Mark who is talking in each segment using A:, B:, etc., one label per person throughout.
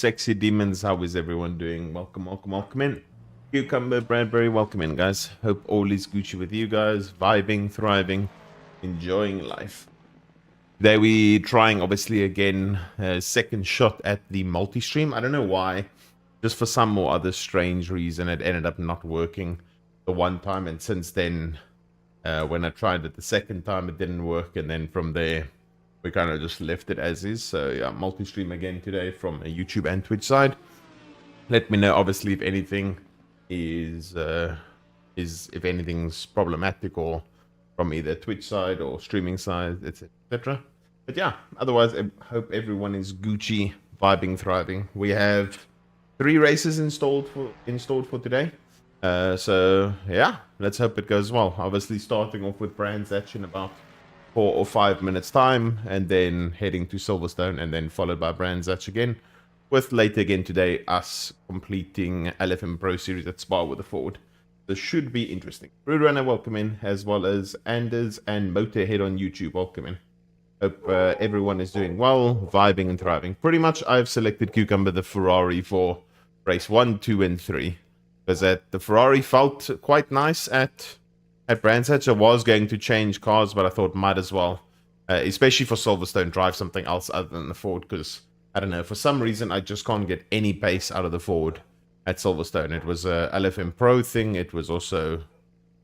A: sexy demons. How is everyone doing? Welcome, welcome, welcome in. Cucumber, Bradbury, welcome in, guys. Hope all is Gucci with you guys. Vibing, thriving, enjoying life. Today we trying, obviously, again, a second shot at the multi-stream. I don't know why. Just for some or other strange reason, it ended up not working the one time. And since then, when I tried it the second time, it didn't work. And then from there, we kind of just left it as is. So yeah, multi-stream again today from a YouTube and Twitch side. Let me know, obviously, if anything is if anything's problematic, or from either Twitch side or streaming side, etc. But yeah, otherwise, I hope everyone is Gucci, vibing, thriving. We have 3 races installed for today. So yeah, let's hope it goes well. Obviously, starting off with Brands Hatch in about 4 or 5 minutes time, and then heading to Silverstone, and then followed by Brands Hatch again, with later again today us completing LFM Pro Series at Spa with the Ford. This should be interesting. Rude Runner, welcome in, as well as Anders and Motorhead on YouTube, welcome in. Hope everyone is doing well, vibing and thriving. Pretty much I've selected Cucumber the Ferrari for race 1, 2 and 3, because the Ferrari felt quite nice at Brands Hatch. I was going to change cars, but I thought might as well, especially for Silverstone, drive something else other than the Ford, because I don't know, for some reason I just can't get any pace out of the Ford at Silverstone. It was a LFM Pro thing. It was also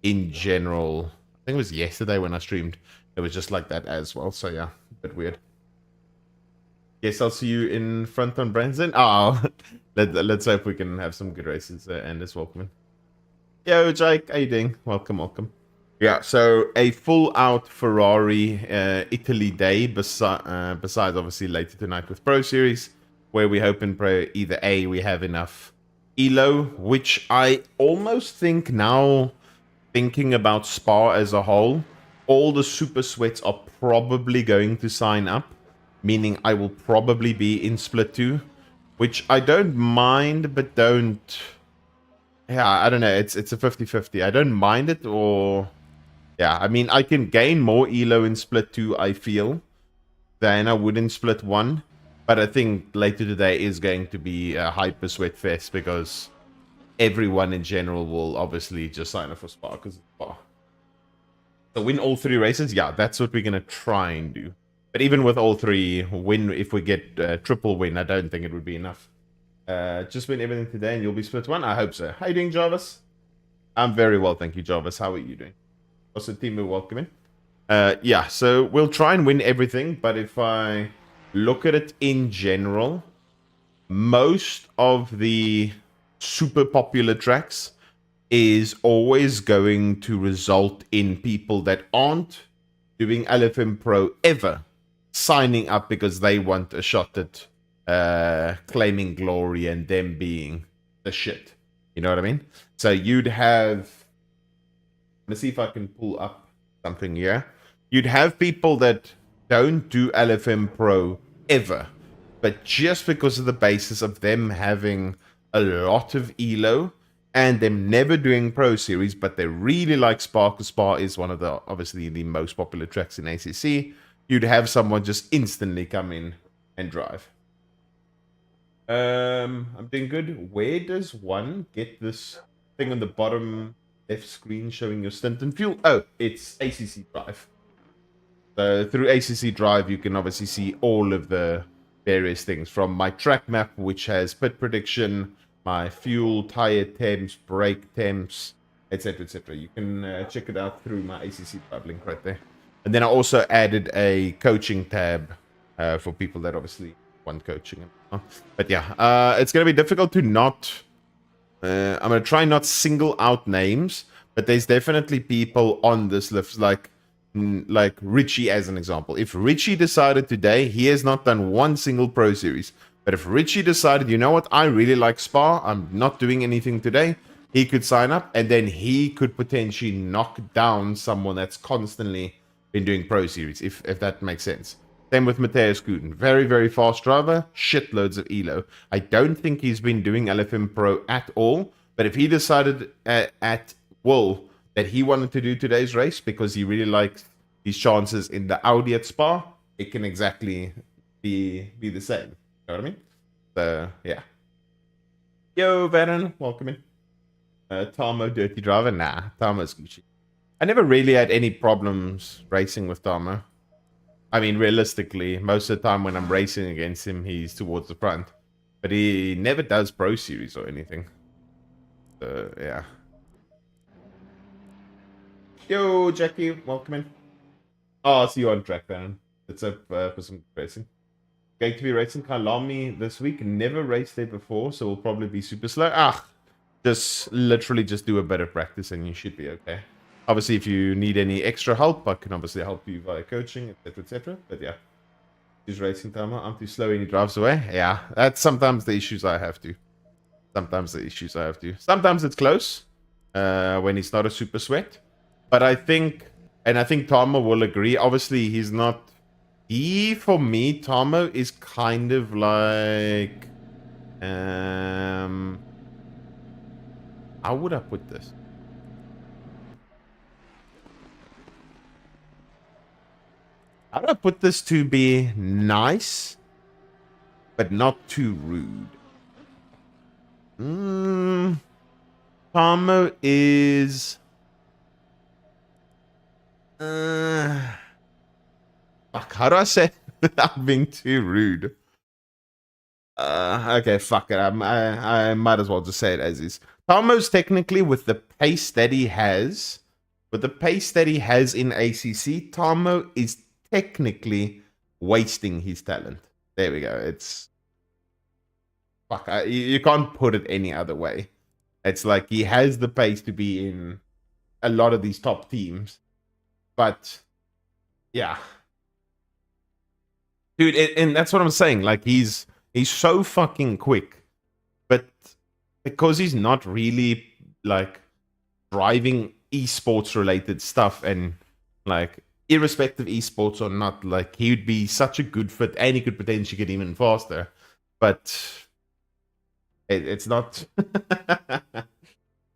A: in general, I think it was yesterday when I streamed, it was just like that as well. So yeah, a bit weird. Yes, I'll see you in front on Brands then. Oh, let's hope we can have some good races. Anders, welcome in. Yo, Jake, how you doing? Welcome, welcome. Yeah, so a full-out Ferrari Italy day, besides obviously later tonight with Pro Series, where we hope and pray either A, we have enough ELO, which I almost think now, thinking about Spa as a whole, all the super sweats are probably going to sign up, meaning I will probably be in Split 2, which I don't mind, but don't... Yeah, I don't know. It's a 50-50. I don't mind it, or... Yeah, I mean, I can gain more ELO in Split 2, I feel, than I would in Split 1. But I think later today is going to be a hyper sweat fest, because everyone in general will obviously just sign up for Spa, because it's Spa. So win all 3 races? Yeah, that's what we're going to try and do. But even with all 3, win, if we get triple win, I don't think it would be enough. Just win everything today and you'll be Split 1? I hope so. How you doing, Jarvis? I'm very well, thank you, Jarvis. How are you doing? Also, Timu, welcome in. Yeah, so we'll try and win everything, but if I look at it in general, most of the super popular tracks is always going to result in people that aren't doing LFM Pro ever signing up because they want a shot at claiming glory and them being the shit. You know what I mean? So you'd have... Let's see if I can pull up something here. You'd have people that don't do LFM Pro ever, but just because of the basis of them having a lot of ELO and them never doing Pro Series, but they really like Spa, because Spa is one of the, obviously, the most popular tracks in ACC, you'd have someone just instantly come in and drive. I'm doing good. Where does one get this thing on the bottom left screen showing your stint and fuel? Oh, it's ACC Drive. So through ACC Drive, you can obviously see all of the various things, from my track map, which has pit prediction, my fuel, tire temps, brake temps, etc., etc. You can check it out through my ACC Drive link right there. And then I also added a coaching tab for people that obviously want coaching. But yeah, it's going to be difficult to not... I'm going to try not single out names, but there's definitely people on this list, like Richie as an example. If Richie decided today, he has not done one single Pro Series, but if Richie decided, you know what, I really like Spa, I'm not doing anything today, he could sign up, and then he could potentially knock down someone that's constantly been doing Pro Series, if that makes sense. Same with Mateus Guten. Very, very fast driver. Shitloads of ELO. I don't think he's been doing LFM Pro at all. But if he decided at will that he wanted to do today's race because he really likes his chances in the Audi at Spa, it can exactly be the same. You know what I mean? So, yeah. Yo, Veteran, welcome in. Tamo, dirty driver? Nah, Tamo's Gucci. I never really had any problems racing with Tamo. I mean, realistically, most of the time when I'm racing against him, he's towards the front. But he never does Pro Series or anything. So, yeah. Yo, Jackie, welcome in. Oh, I'll see you on track, Veteran. It's up for some racing. Going to be racing Kalami this week. Never raced there before, so we'll probably be super slow. Just literally just do a bit of practice and you should be okay. Obviously, if you need any extra help, I can obviously help you via coaching, etc., etc. But yeah, he's racing timer. I'm too slow and he drives away. Yeah, that's sometimes the issues I have to. Sometimes it's close when he's not a super sweat. But I think Tama will agree. Obviously, he's not. For me, Tamo is kind of like, how would I put this? How do I put this to be nice, but not too rude? Tamo is. Fuck, how do I say it without being too rude? Okay, fuck it. I might as well just say it as is. Tamo's technically with the pace that he has, in ACC, Tamo is technically wasting his talent. There we go. It's fuck. You can't put it any other way. It's like he has the pace to be in a lot of these top teams, but yeah, dude, and that's what I'm saying. Like he's so fucking quick, but because he's not really like driving esports related stuff, and like irrespective esports or not, like he would be such a good fit and he could potentially get even faster, but it's not.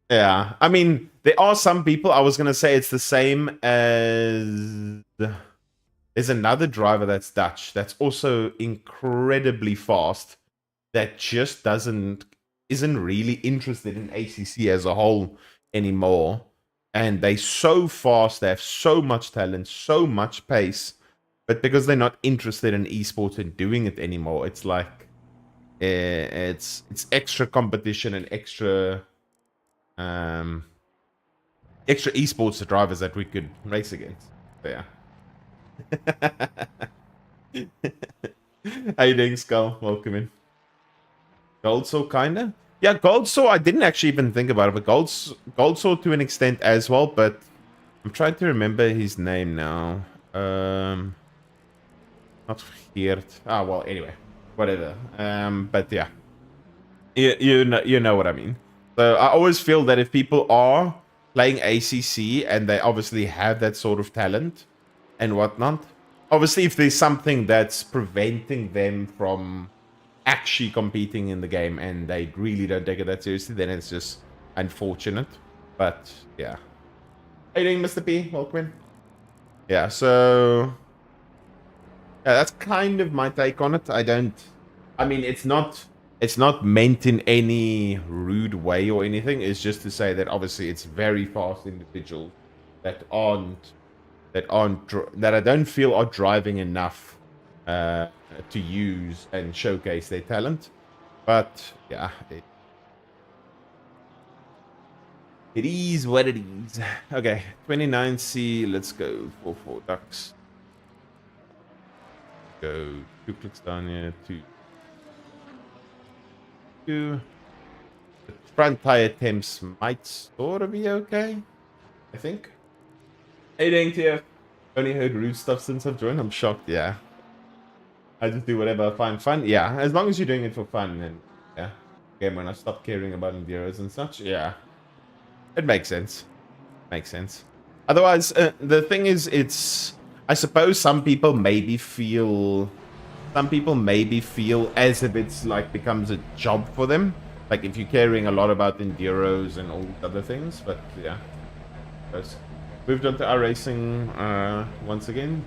A: Yeah, I mean, there are some people. I was gonna say it's the same as there's another driver that's Dutch that's also incredibly fast that just isn't really interested in ACC as a whole anymore. And they're so fast, they have so much talent, so much pace, but because they're not interested in esports and doing it anymore, it's like it's extra competition and extra esports drivers that we could race against. So, yeah. How you doing, Skull? Welcome in. Gold Saw, kinda? Yeah, Gold Saw, I didn't actually even think about it, but Gold Saw to an extent as well, but I'm trying to remember his name now. Not Geert. Well, anyway. Whatever. But yeah. You know what I mean. So I always feel that if people are playing ACC and they obviously have that sort of talent and whatnot, obviously if there's something that's preventing them from actually competing in the game and they really don't take it that seriously, then it's just unfortunate. But yeah. How you doing, Mr. P? Welcome in. Yeah, so yeah, that's kind of my take on it. I mean, it's not meant in any rude way or anything. It's just to say that obviously it's very fast individuals that I don't feel are driving enough to use and showcase their talent. But yeah, it is what it is. Okay, 29C. Let's go for 4 ducks. Go 2 clicks down here. 2. The front tire temps might sort of be okay, I think. Hey, dang, TF. Only heard rude stuff since I've joined. I'm shocked. Yeah, I just do whatever I find fun. Yeah, as long as you're doing it for fun, and yeah. Again, when I stop caring about enduros and such, yeah, it makes sense. Makes sense. Otherwise, the thing is, I suppose some people maybe feel as if it's like becomes a job for them. Like if you're caring a lot about enduros and all these other things, but yeah. Moved on to our racing once again.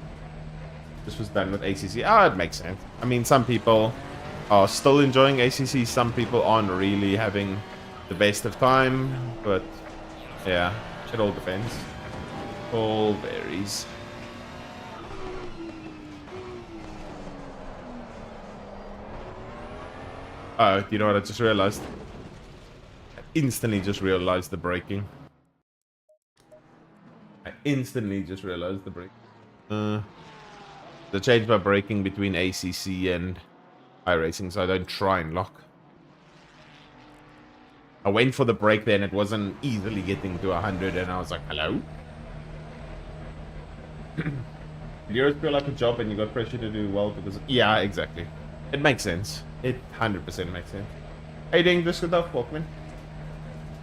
A: This was done with ACC. It makes sense. I mean, some people are still enjoying ACC. Some people aren't really having the best of time, but yeah, it all depends. All varies. Oh, you know what I just realized? I instantly just realized the braking. I changed my braking between ACC and iRacing, so I don't try and lock. I went for the brake there and it wasn't easily getting to 100, and I was like, hello? Did yours feel like a job and you got pressure to do well because... Yeah, exactly. It makes sense. It 100% makes sense. How you doing, this good stuff, Walkman?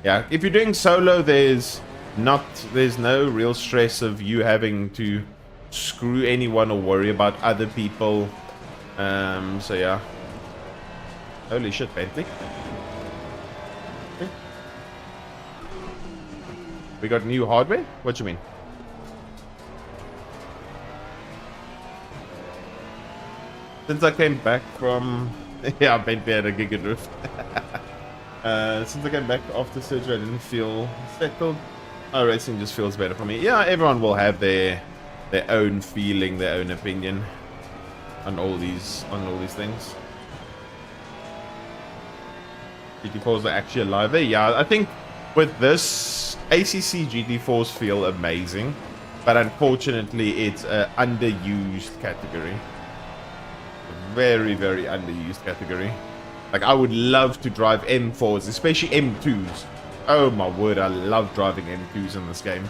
A: Yeah, if you're doing solo, there's no real stress of you having to screw anyone or worry about other people. So yeah. Holy shit, Bentley. We got new hardware? What you mean? Since I came back from... Yeah, Bentley had a gigadrift. Since I came back after surgery, I didn't feel settled. Racing just feels better for me. Yeah, everyone will have their own feeling, their own opinion on all these things. GT4s are actually alive there. Yeah, I think with this, ACC GT4s feel amazing, but unfortunately it's an underused category. Very, very underused category. Like, I would love to drive M4s, especially M2s. Oh my word, I love driving M2s in this game.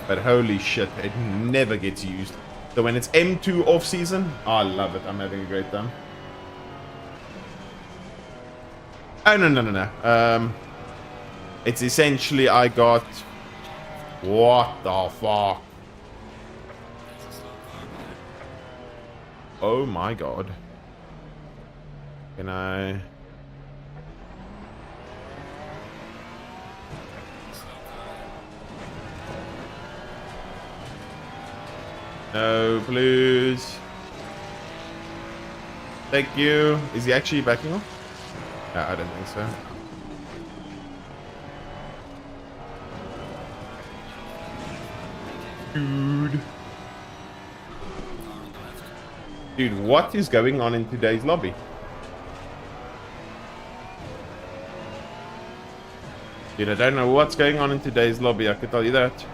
A: But holy shit, it never gets used. So when it's M2 off-season, I love it. I'm having a great time. Oh, no. It's essentially I got... What the fuck? Oh my god. Can I... No, please. Thank you. Is he actually backing off? No, I don't think so. Dude, what is going on in today's lobby? Dude, I don't know what's going on in today's lobby, I can tell you that.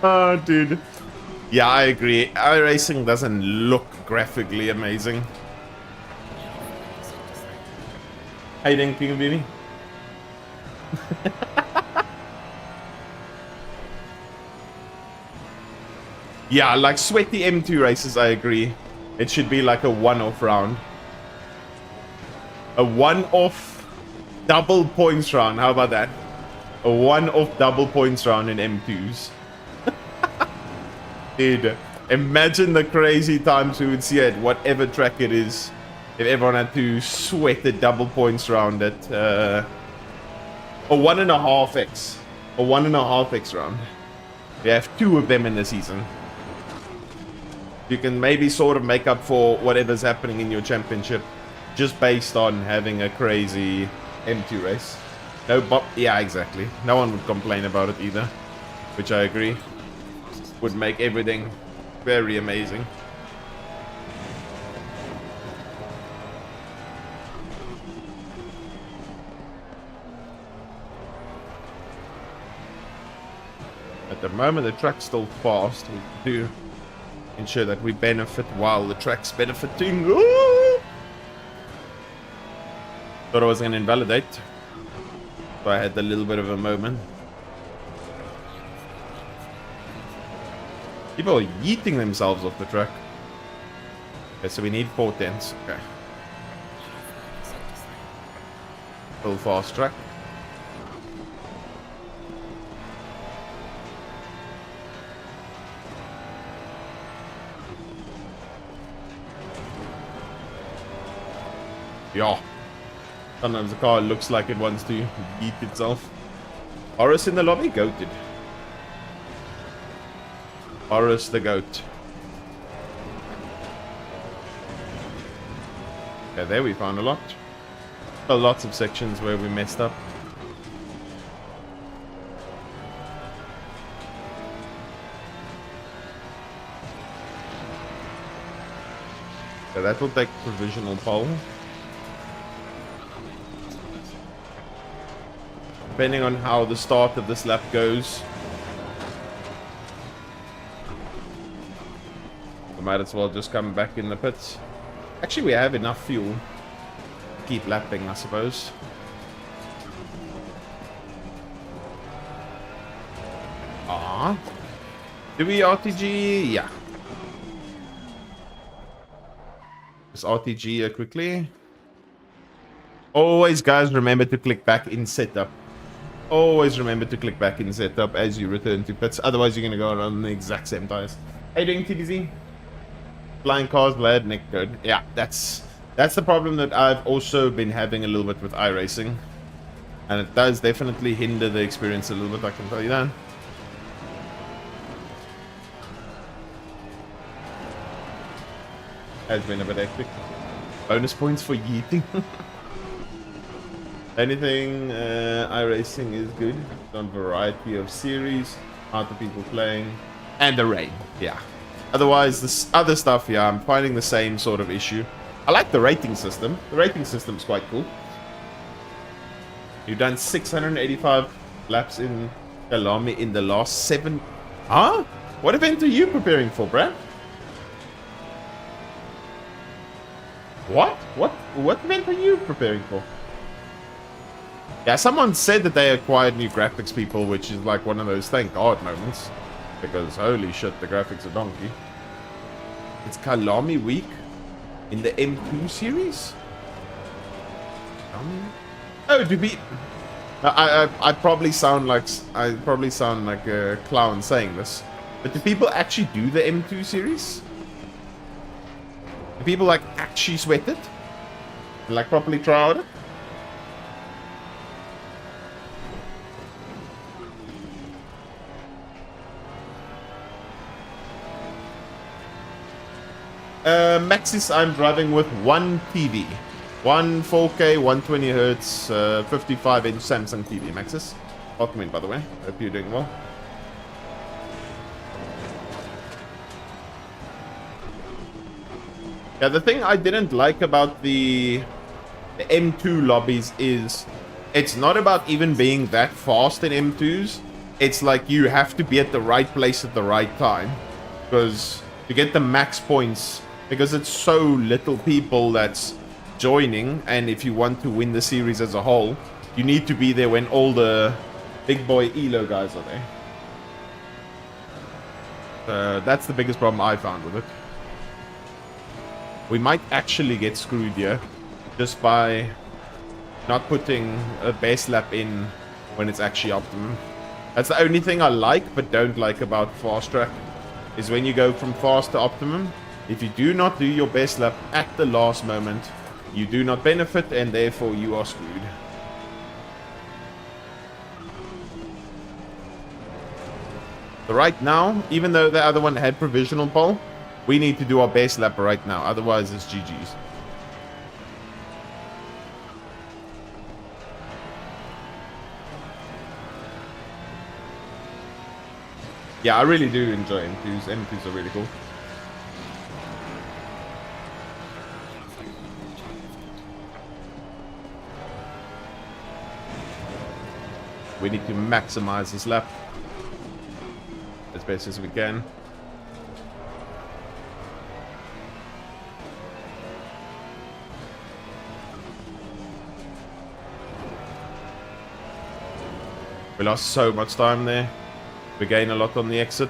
A: Oh, dude. Yeah, I agree. iRacing doesn't look graphically amazing. How you doing, King of Beauty? Yeah, like sweaty M2 races, I agree. It should be like a one-off round. A one-off double points round. How about that? A one-off double points round in M2s. Dude, imagine the crazy times we would see at whatever track it is if everyone had to sweat a double points round at a 1.5x. A 1.5x round. We have 2 of them in the season. You can maybe sort of make up for whatever's happening in your championship just based on having a crazy M2 race. No, but yeah, exactly. No one would complain about it either, which I agree. Would make everything very amazing. At the moment, the track's still fast. We do ensure that we benefit while the track's benefiting. Ooh! Thought I was going to invalidate. So I had a little bit of a moment. People are yeeting themselves off the track. Okay, so we need 4 tenths. Okay. Full fast track. Yeah. Sometimes the car looks like it wants to yeet itself. Horus in the lobby? Goated. Horus the goat. Yeah, there we found a lot. Well, lots of sections where we messed up. So that will take provisional pole. Depending on how the start of this lap goes, we might as well just come back in the pits. Actually, we have enough fuel to keep lapping, I suppose. Do we RTG? Yeah. Just RTG quickly. Always, guys, remember to click back in setup. Always remember to click back in setup as you return to pits. Otherwise, you're going to go around the exact same tires. How you doing, TDZ? Flying cars, Vlad, Nick, good. Yeah, that's the problem that I've also been having a little bit with iRacing. And it does definitely hinder the experience a little bit, I can tell you that. Has been a bit hectic. Bonus points for yeeting. Anything, iRacing is good. On variety of series, amount of people playing, and the rain. Yeah. Otherwise, this other stuff, yeah, I'm finding the same sort of issue. I like the rating system. The rating system is quite cool. You've done 685 laps in Kalami in the last 7. Huh? What event are you preparing for, Brad? What? What event are you preparing for? Yeah, someone said that they acquired new graphics, people, which is like one of those thank God moments. Because holy shit, the graphics are donkey. It's Kalami week in the M2 series? Oh, do we... I probably sound like a clown saying this. But do people actually do the M2 series? Do people like actually sweat it? And, like properly try out it? Maxis, I'm driving with one TV. One 4K, 120 Hertz, 55-inch Samsung TV, Maxis. Welcome in, by the way. Hope you're doing well. Yeah, the thing I didn't like about the M2 lobbies is it's not about even being that fast in M2s. It's like you have to be at the right place at the right time. Because to get the max points, because it's so little people that's joining, and if you want to win the series as a whole, you need to be there when all the big boy ELO guys are there. That's the biggest problem I found with it. We might actually get screwed here just by not putting a base lap in when it's actually optimum. That's the only thing I like but don't like about fast track, is when you go from fast to optimum. If you do not do your best lap at the last moment, you do not benefit, and therefore you are screwed. So right now, even though the other one had provisional pole, we need to do our best lap right now, otherwise it's GG's. Yeah, I really do enjoy M2s. M2s are really cool. We need to maximize this lap as best as we can. We lost so much time there. We gain a lot on the exit.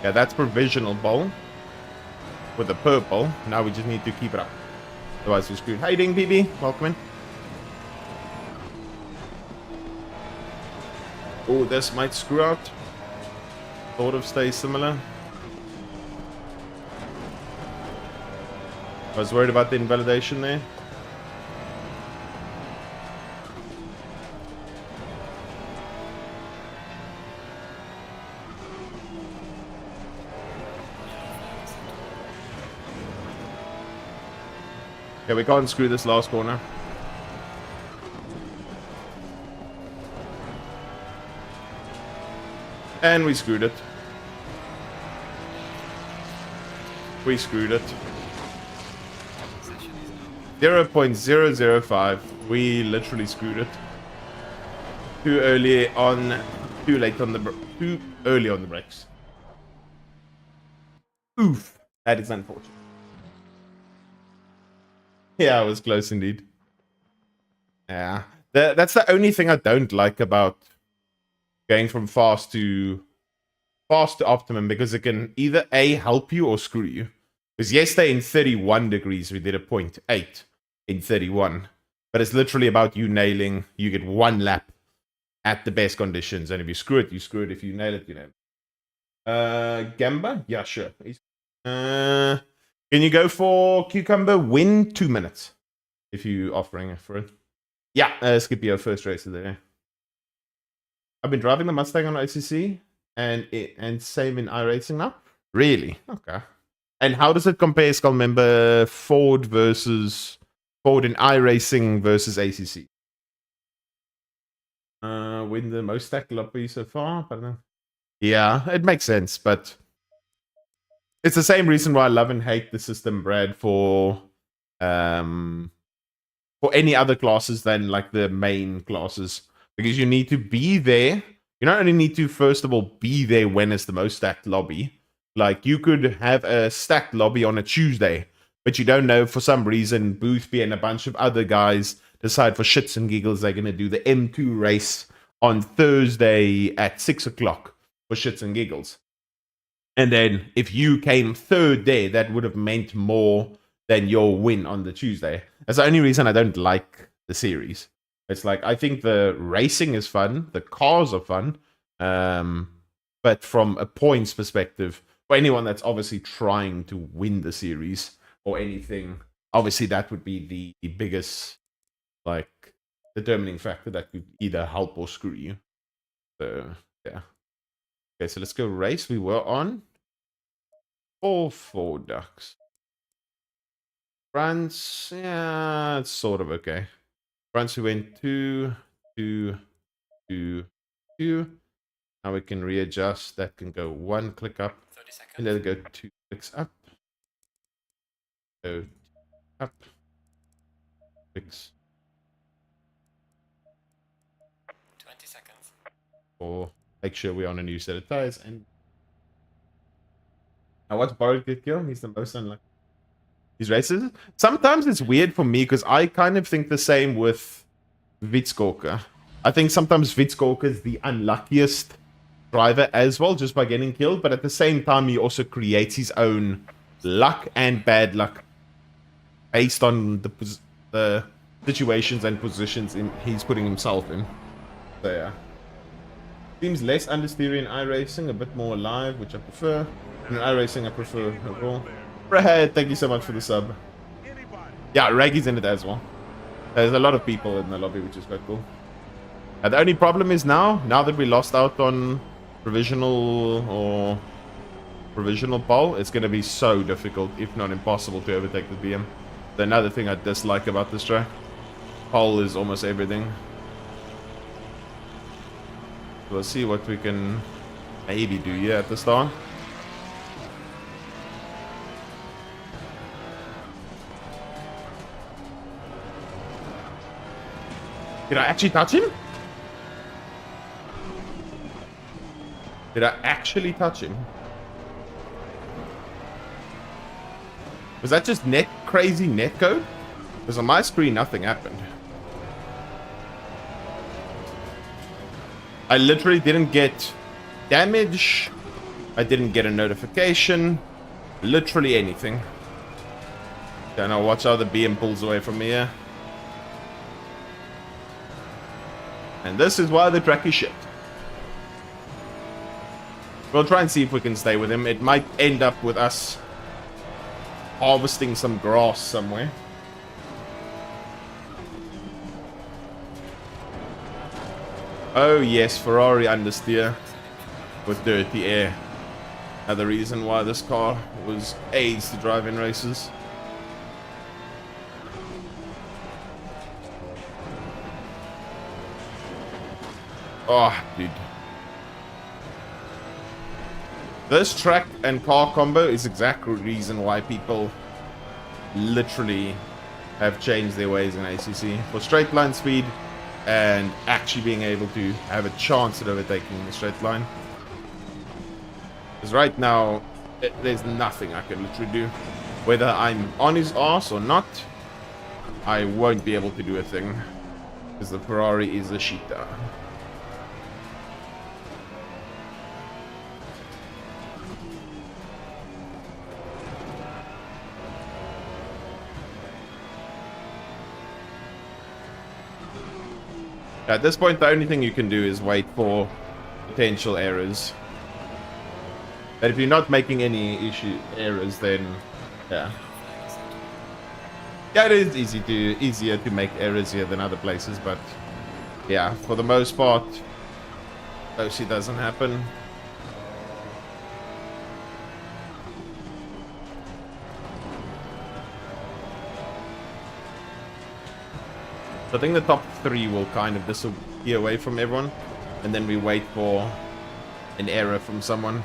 A: Yeah, that's provisional ball. With the purple. Now we just need to keep it up. Otherwise we're screwed. How you doing, BB? Welcome in. Oh, this might screw out. Sort of stays similar. I was worried about the invalidation there. Yeah, we can't screw this last corner. And we screwed it. We screwed it. 0.005. We literally screwed it. Too early on, too late on the, too early on the brakes. Oof. That is unfortunate. Yeah, it was close indeed. Yeah. That's the only thing I don't like about going from fast to optimum, because it can either A, help you or screw you. Because yesterday in 31 degrees, we did a 0.8 in 31. But it's literally about you nailing, you get one lap at the best conditions. And if you screw it, you screw it. If you nail it, you nail it. Gamba? Yeah, sure. Can you go for Cucumber? Win 2 minutes. If you're offering for it. Yeah, skip your first race of the day. I've been driving the Mustang on ACC. And same in iRacing now? Really? Okay. And how does it compare, Skull member, Ford in iRacing versus ACC? Win the most stacked lobby so far, but yeah, it makes sense, but it's the same reason why I love and hate the system, Brad, for any other classes than like the main classes, because you need to be there. You not only need to, first of all, be there when it's the most stacked lobby. Like, you could have a stacked lobby on a Tuesday, but you don't know, for some reason, Boothby and a bunch of other guys decide for shits and giggles they're going to do the M2 race on Thursday at 6 o'clock for shits and giggles. And then, if you came third there, that would have meant more than your win on the Tuesday. That's the only reason I don't like the series. It's like, I think the racing is fun, the cars are fun, but from a points perspective, for anyone that's obviously trying to win the series or anything, obviously that would be the biggest, like, determining factor that could either help or screw you. So, yeah. Okay, so let's go race. We were on 4 ducks. France, yeah, it's sort of okay. France, we went 2, 2, 2, 2. Now we can readjust. That can go 1 click up. 30 seconds. And then go 2 clicks up. Go up. Clicks.
B: 20 seconds.
A: Or make sure we're on a new set of tires. And now what's Borrowed Good Kill? He's the most unlucky. These races. Sometimes it's weird for me because I kind of think the same with Vitskorka. I think sometimes Vitskorka is the unluckiest driver as well, just by getting killed. But at the same time, he also creates his own luck and bad luck based on the situations and positions he's putting himself in. So yeah. Seems less understeery in iRacing, a bit more alive, which I prefer. In iRacing, I prefer overall. Brad, thank you so much for the sub. Yeah, Raggy's in it as well. There's a lot of people in the lobby, which is quite cool. The only problem is now that we lost out on provisional pole, it's going to be so difficult, if not impossible, to overtake the BM. Another thing I dislike about this track. Pole is almost everything. We'll see what we can maybe do here at the start. Did I actually touch him? Did I actually touch him? Was that just crazy netcode? Because on my screen, nothing happened. I literally didn't get damage. I didn't get a notification. Literally anything. Okay, now watch how the BM pulls away from me here. And this is why the track is shit. We'll try and see if we can stay with him. It might end up with us harvesting some grass somewhere. Oh yes, Ferrari understeer with dirty air. Another reason why this car was AIDS to drive in races. Oh, dude. This track and car combo is exactly the reason why people literally have changed their ways in ACC. For straight line speed and actually being able to have a chance at overtaking the straight line. Because right now, there's nothing I can literally do. Whether I'm on his ass or not, I won't be able to do a thing. Because the Ferrari is a cheetah. At this point, the only thing you can do is wait for potential errors. But if you're not making any errors, then yeah. Yeah, it is easier to make errors here than other places, but yeah, for the most part, OC doesn't happen. So I think the top 3 will kind of disappear away from everyone, and then we wait for an error from someone.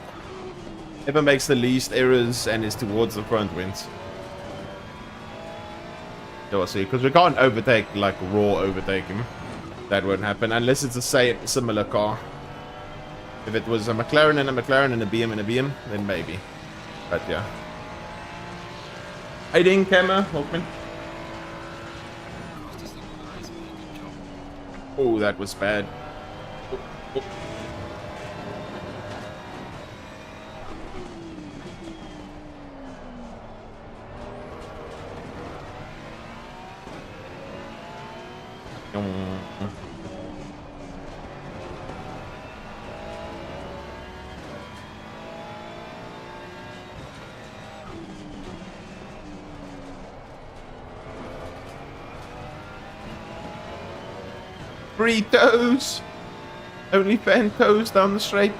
A: Whoever makes the least errors and is towards the front wins. You'll see, because we can't overtake, like raw overtake him. That won't happen unless it's a similar car. If it was a McLaren and a McLaren and a BM and a BM, then maybe. But yeah. How you doing, Camera, Hawkman? Oh, that was bad. Oh, oh. Free toes! Only fan toes down the straight.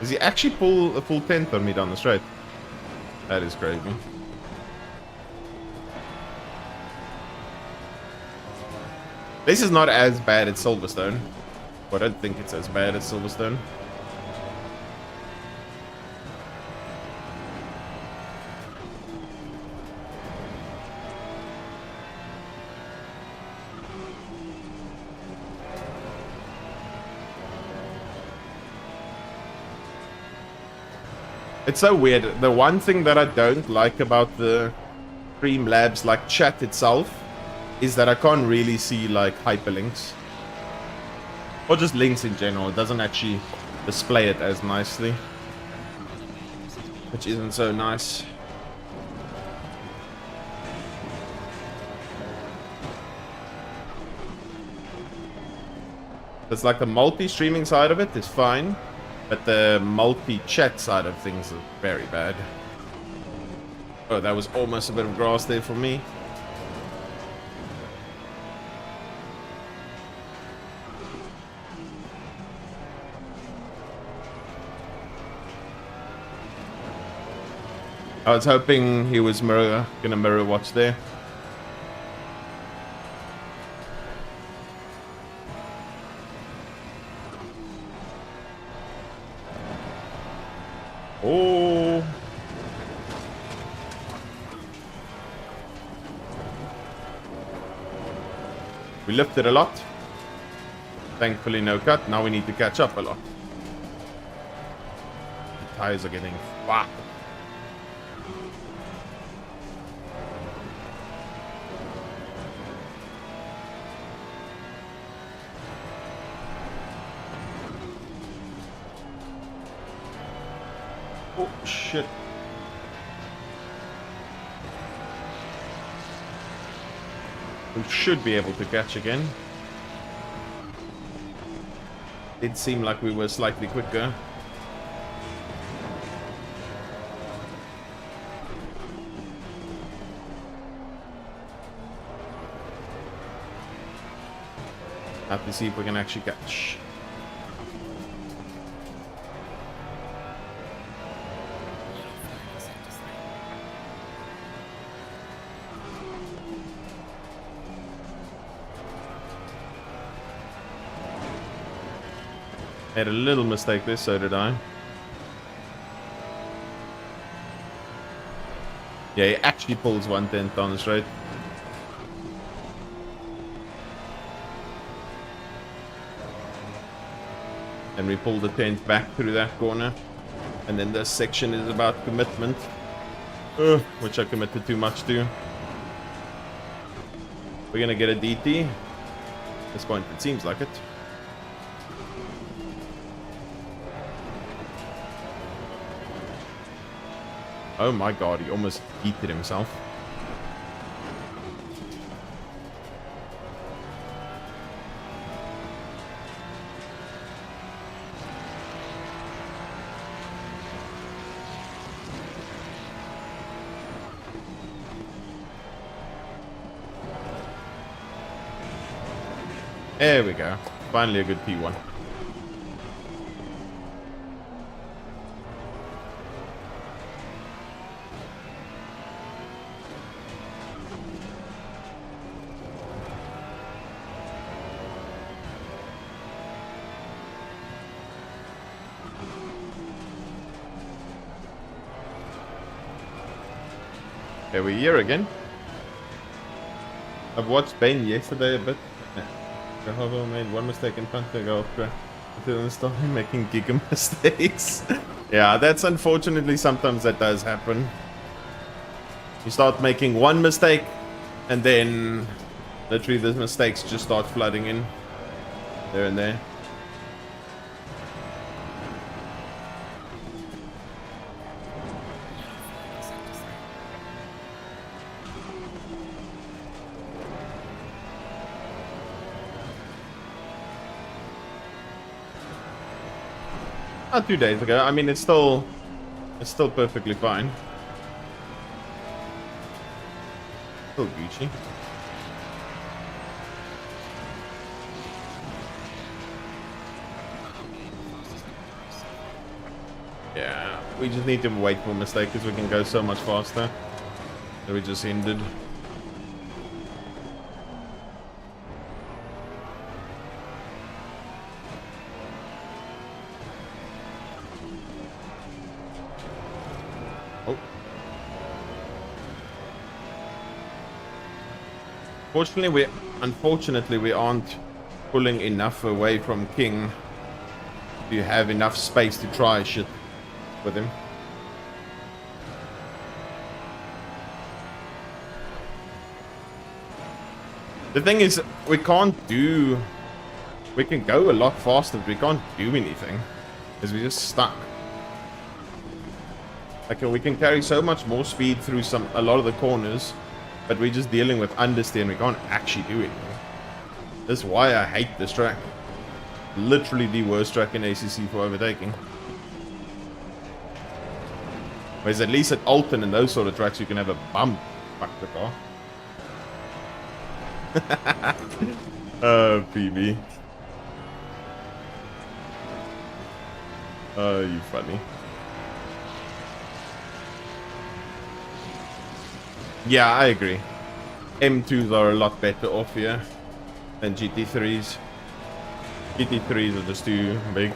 A: Does he actually pull a full tent on me down the straight? That is crazy. This is not as bad as Silverstone. But I don't think it's as bad as Silverstone. It's so weird. The one thing that I don't like about the Streamlabs, like chat itself, is that I can't really see like hyperlinks. Or just links in general. It doesn't actually display it as nicely. Which isn't so nice. It's like the multi-streaming side of it is fine. But the multi-chat side of things is very bad. Oh, that was almost a bit of grass there for me. I was hoping he was gonna mirror watch there. Oh. We lifted a lot. Thankfully no cut. Now we need to catch up a lot. The tires are getting fucked. Oh, shit. We should be able to catch again. It seemed like we were slightly quicker. Have to see if we can actually catch. Made a little mistake there, so did I. Yeah, he actually pulls 1/10 on the straight. And we pull the 10th back through that corner. And then this section is about commitment. Which I committed too much to. We're gonna get a DT. At this point, it seems like it. Oh my god, he almost heated himself. There we go. Finally a good P1. Here we're here again. I've watched Ben yesterday a bit. Jehovah made one mistake in front to go after. Didn't stop him making giga mistakes. Yeah, that's unfortunately sometimes that does happen. You start making one mistake, and then literally the mistakes just start flooding in there and there. Not 2 days ago. I mean, it's still perfectly fine. Still Gucci. Yeah, we just need to wait for a mistake because we can go so much faster. So we just ended. Unfortunately, we aren't pulling enough away from King to have enough space to try shit with him. The thing is, we can go a lot faster, but we can't do anything because we're just stuck. Like, we can carry so much more speed through a lot of the corners, but we're just dealing with understeer and we can't actually do anything. That's why I hate this track. Literally the worst track in ACC for overtaking. Whereas at least at Alton and those sort of tracks you can have a bump. Fuck the car. Oh, PB. Oh, you funny. Yeah, I agree. M2s are a lot better off here than GT3s. GT3s are just too big.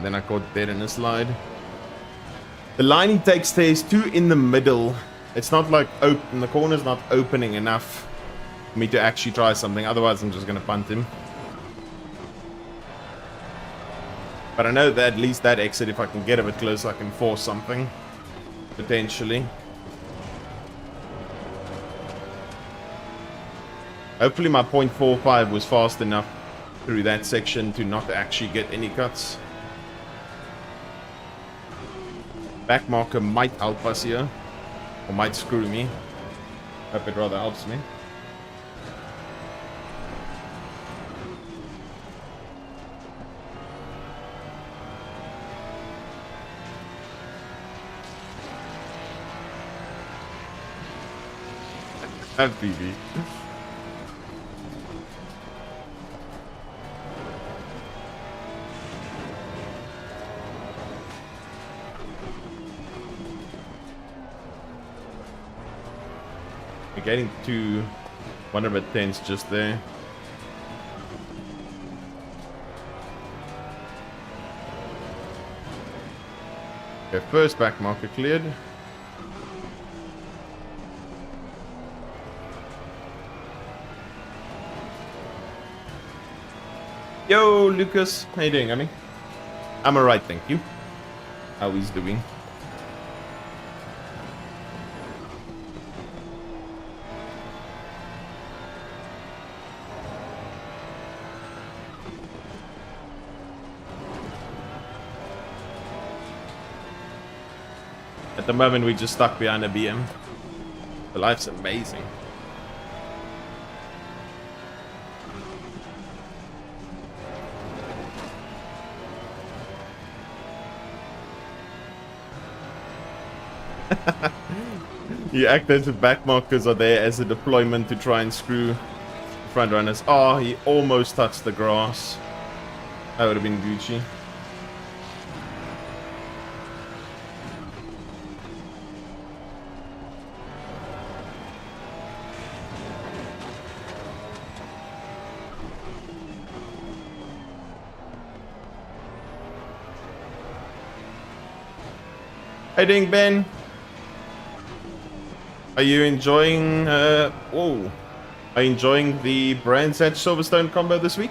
A: Then I caught dead in a slide. The line he takes there is too in the middle. It's not like open. The corner's not opening enough for me to actually try something. Otherwise, I'm just going to punt him. But I know that at least that exit, if I can get a bit close, I can force something. Potentially. Hopefully my 0.45 was fast enough through that section to not actually get any cuts. Back marker might help us here, or might screw me. Hope it rather helps me. PB. We're getting to 110s just there. Okay, first back marker cleared. Yo, Lucas. How you doing, honey? I'm alright, thank you. How he's doing? At the moment, we just stuck behind a BM. The life's amazing. You act as if back markers are there as a deployment to try and screw front runners. Oh, he almost touched the grass. That would have been Gucci. How you doing, Ben? Are you enjoying, whoa. Are you enjoying the Brands Hatch Silverstone combo this week?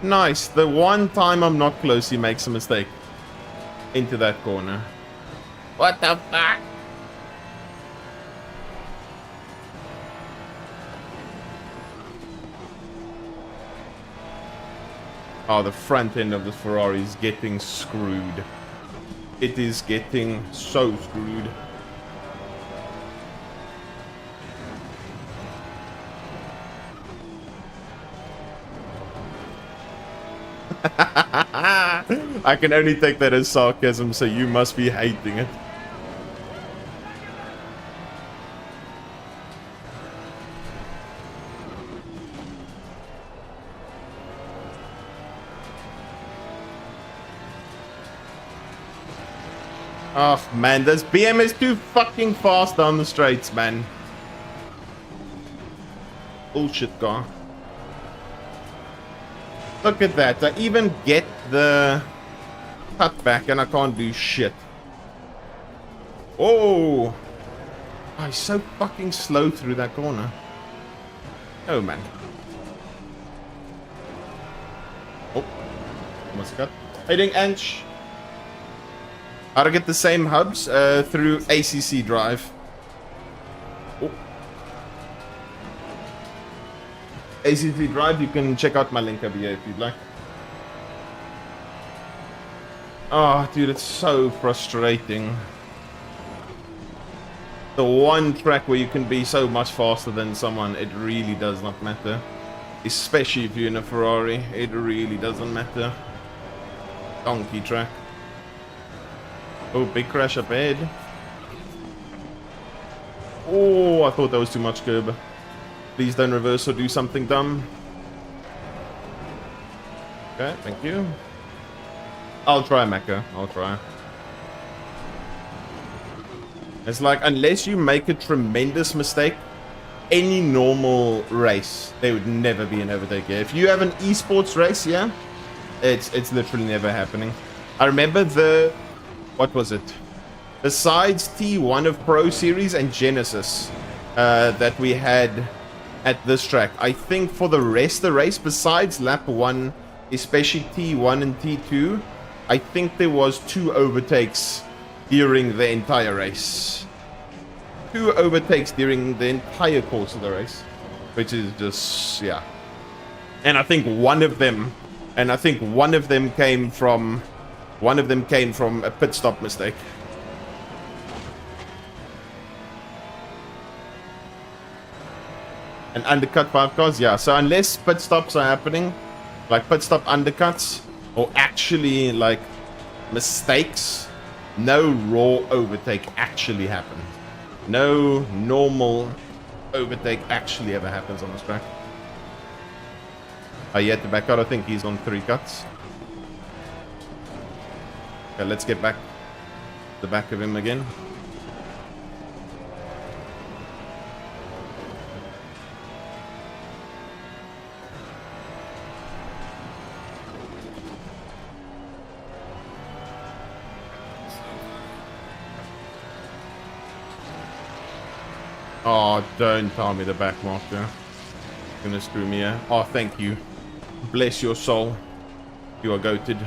A: Nice. The one time I'm not close, he makes a mistake. Into that corner. What the fuck? Oh, the front end of the Ferrari is getting screwed. It is getting so screwed. I can only take that as sarcasm, so you must be hating it. Oh man, this BM is too fucking fast down the straights, man. Bullshit car. Look at that. I even get the cutback and I can't do shit. Oh, he's so fucking slow through that corner. Oh man. Oh, almost got. Hey, ding, Anch. How to get the same hubs through ACC drive. Oh. ACC drive, you can check out my link over here if you'd like. Oh, dude, it's so frustrating. The one track where you can be so much faster than someone, it really does not matter. Especially if you're in a Ferrari, it really doesn't matter. Donkey track. Oh, big crash up ahead. Oh, I thought that was too much curb. Please don't reverse or do something dumb. Okay, thank you. I'll try, Mecca. I'll try. It's like, unless you make a tremendous mistake, any normal race, there would never be an overtake here. If you have an esports race, yeah, it's literally never happening. I remember the... What was it? Besides T1 of Pro Series and Genesis that we had at this track, I think for the rest of the race, besides lap 1, especially T1 and T2, I think there was 2 overtakes during the entire race. 2 overtakes during the entire course of the race, which is just, yeah. And I think one of them came from a pit stop mistake. An undercut 5 cars, yeah. So unless pit stops are happening, like pit stop undercuts, or actually like mistakes, No raw overtake actually happened. No normal overtake actually ever happens on this track. Oh, yet the back out. I think he's on 3 cuts. Okay, let's get back the back of him again. Oh, don't tell me the back marker. Gonna screw me here. Oh, thank you. Bless your soul. You are goated.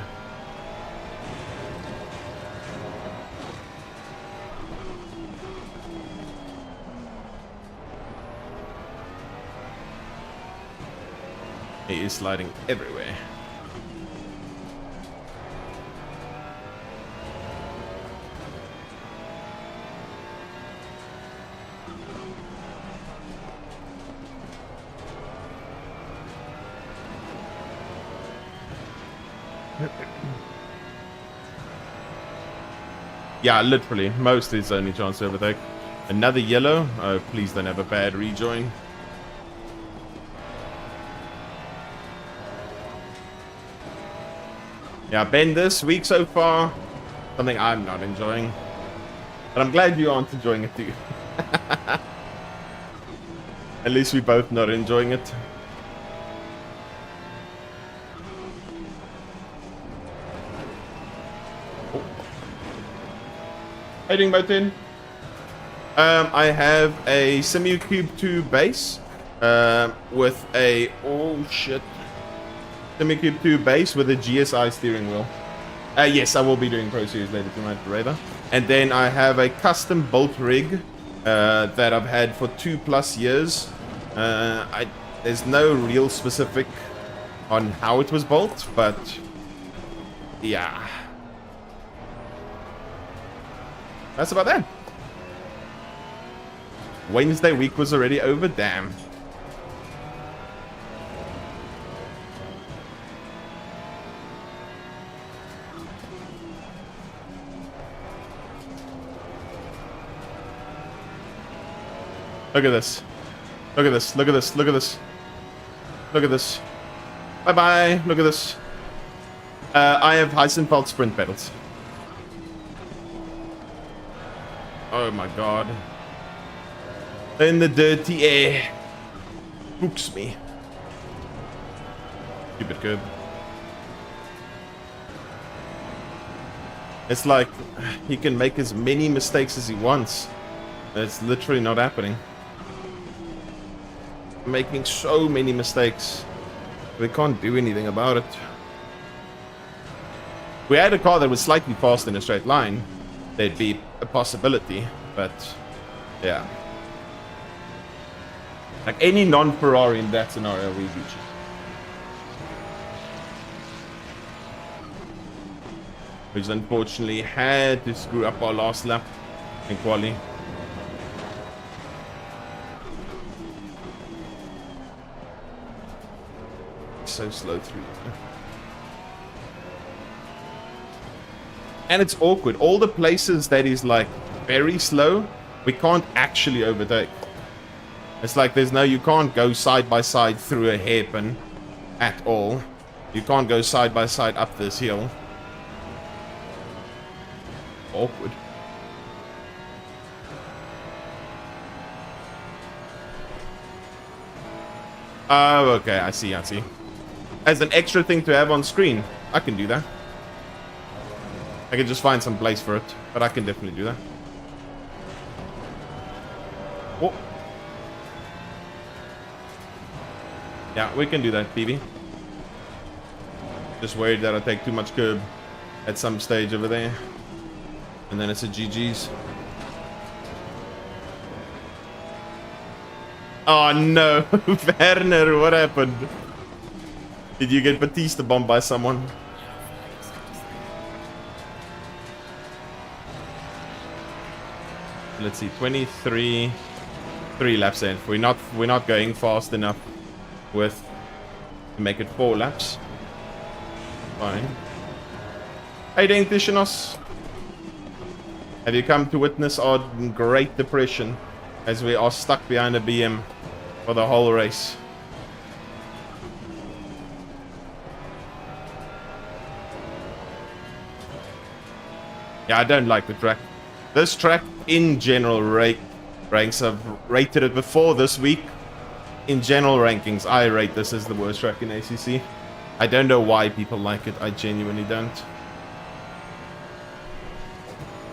A: He is sliding everywhere. Yeah, literally. Most is only chance to overtake. Another yellow. Oh, please don't have a bad rejoin. Yeah, Ben, this week so far, something I'm not enjoying. But I'm glad you aren't enjoying it too. At least we both not enjoying it. Oh. How you doing, Botin? I have a Simucube 2 base with a... Oh, shit. Simucube 2 base with a GSI steering wheel. Yes, I will be doing Pro Series later tonight, Raver. And then I have a custom bolt rig that I've had for 2+ years. There's no real specific on how it was built, but yeah. That's about that. Wednesday week was already over, damn. Look at this. Look at this. Look at this. Look at this. Look at this. Bye-bye. Look at this. I have Heisenfeld sprint pedals. Oh my god. In the dirty air. Hooks me. Stupid curb. It's like he can make as many mistakes as he wants. It's literally not happening. Making so many mistakes. We can't do anything about it. We had a car that was slightly fast in a straight line. There'd be a possibility, but yeah. Like any non-Ferrari in that scenario, we beat you. We just unfortunately had to screw up our last lap in quali. So slow through. And it's awkward. All the places that is like very slow, we can't actually overtake. It's like there's no, you can't go side by side through a hairpin at all. You can't go side by side up this hill. Awkward. Oh, okay, I see, I see. As an extra thing to have on screen, I can do that. I can just find some place for it, but I can definitely do that. Oh. Yeah, we can do that, PB. Just worried that I take too much curb at some stage over there. And then it's a GG's. Oh no, Werner, what happened? Did you get Batista bombed by someone? Let's see, 23, 3 laps in. We're not going fast enough with to make it 4 laps. Fine. Hey, doing Tishanos? Have you come to witness our Great Depression as we are stuck behind a BM for the whole race? Yeah, I don't like the track. This track, in general, ranks. I've rated it before this week. In general rankings, I rate this as the worst track in ACC. I don't know why people like it. I genuinely don't.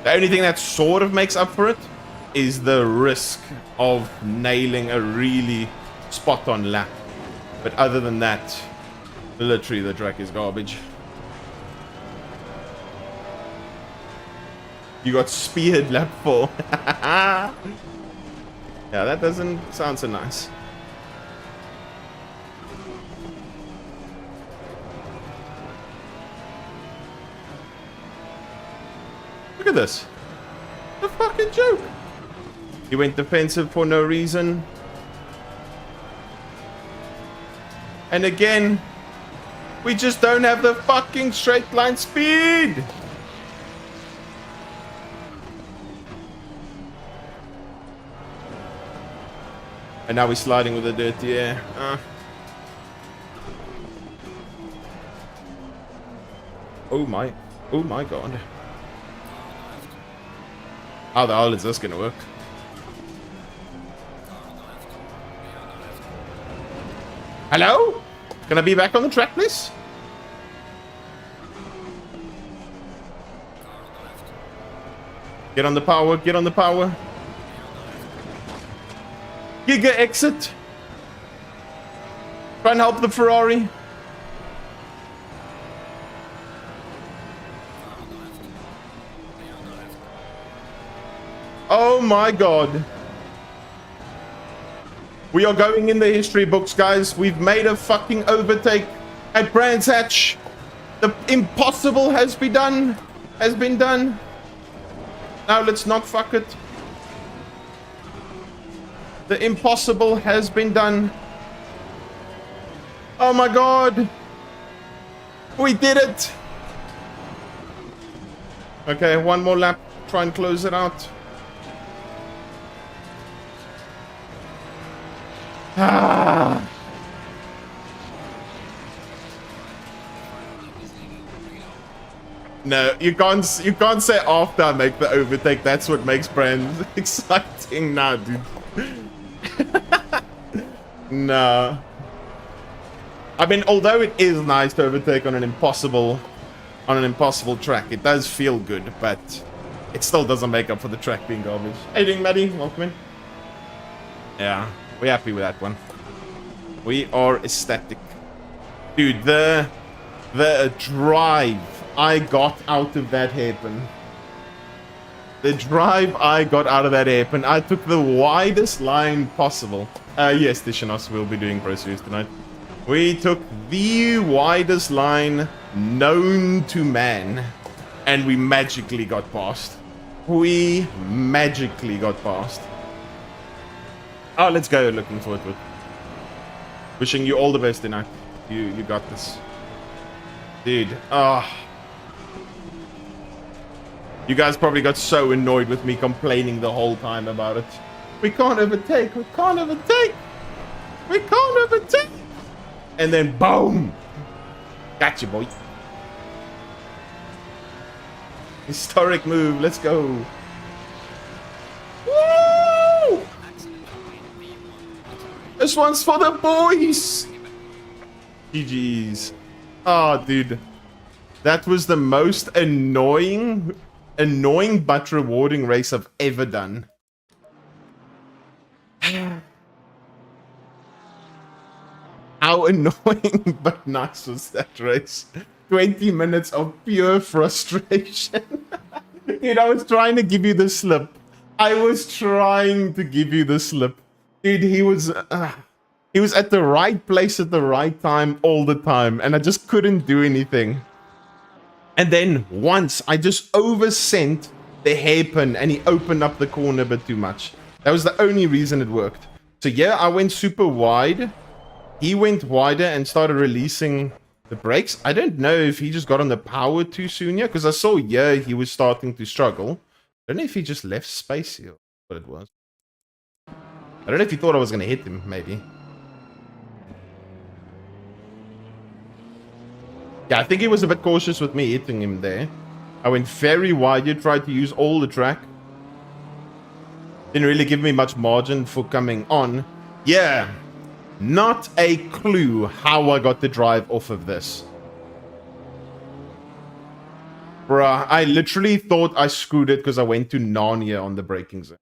A: The only thing that sort of makes up for it is the risk of nailing a really spot-on lap. But other than that, literally the track is garbage. You got speared lap 4. Yeah, that doesn't sound so nice. Look at this. The fucking joke. He went defensive for no reason. And again, we just don't have the fucking straight line speed. And now we're sliding with the dirty air. Oh my god. How the hell is this gonna work? Hello? Can I be back on the track, please? Get on the power, get on the power. Giga exit. Try and help the Ferrari. Oh my god. We are going in the history books, guys. We've made a fucking overtake at Brands Hatch. The impossible has been done. Now let's not fuck it. The impossible has been done. Oh my god. We did it. Okay, one more lap. Try and close it out. Ah. No, you can't say after I make the overtake. That's what makes Brands exciting now, dude. No. I mean, although it is nice to overtake on an impossible track, it does feel good, but it still doesn't make up for the track being garbage. How you doing, Maddie? Welcome in. Yeah, we're happy with that one. We are ecstatic. Dude, the drive I got out of that hairpin. The drive I got out of that hairpin. I took the widest line possible. Yes, Tishanos will be doing Pro Series tonight. We took the widest line known to man. And we magically got past. We magically got past. Oh, let's go. Looking forward to it. Wishing you all the best tonight. You got this. Dude, you guys probably got so annoyed with me complaining the whole time about it. We can't overtake. We can't overtake. We can't overtake. And then boom. Gotcha, boy. Historic move. Let's go. Woo! This one's for the boys. GG's. Oh, dude. That was the most annoying but rewarding race I've ever done. How annoying but nice was that race? 20 minutes of pure frustration. Dude, I was trying to give you the slip. Dude, he was at the right place at the right time all the time, and I just couldn't do anything. And then once I just oversent the hairpin and he opened up the corner a bit too much. That was the only reason it worked. So yeah, I went super wide. He went wider and started releasing the brakes. I don't know if he just got on the power too soon, yeah, because I saw, yeah, he was starting to struggle. don't know if he just left space here, what it was. I don't know if he thought I was going to hit him, maybe. Yeah, I think he was a bit cautious with me hitting him there. I went very wide. You tried to use all the track. Didn't really give me much margin for coming on. Yeah, not a clue how I got the drive off of this. Bruh, I literally thought I screwed it because I went to Narnia on the braking zone.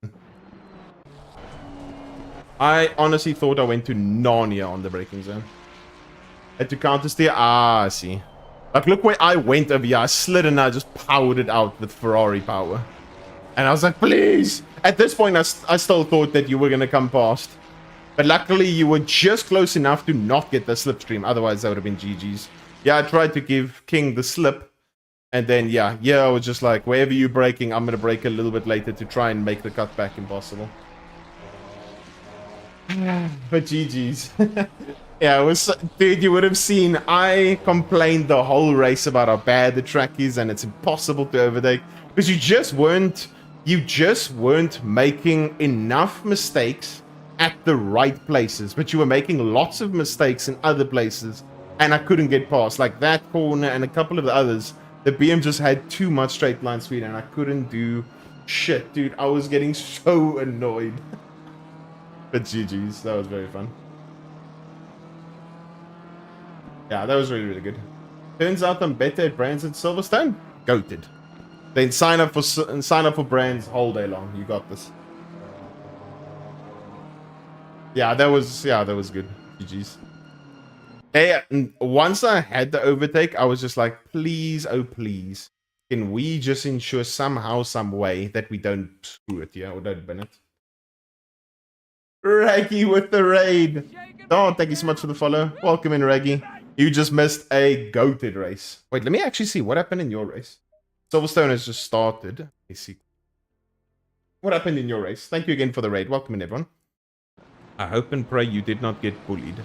A: I honestly thought I went to Narnia on the braking zone. Had to counter steer. Ah, I see. Like, look where I went over here. I slid and I just powered it out with Ferrari power. And I was like, please. At this point, I still thought that you were going to come past. But luckily, you were just close enough to not get the slipstream. Otherwise, that would have been GG's. Yeah, I tried to give King the slip. And then, yeah, I was just like, wherever you're braking, I'm going to brake a little bit later to try and make the cutback impossible. But GG's. Yeah, it was, dude, you would have seen, I complained the whole race about how bad the track is and it's impossible to overtake. Because you just weren't making enough mistakes at the right places. But you were making lots of mistakes in other places. And I couldn't get past. Like that corner and a couple of the others. The BM just had too much straight line speed and I couldn't do shit, dude. I was getting so annoyed. But GG's, that was very fun. Yeah, that was really, really good. Turns out I'm better at brands at Silverstone. Goated. Then sign up for brands all day long. You got this. Yeah, that was good. GG's. Hey, once I had the overtake, I was just like, please, oh please, can we just ensure somehow, some way that we don't screw it here or don't bin it? Raggy with the raid. Oh, thank you so much for the follow. Welcome in, Raggy. You just missed a goated race. Wait, let me actually see what happened in your race. Silverstone has just started. Let me see. What happened in your race? Thank you again for the raid. Welcome in, everyone. I hope and pray you did not get bullied.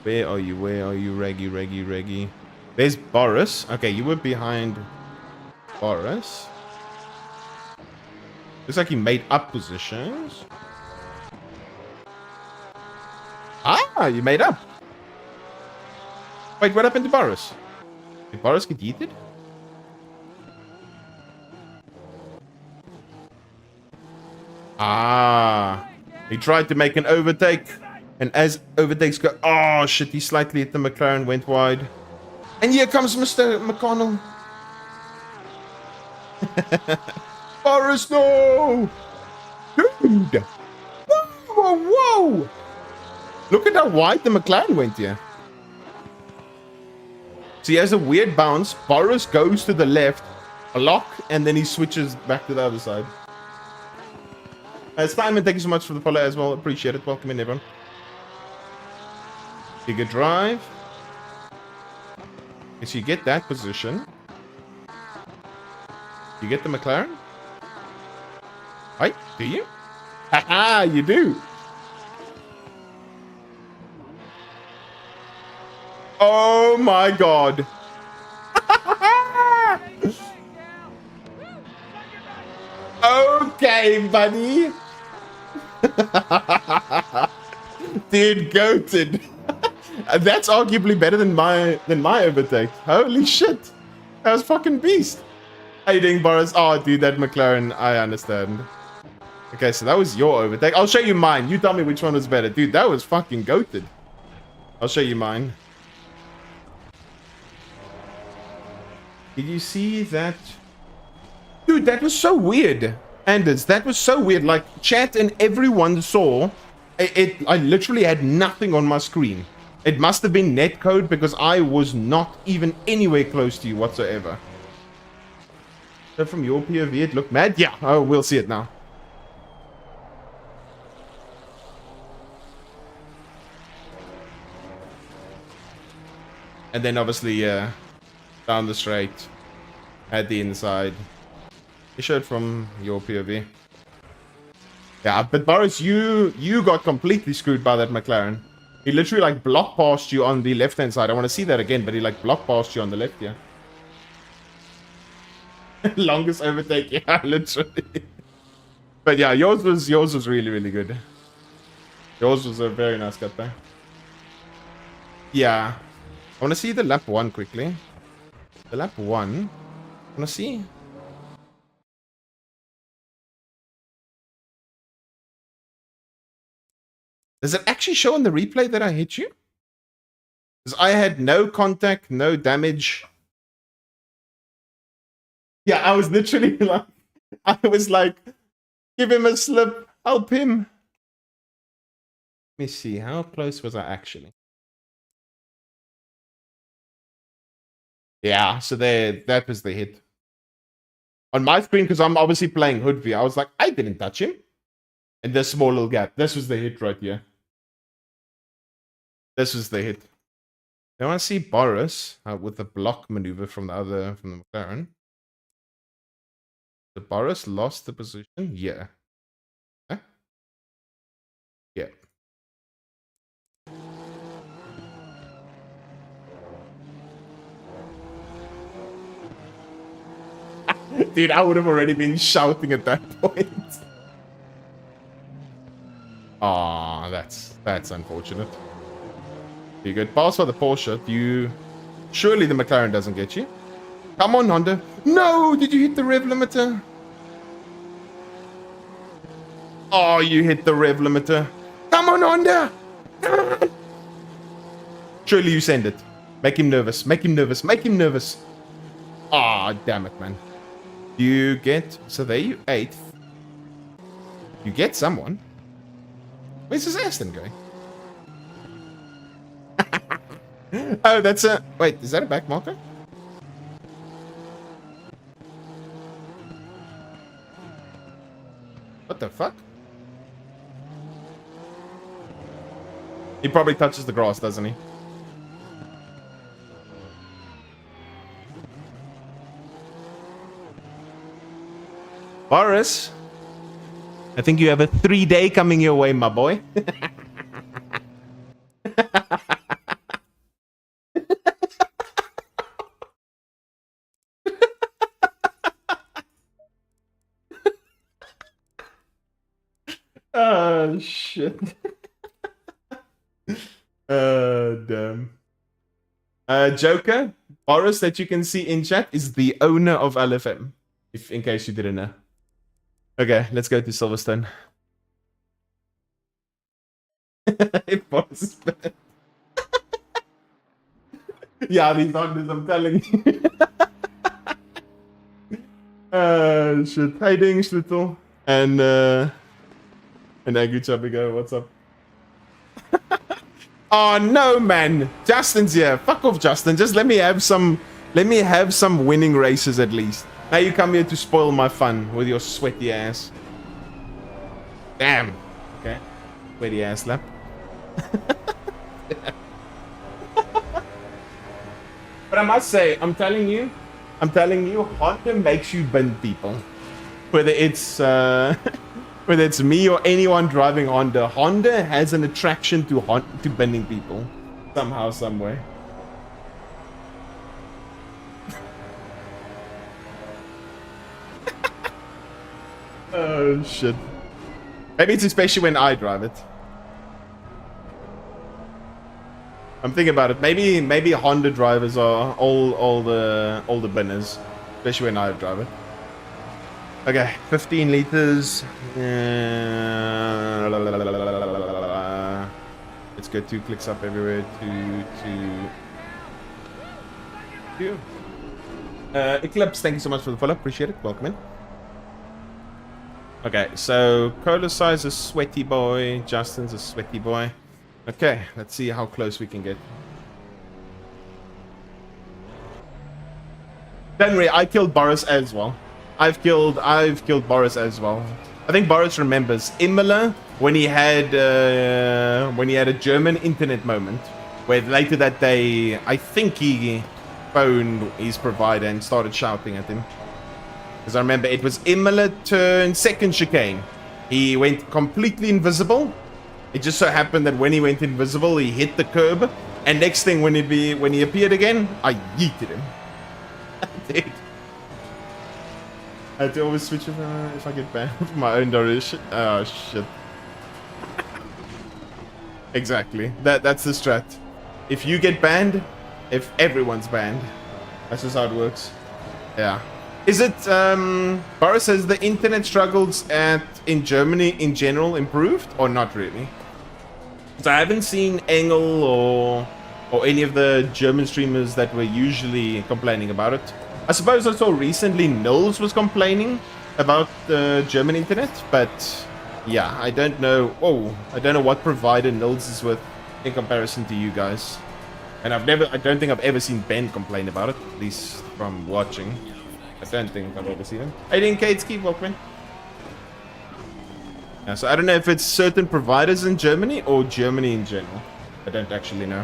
A: Where are you? Where are you? Reggie. There's Boris. Okay, you were behind Boris. Looks like he made up positions. Ah, you made up. Wait, what happened to Boris? Did Boris get yeeted? Ah, he tried to make an overtake. And as overtakes go, oh shit, he slightly hit the McLaren, went wide. And here comes Mr. McConnell. Boris, no! Dude! Whoa! Look at how wide the McLaren went here. So he has a weird bounce. Boris goes to the left, a lock, and then he switches back to the other side. Simon, thank you so much for the follow as well. Appreciate it. Welcome in, everyone. Bigger drive. If you get that position, you get the McLaren. Right? Do you? Haha, you do. Oh my god. Okay, buddy. Dude, goated. That's arguably better than my overtake. Holy shit. That was fucking beast. How you doing, Boris? Oh, dude, that McLaren, I understand. Okay, so that was your overtake. I'll show you mine. You tell me which one was better. Dude, that was fucking goated. I'll show you mine. Did you see that? Dude, that was so weird. Anders, that was so weird. Like, chat and everyone saw it. I literally had nothing on my screen. It must have been netcode because I was not even anywhere close to you whatsoever. So from your POV, it looked mad? Yeah, oh, we'll see it now. And then obviously, down the straight, at the inside. You showed from your POV. Yeah, but Boris, you got completely screwed by that McLaren. He literally like blocked past you on the left-hand side. I want to see that again, but he like blocked past you on the left, yeah. Longest overtake, yeah, literally. But yeah, yours was really, really good. Yours was a very nice cut there. Yeah. I want to see the lap 1 quickly. The lap 1. I want to see. Does it actually show on the replay that I hit you? Because I had no contact, no damage. Yeah, I was literally like, I was like, give him a slip, help him. Let me see, how close was I actually? Yeah, so there, that was the hit. On my screen, because I'm obviously playing hood view, I was like, I didn't touch him. And this small little gap. This was the hit right here. This was the hit. Now I see Boris with the block maneuver from the McLaren. The Boris lost the position? Yeah. Huh? Yeah. Dude, I would have already been shouting at that point. Aw, that's unfortunate. You good pass for the Porsche. You surely the McLaren doesn't get you. Come on, Honda. No, did you hit the rev limiter? Oh, you hit the rev limiter. Come on, Honda. Come on. Surely you send it. Make him nervous. Make him nervous. Make him nervous. Ah, oh, damn it, man. You get... So there you 8th. You get someone. Where's his Aston going? Oh, that's a... Wait, is that a back marker? What the fuck? He probably touches the grass, doesn't he? Boris, I think you have a 3-day coming your way, my boy. Oh, shit. Damn. Joker, Boris, that you can see in chat, is the owner of LFM, if in case you didn't know. Okay, let's go to Silverstone. Boris is bad. Yeah, these Hondas, I'm telling you. Shit. How you doing, Schlittel? And Angry Chubby Go, what's up? Oh no, man! Justin's here. Fuck off, Justin. Just let me have some winning races at least. Now you come here to spoil my fun with your sweaty ass. Damn. Okay. Sweaty ass lap. But I must say, I'm telling you, Honda makes you bend people. Whether it's me or anyone driving Honda has an attraction to bending people somehow, some way. Oh shit. Maybe it's especially when I drive it. I'm thinking about it. Maybe Honda drivers are all the benders, especially when I drive it. Okay, 15 liters. Let's go 2 clicks up everywhere. 2. Eclipse, thank you so much for the follow. Appreciate it. Welcome in. Okay, so Cola Size is sweaty boy. Justin's a sweaty boy. Okay, let's see how close we can get. Don't worry, I killed Boris as well. I've killed Boris as well. I think Boris remembers Imola when he had a German internet moment, where later that day I think he phoned his provider and started shouting at him. Because I remember it was Imola turn 2nd chicane. He went completely invisible. It just so happened that when he went invisible, he hit the curb, and next thing when he appeared again, I yeeted him. Dude. I had to always switch if I get banned from my own direction. Oh shit. Exactly. That's the strat. If you get banned, if everyone's banned. That's just how it works. Yeah. Is it Boris says the internet struggles in Germany in general improved or not really? So I haven't seen Engel or any of the German streamers that were usually complaining about it. I suppose I saw recently Nils was complaining about the German internet, but yeah, I don't know. Oh, I don't know what provider Nils is with in comparison to you guys. And I don't think I've ever seen Ben complain about it, at least from watching. I don't think I've ever seen him. 18K, keep welcome. Yeah, so I don't know if it's certain providers in Germany or Germany in general. I don't actually know.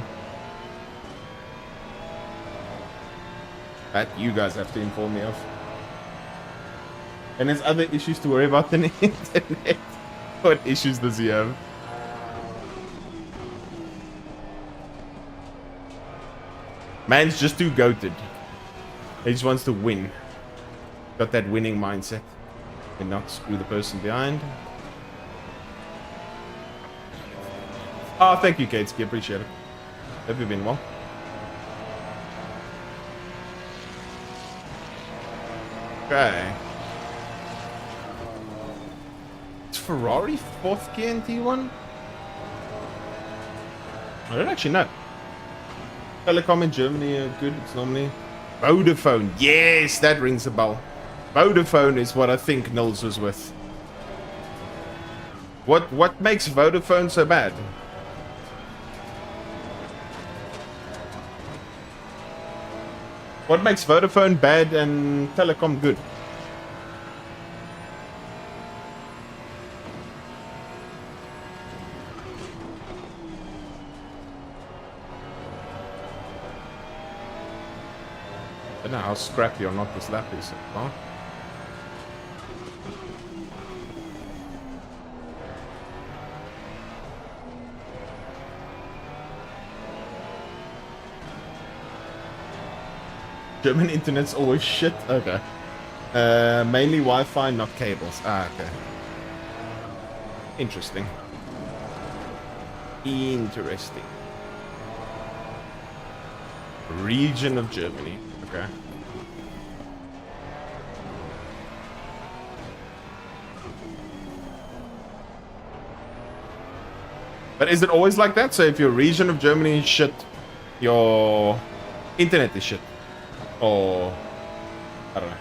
A: That you guys have to inform me of. And there's other issues to worry about than the internet. What issues does he have? Man's just too goated. He just wants to win. Got that winning mindset. And not screw the person behind. Oh, thank you, Katesky. Appreciate it. Have you been well? Okay. Is Ferrari 4th gear in T1? I don't actually know. Telecom in Germany are good. It's normally Vodafone. Yes, that rings a bell. Vodafone is what I think Nils was with. What makes Vodafone so bad? What makes Vodafone bad and Telecom good? I don't know how scrappy or not this lap is. Huh? German internet's always shit. Okay. Mainly Wi-Fi, not cables. Ah, okay. Interesting. Interesting. Region of Germany. Okay. But is it always like that? So if your region of Germany is shit, your internet is shit? Or I don't know.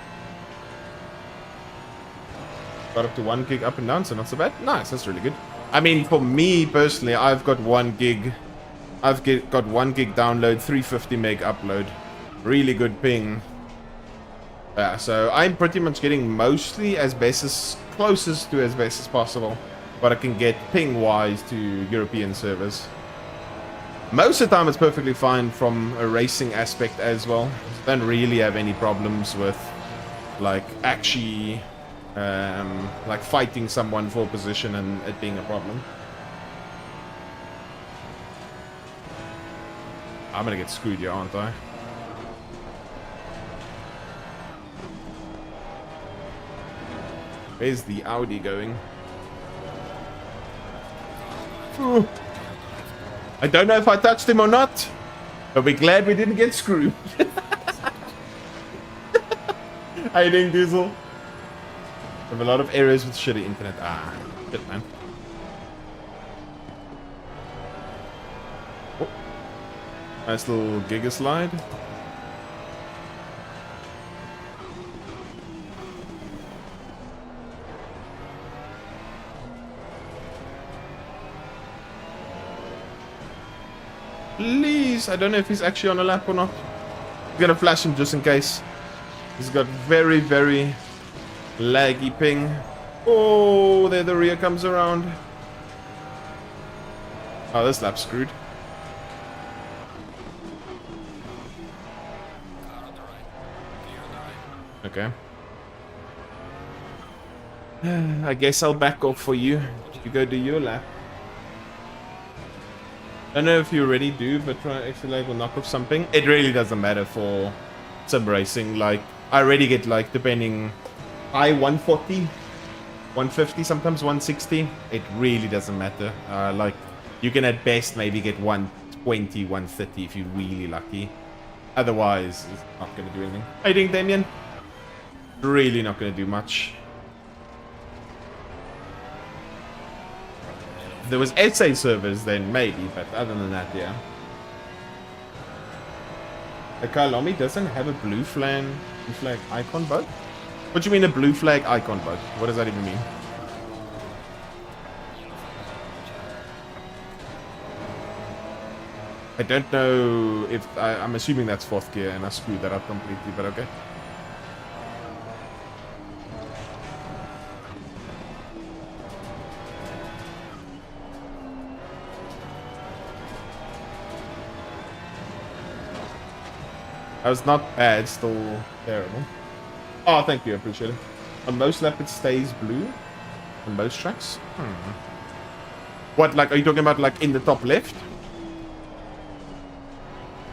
A: Got up to 1 gig up and down, so not so bad. Nice, that's really good. I mean, for me personally, I've got 1 gig. I've got 1 gig download, 350 meg upload. Really good ping. Yeah, so I'm pretty much getting mostly closest to as best as possible what I can get ping wise to European servers. Most of the time it's perfectly fine from a racing aspect as well. Don't really have any problems with like actually like fighting someone for position and it being a problem. I'm gonna get screwed here, aren't I? Where's the Audi going? Ooh. I don't know if I touched him or not, but we're glad we didn't get screwed. How you doing, Diesel? I have a lot of errors with shitty internet. Ah, shit, man. Oh. Nice little giga slide. Please, I don't know if he's actually on a lap or not. I'm gonna flash him just in case. He's got very, very laggy ping. Oh, there the rear comes around. Oh, this lap's screwed. Okay. I guess I'll back off for you. You go do your lap. I don't know if you already do, but try actually like will knock off something. It really doesn't matter for sim racing. Like I already get like depending high 140, 150, sometimes 160. It really doesn't matter. Like, you can at best maybe get 120, 130 if you're really lucky. Otherwise, it's not going to do anything. How you doing, Damien? Really not going to do much. If there was SA servers, then maybe, but other than that, yeah. The Kalomi doesn't have a blue flag icon bug? What do you mean a blue flag icon bug? What does that even mean? I don't know if... I'm assuming that's 4th gear, and I screwed that up completely, but okay. That was not bad, still terrible. Oh, thank you, I appreciate it. On most laps it stays blue. On most tracks? What, like, are you talking about, like, in the top left?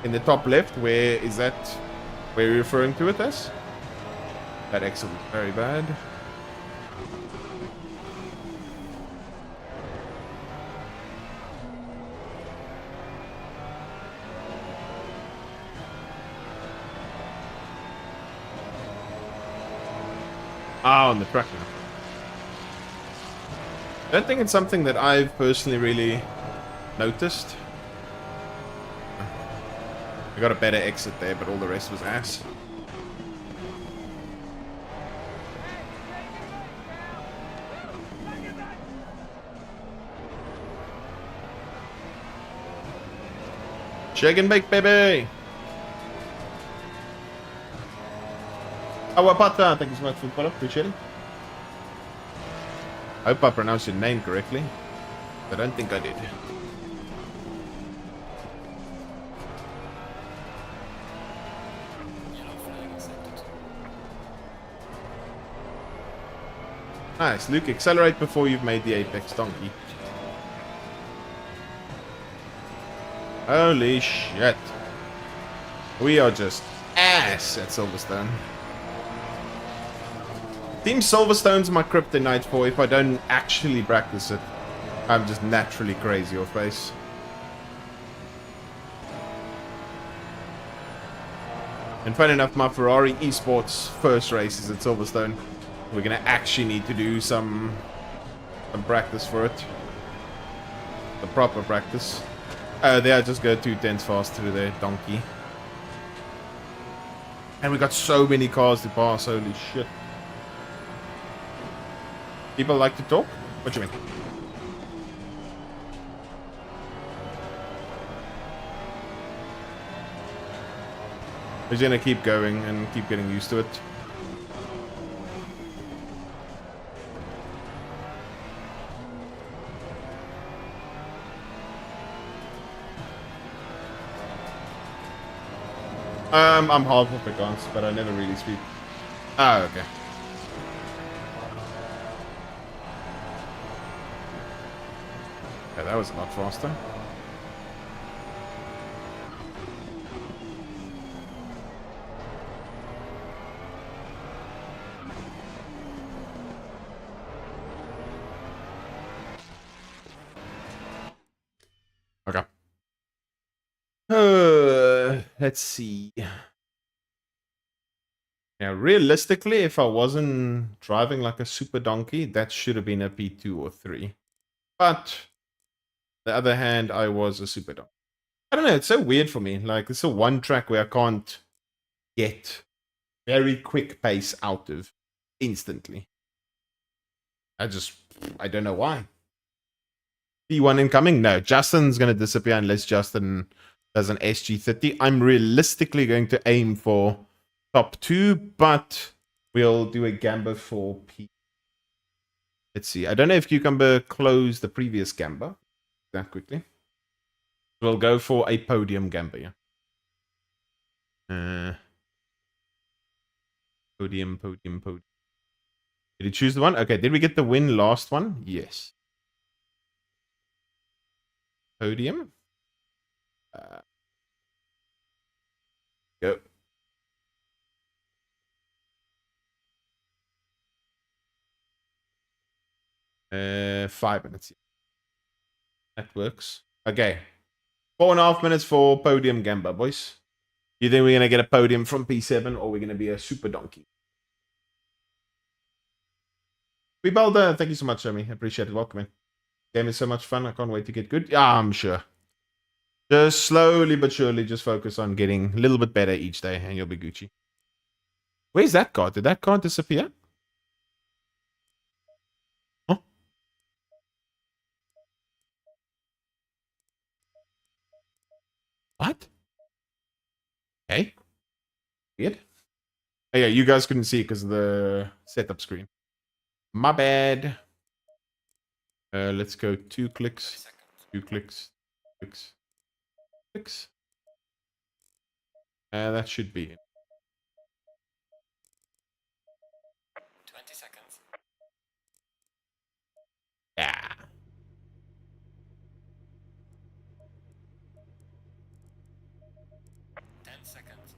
A: In the top left, where is that? Where are you referring to it as? That exit was very bad. Ah, on the track now. I don't think it's something that I've personally really noticed. I got a better exit there, but all the rest was ass. Shake and bake, baby! Awapata, thank you so much for the follow. Appreciate it. I hope I pronounced your name correctly. I don't think I did. Nice, Luke, accelerate before you've made the apex, donkey. Holy shit. We are just ass at Silverstone. Team Silverstone's my kryptonite for if I don't actually practice it. I'm just naturally crazy off base. And fun enough, my Ferrari Esports first race is at Silverstone. We're gonna actually need to do some practice for it. The proper practice. There I just go 2/10 fast through there, donkey. And we got so many cars to pass, holy shit. People like to talk? What do you mean? We're just gonna keep going and keep getting used to it. I'm half of advanced, but I never really speak. Ah, okay. Yeah, that was a lot faster. Okay. Let's see. Now, realistically, if I wasn't driving like a super donkey, that should have been a P2 or 3. But, on the other hand, I was a super donkey. I don't know, it's so weird for me. Like, it's a one track where I can't get very quick pace out of instantly. I don't know why. P1 incoming? No, Justin's going to disappear unless Justin does an SG30. I'm realistically going to aim for top 2, but we'll do a Gamba for P. Let's see. I don't know if Cucumber closed the previous Gamba that quickly. We'll go for a podium Gamba, yeah. Podium. Did he choose the one? Okay, did we get the win last one? Yes. Podium. Go. 5 minutes. That works. Okay. 4.5 minutes for podium gamba, boys. You think we're going to get a podium from P7 or we're going to be a super donkey? Rebelda, thank you so much, Jeremy. Appreciate it. Welcome in. Game is so much fun. I can't wait to get good. Yeah, I'm sure. Just slowly but surely just focus on getting a little bit better each day and you'll be Gucci. Where's that card? Did that card disappear? Huh? What? Okay. Weird. Oh, yeah, you guys couldn't see it because of the setup screen. My bad. Let's go 2 clicks. 2 clicks. Clicks. Clicks. That should be it.
B: 20 seconds.
A: Yeah.
B: Seconds.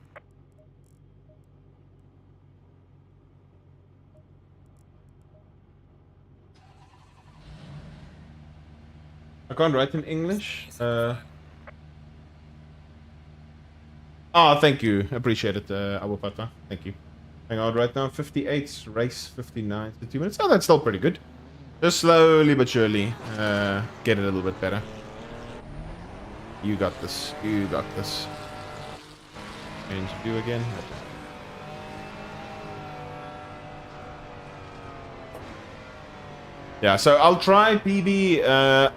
A: I can't write in English.
B: Oh,
A: Thank you. Appreciate it, Awapata. Thank you. Hang on right now. 58, race 59 to 2 minutes. Oh, that's still pretty good. Just slowly but surely get it a little bit better. You got this. You got this. Change view again. Yeah, so I'll try PB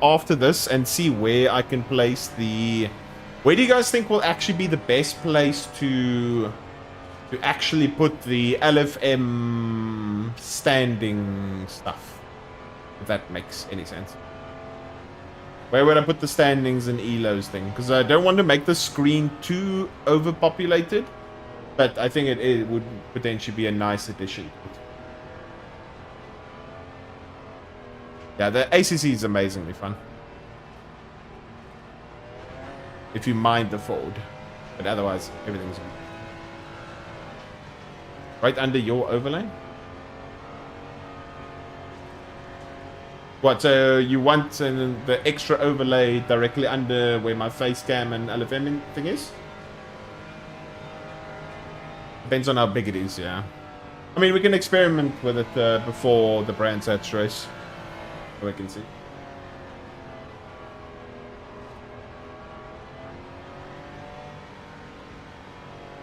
A: after this and see where I can place the... Where do you guys think will actually be the best place to actually put the LFM standing stuff? If that makes any sense. Where would I put the standings and ELOs thing? Because I don't want to make the screen too overpopulated. But I think it would potentially be a nice addition. Yeah, the ACC is amazingly fun. If you mind the fold. But otherwise, everything's good. Right under your overlay? What, so you want the extra overlay directly under where my face cam and LFM thing is? Depends on how big it is, yeah. I mean, we can experiment with it before the Brands Hatch race. So we can see.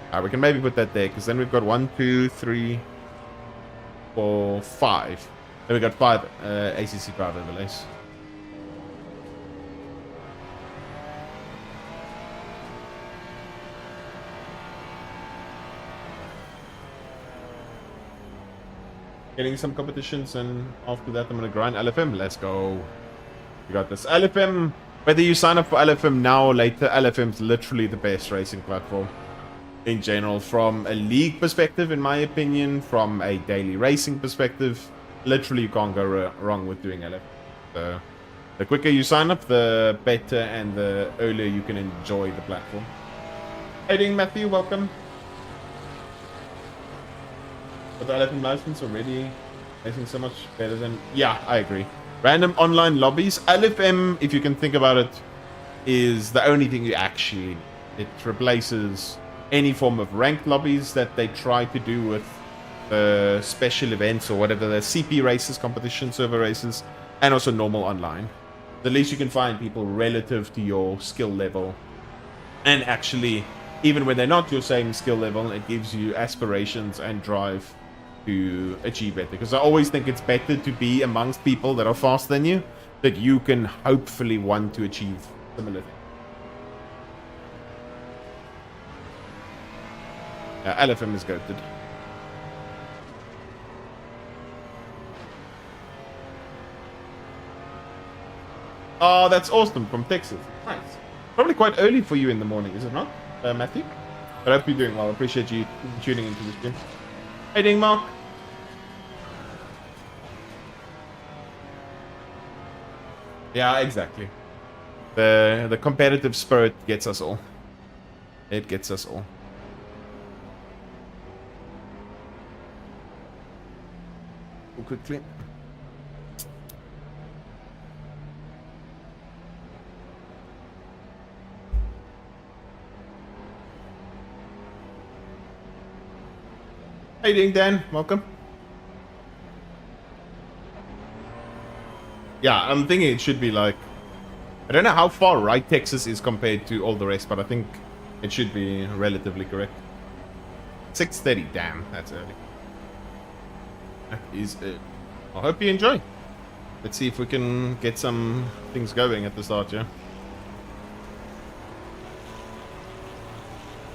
A: Alright, we can maybe put that there, because then we've got 1, 2, 3, 4, 5. Then we got 5 ACC drive overlays. Getting some competitions, and after that I'm going to grind LFM. Let's go. We got this. LFM, whether you sign up for LFM now or later, LFM's literally the best racing platform. In general, from a league perspective, in my opinion, from a daily racing perspective, literally you can't go wrong with doing LFM. So, the quicker you sign up, the better and the earlier you can enjoy the platform. Hey, doing Matthew, welcome. But the LFM license already racing so much better than... Yeah, I agree. Random online lobbies. LFM, if you can think about it, is the only thing you actually... It replaces any form of ranked lobbies that they try to do with special events or whatever, the CP races, competition server races, and also normal online. The least you can find people relative to your skill level. And actually, even when they're not your same skill level, it gives you aspirations and drive to achieve better. Because I always think it's better to be amongst people that are faster than you, that you can hopefully want to achieve similar things. Yeah, LFM is goated. Oh, that's awesome from Texas. Nice. Probably quite early for you in the morning, is it not, Matthew? But I hope you're doing well. I appreciate you tuning into this game. Hey, ding, Mark. Yeah, exactly. The competitive spirit gets us all. It gets us all. Quickly. How you doing, Dan? Welcome. Yeah, I'm thinking it should be like... I don't know how far right Texas is compared to all the rest, but I think it should be relatively correct. 6:30, damn, that's early. That is it. I hope you enjoy. Let's see if we can get some things going at the start, yeah?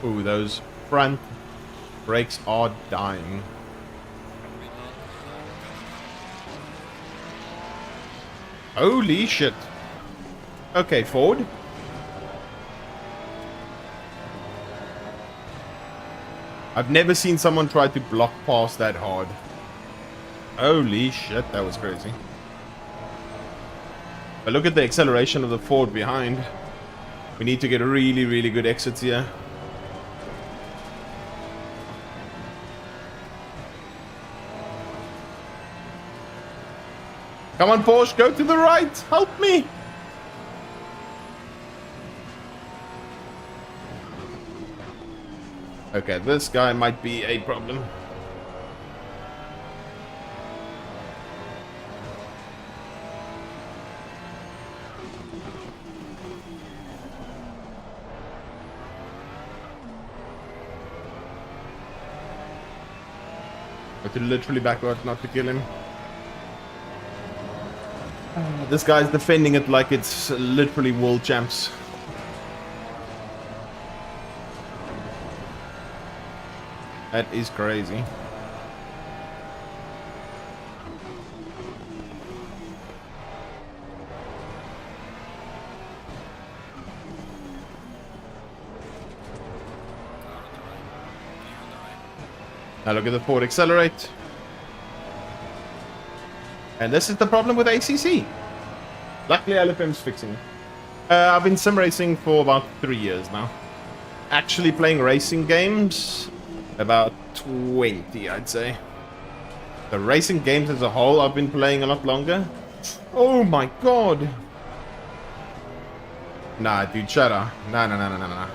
A: Ooh, those front brakes are dying. Holy shit. Okay, Ford. I've never seen someone try to block past that hard. Holy shit, that was crazy. But look at the acceleration of the Ford behind. We need to get really, really good exits here. Come on, Porsche, go to the right. Help me. Okay, this guy might be a problem. But to literally backward, not to kill him. This guy's defending it like it's literally world champs. That is crazy. Now look at the Ford accelerate. And this is the problem with ACC. Luckily LFM's fixing it. I've been sim racing for about 3 years now. Actually playing racing games, about 20, I'd say. The racing games as a whole, I've been playing a lot longer. Oh my god. Nah, dude, shut up. Nah.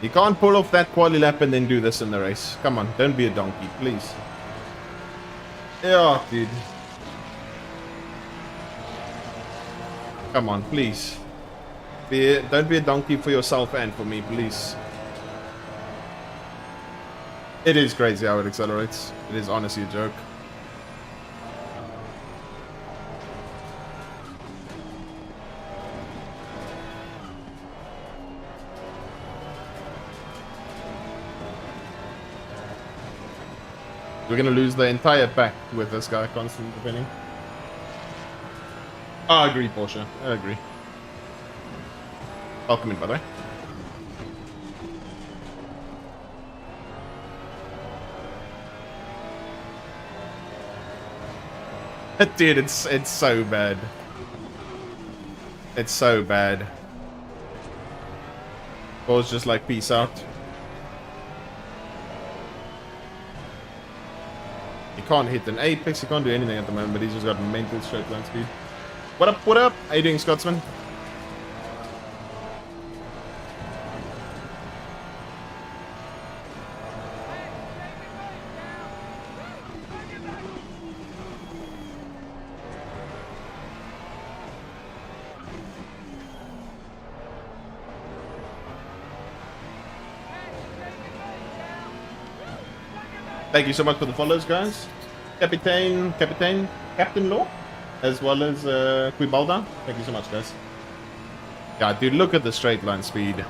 A: You can't pull off that quali lap and then do this in the race. Come on, don't be a donkey, please. Yeah, dude. Come on, please. Don't be a donkey for yourself and for me, please. It is crazy how it accelerates. It is honestly a joke. We're gonna lose the entire pack with this guy constantly defending. I agree, Porsche. I agree. Welcome in, by the way. Dude, it's so bad. It's so bad. Paul's just like, peace out. He can't hit an apex, he can't do anything at the moment, but he's just got mental straight line speed. What up, what up? How you doing, Scotsman? Thank you so much for the follows, guys. Captain Law, as well as Quibalda. Thank you so much, guys. Yeah, dude, look at the straight line speed.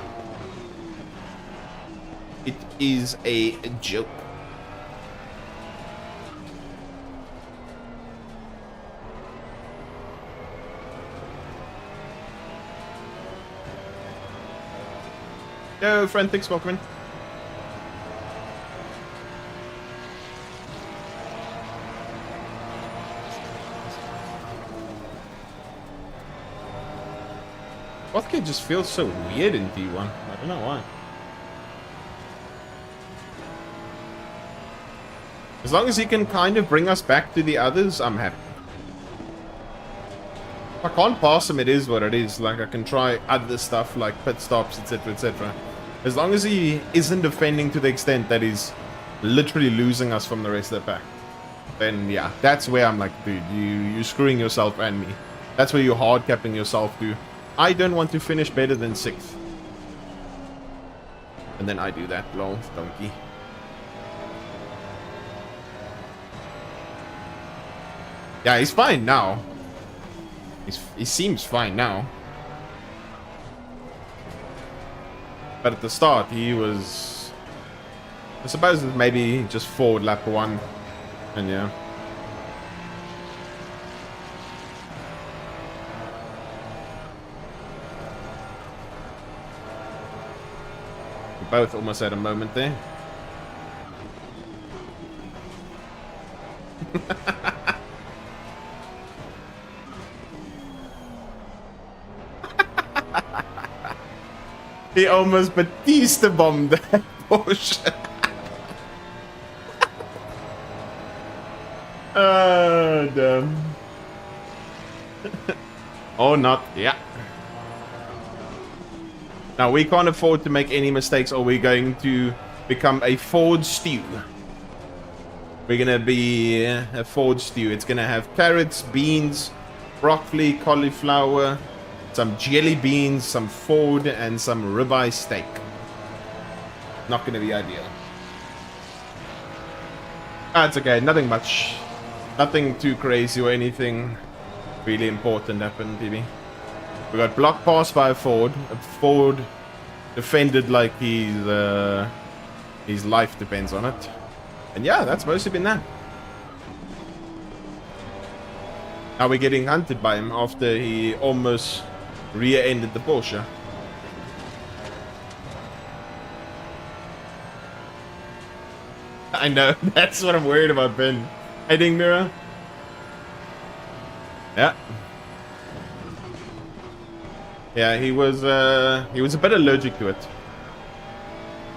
A: It is a joke. Yo, friend, thanks for welcoming. Vodka just feels so weird in D1. I don't know why. As long as he can kind of bring us back to the others, I'm happy. If I can't pass him, it is what it is. Like, I can try other stuff like pit stops, etc, etc. As long as he isn't defending to the extent that he's literally losing us from the rest of the pack, then yeah, that's where I'm like, dude, you're screwing yourself and me. That's where you're hard capping yourself to. I don't want to finish better than 6th. And then I do that, lol, donkey. Yeah, he's fine now. He seems fine now. But at the start, he was... I suppose maybe just forward lap 1. And yeah. We both almost had a moment there. He almost Batista bombed that Porsche. Oh, damn. Or not, yeah. Now, we can't afford to make any mistakes or we're going to become a Ford stew. We're going to be a Ford stew. It's going to have carrots, beans, broccoli, cauliflower, some jelly beans, some Ford, and some ribeye steak. Not going to be ideal. That's okay. Nothing much. Nothing too crazy or anything really important happened, PB. We got block passed by a Ford. A Ford defended like his life depends on it. And yeah, that's mostly been that. Now we're getting hunted by him after he almost rear-ended the Porsche. I know, that's what I'm worried about, Ben. Heading mirror. Yeah. Yeah, he was a bit allergic to it.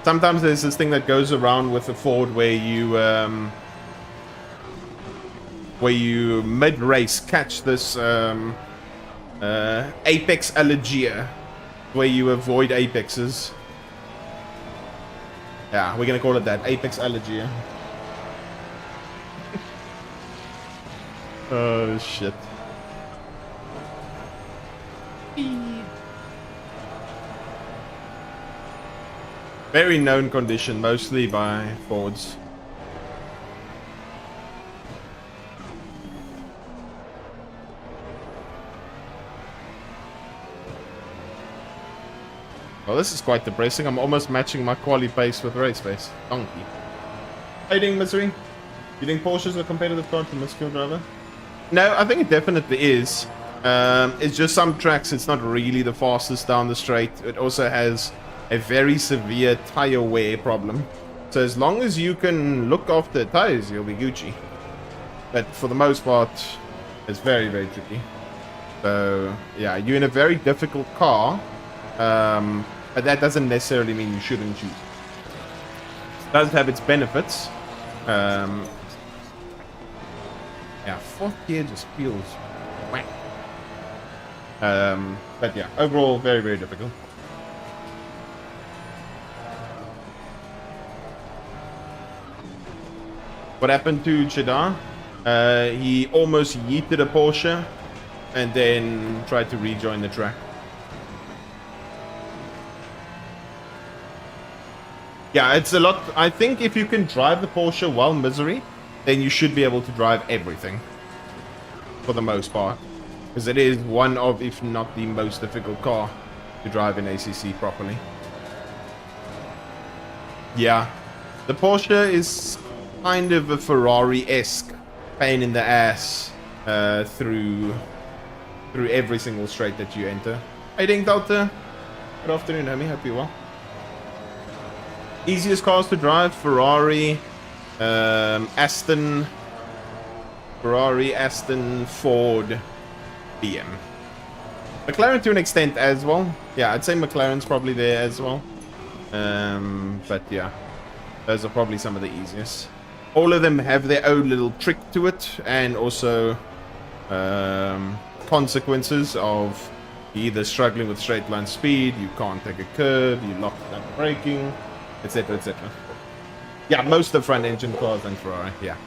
A: Sometimes there's this thing that goes around with the Ford where you mid-race catch this apex allergia, where you avoid apexes. Yeah, we're gonna call it that, apex allergia. Oh shit. Very known condition, mostly by Fords. Well, this is quite depressing. I'm almost matching my quali pace with race pace. Donkey. How you doing, Misery? You think Porsche's a competitive car to muscular driver? No, I think it definitely is. It's just some tracks, it's not really the fastest down the straight. It also has a very severe tire wear problem. So as long as you can look after the tires, you'll be Gucci. But for the most part, it's very, very tricky. So, yeah, you're in a very difficult car. But that doesn't necessarily mean you shouldn't choose. It does have its benefits. Yeah, 4th gear just feels whack. But yeah, overall, very, very difficult. What happened to Cheddar? He almost yeeted a Porsche and then tried to rejoin the track. Yeah, it's a lot. I think if you can drive the Porsche while Misery, then you should be able to drive everything. For the most part. Because it is one of, if not the most difficult car to drive in ACC properly. Yeah. The Porsche is kind of a Ferrari-esque pain in the ass through every single straight that you enter. Hey, Ding Delta. Good afternoon, homie. Hope you're well. Easiest cars to drive: Ferrari, Aston, Ford, BM. McLaren to an extent as well. Yeah, I'd say McLaren's probably there as well. But yeah, those are probably some of the easiest. All of them have their own little trick to it, and also consequences of either struggling with straight line speed, you can't take a curve, you lock down braking, etc, etc. Yeah, most of the front engine cars and Ferrari. Yeah,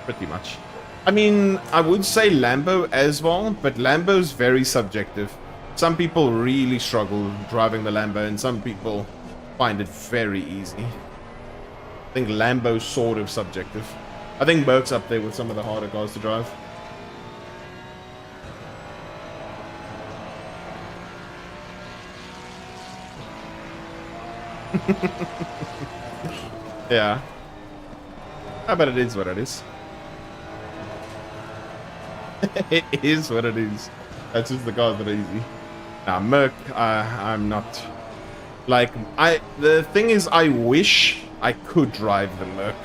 A: pretty much. I mean, I would say Lambo as well, but Lambo's very subjective. Some people really struggle driving the Lambo, and some people find it very easy. I think Lambo's sort of subjective. I think Merc's up there with some of the harder cars to drive. Yeah. I bet it is what it is. It is what it is. That's just the cars that are easy. Now, Merc, I'm not... Like, the thing is, I wish I could drive the Merc.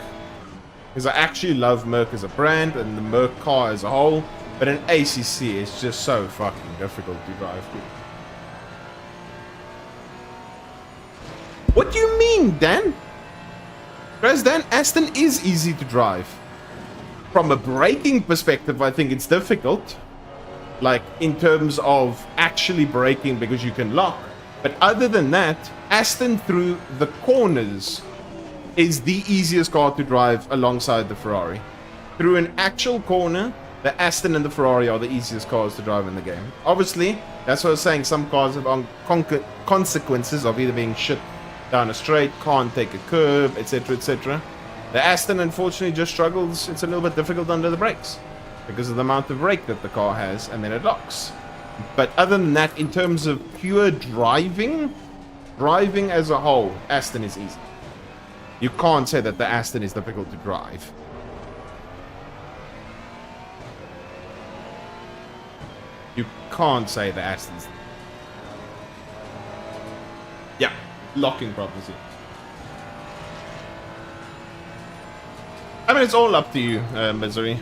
A: Because I actually love Merc as a brand and the Merc car as a whole. But in ACC, it's just so fucking difficult to drive. What do you mean, Dan? Whereas Dan, Aston is easy to drive. From a braking perspective, I think it's difficult. Like, in terms of actually braking because you can lock. But other than that, Aston through the corners is the easiest car to drive alongside the Ferrari. Through an actual corner, the Aston and the Ferrari are the easiest cars to drive in the game. Obviously, that's what I was saying, some cars have consequences of either being shit down a straight, can't take a curve, etc, etc. The Aston, unfortunately, just struggles. It's a little bit difficult under the brakes because of the amount of brake that the car has, and then it locks. But other than that, in terms of pure driving as a whole, Aston is easy. You can't say that the Aston is difficult to drive. You can't say the Aston's... Yeah, locking property. I mean, it's all up to you, Misery.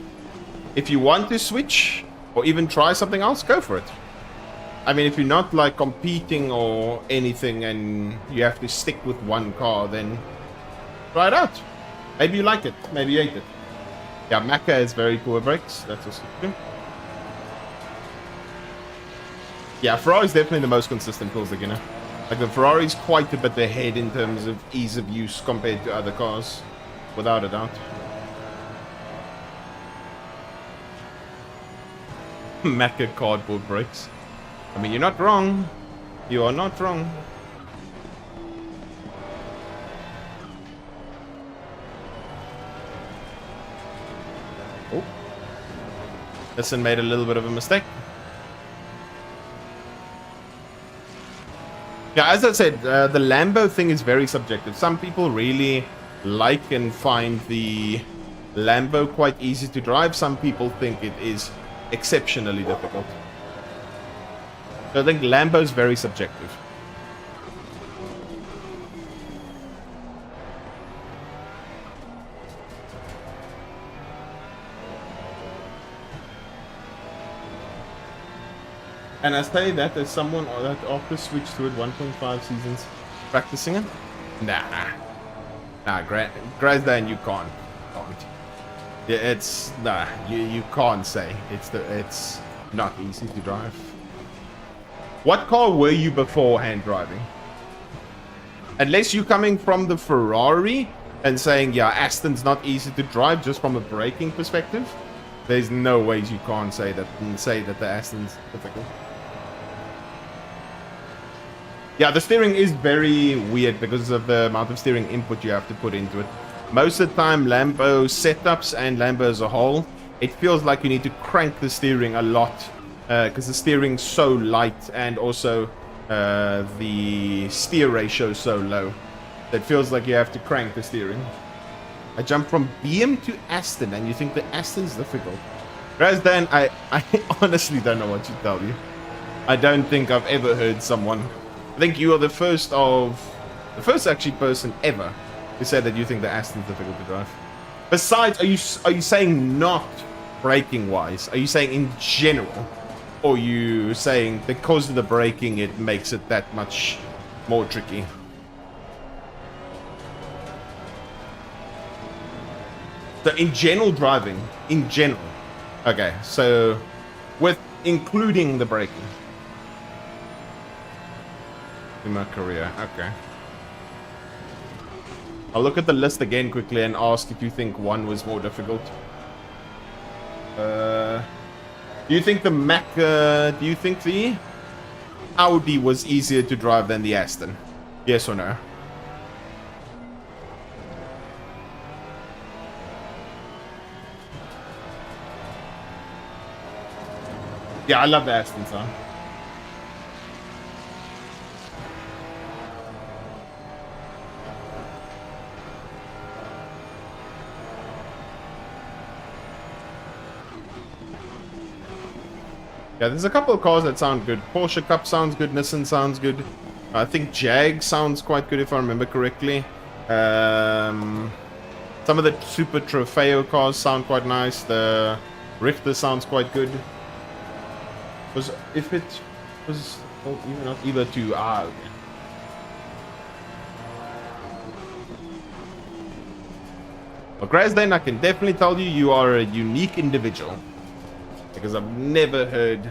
A: If you want to switch, or even try something else, go for it. I mean, if you're not, like, competing or anything, and you have to stick with one car, then try it out. Maybe you like it, maybe you hate it. Yeah, Macca has very poor brakes, that's also true. Yeah, Ferrari's definitely the most consistent pulls beginner. Like, the Ferrari's quite a bit ahead in terms of ease of use compared to other cars, without a doubt. Macca cardboard brakes. I mean, you're not wrong. You are not wrong. Oh. Listen, made a little bit of a mistake. Yeah, as I said, the Lambo thing is very subjective. Some people really like and find the Lambo quite easy to drive. Some people think it is exceptionally difficult. So I think Lambo's very subjective. And I say that as someone that after switched to it 1.5 seasons practicing it. Nah, Grazdan, you can't. Yeah, it's nah. You can't say it's not easy to drive. What car were you beforehand driving? Unless you're coming from the Ferrari and saying, yeah, Aston's not easy to drive just from a braking perspective, there's no ways you can't say that the Aston's difficult. Yeah, the steering is very weird because of the amount of steering input you have to put into it. Most of the time, Lambo setups and Lambo as a whole, it feels like you need to crank the steering a lot because the steering's so light and also the steer ratio is so low. It feels like you have to crank the steering. I jumped from BM to Aston and you think the Aston's difficult. Whereas then, I honestly don't know what to tell you. I don't think I've ever heard someone... I think you are the first actually person ever who said that you think the Aston's difficult to drive. Besides, are you saying not braking wise? Are you saying in general? Or are you saying because of the braking it makes it that much more tricky? So in general driving, in general. Okay, so with including the braking. In my career, okay. I'll look at the list again quickly and ask if you think one was more difficult. Do you think the do you think the Audi was easier to drive than the Aston? Yes or no? Yeah, I love the Aston sound. Yeah, there's a couple of cars that sound good. Porsche Cup sounds good. Nissan sounds good. I think Jag sounds quite good if I remember correctly. Some of the Super Trofeo cars sound quite nice. The Richter sounds quite good. Because if it was even not either two, okay. Well, Grasden, I can definitely tell you are a unique individual. Because I've never heard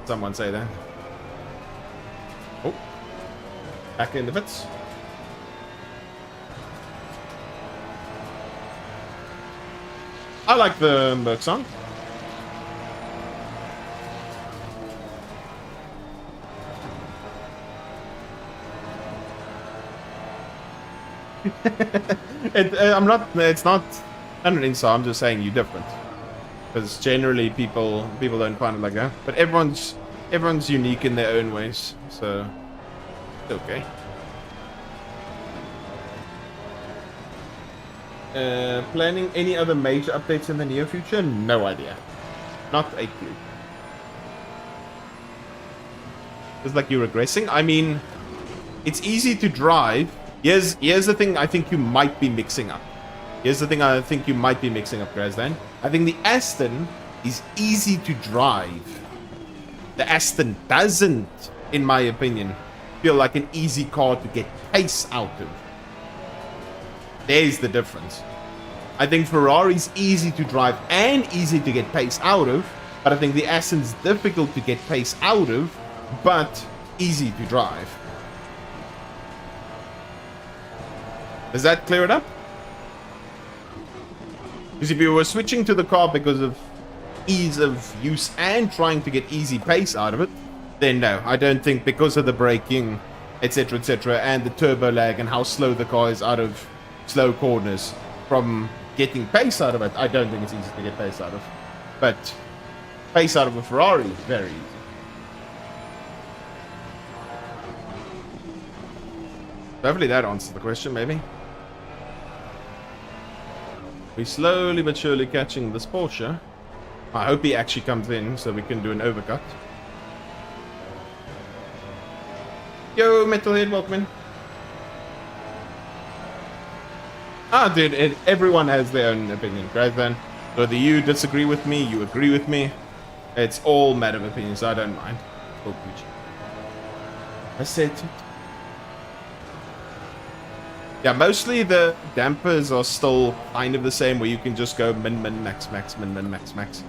A: someone say that. Oh, back in the bits. I like the Merc song. It's not an insult. I'm just saying you're different. Because generally people don't find it like that. But everyone's unique in their own ways, so it's okay. Planning any other major updates in the near future? No idea. Not a clue. It's like you're regressing. I mean, it's easy to drive. Here's the thing I think you might be mixing up. Here's the thing I think you might be mixing up, Grasdan. I think the Aston is easy to drive. The Aston doesn't, in my opinion, feel like an easy car to get pace out of. There's the difference. I think Ferrari's easy to drive and easy to get pace out of, but I think the Aston's difficult to get pace out of, but easy to drive. Does that clear it up? Because if you were switching to the car because of ease of use and trying to get easy pace out of it, then no, I don't think because of the braking, etc., and the turbo lag and how slow the car is out of slow corners from getting pace out of it, I don't think it's easy to get pace out of. But pace out of a Ferrari is very easy. Hopefully that answers the question, maybe. We're slowly but surely catching this Porsche. I hope he actually comes in so we can do an overcut. Yo, Metalhead, welcome in. Ah, dude, everyone has their own opinion, right then? Whether you disagree with me, you agree with me, it's all matter of opinion, so I don't mind. Oh, I said it. Yeah, mostly the dampers are still kind of the same, where you can just go min, max, min, max.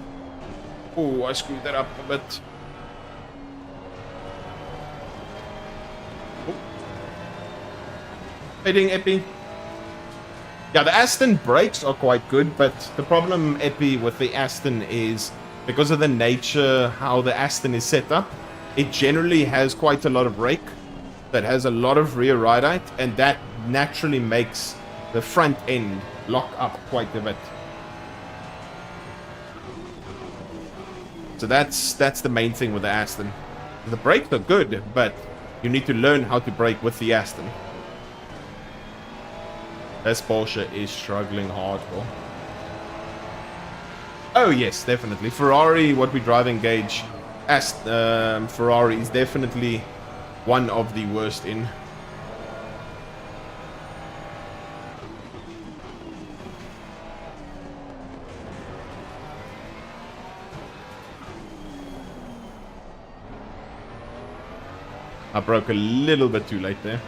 A: Oh, I screwed that up a bit. Oh. Fading Epi. Yeah, the Aston brakes are quite good, but the problem, Epi, with the Aston is because of the nature, how the Aston is set up, it generally has quite a lot of rake. That has a lot of rear ride height, and that naturally makes the front end lock up quite a bit. So that's the main thing with the Aston. The brakes are good, but you need to learn how to brake with the Aston. This Porsche is struggling hardcore. Oh yes, definitely. Ferrari, what we drive in gauge, Ferrari is definitely one of the worst in. I broke a little bit too late there.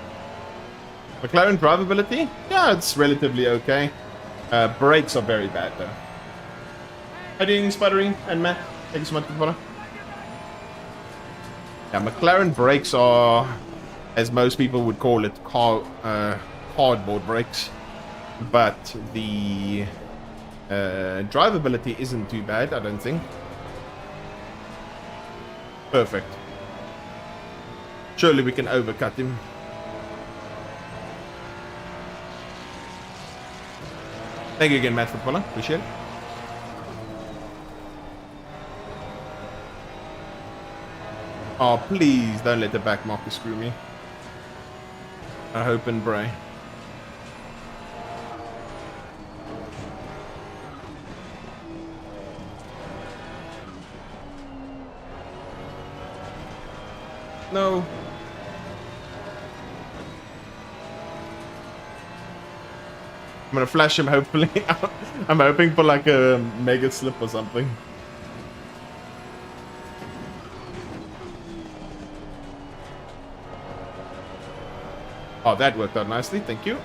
A: McLaren drivability? Yeah, it's relatively okay. Brakes are very bad though. How are you doing, Sputtery and Matt? Thank you so much for the follow. Yeah, McLaren brakes are, as most people would call it, car cardboard brakes, but the drivability isn't too bad, I don't think. Perfect. Surely we can overcut him. Thank you again, Matt, for following. Appreciate it. Oh, please don't let the back marker screw me. I hope and pray. No. I'm gonna flash him, hopefully. I'm hoping for like a mega slip or something. Oh, that worked out nicely. Thank you.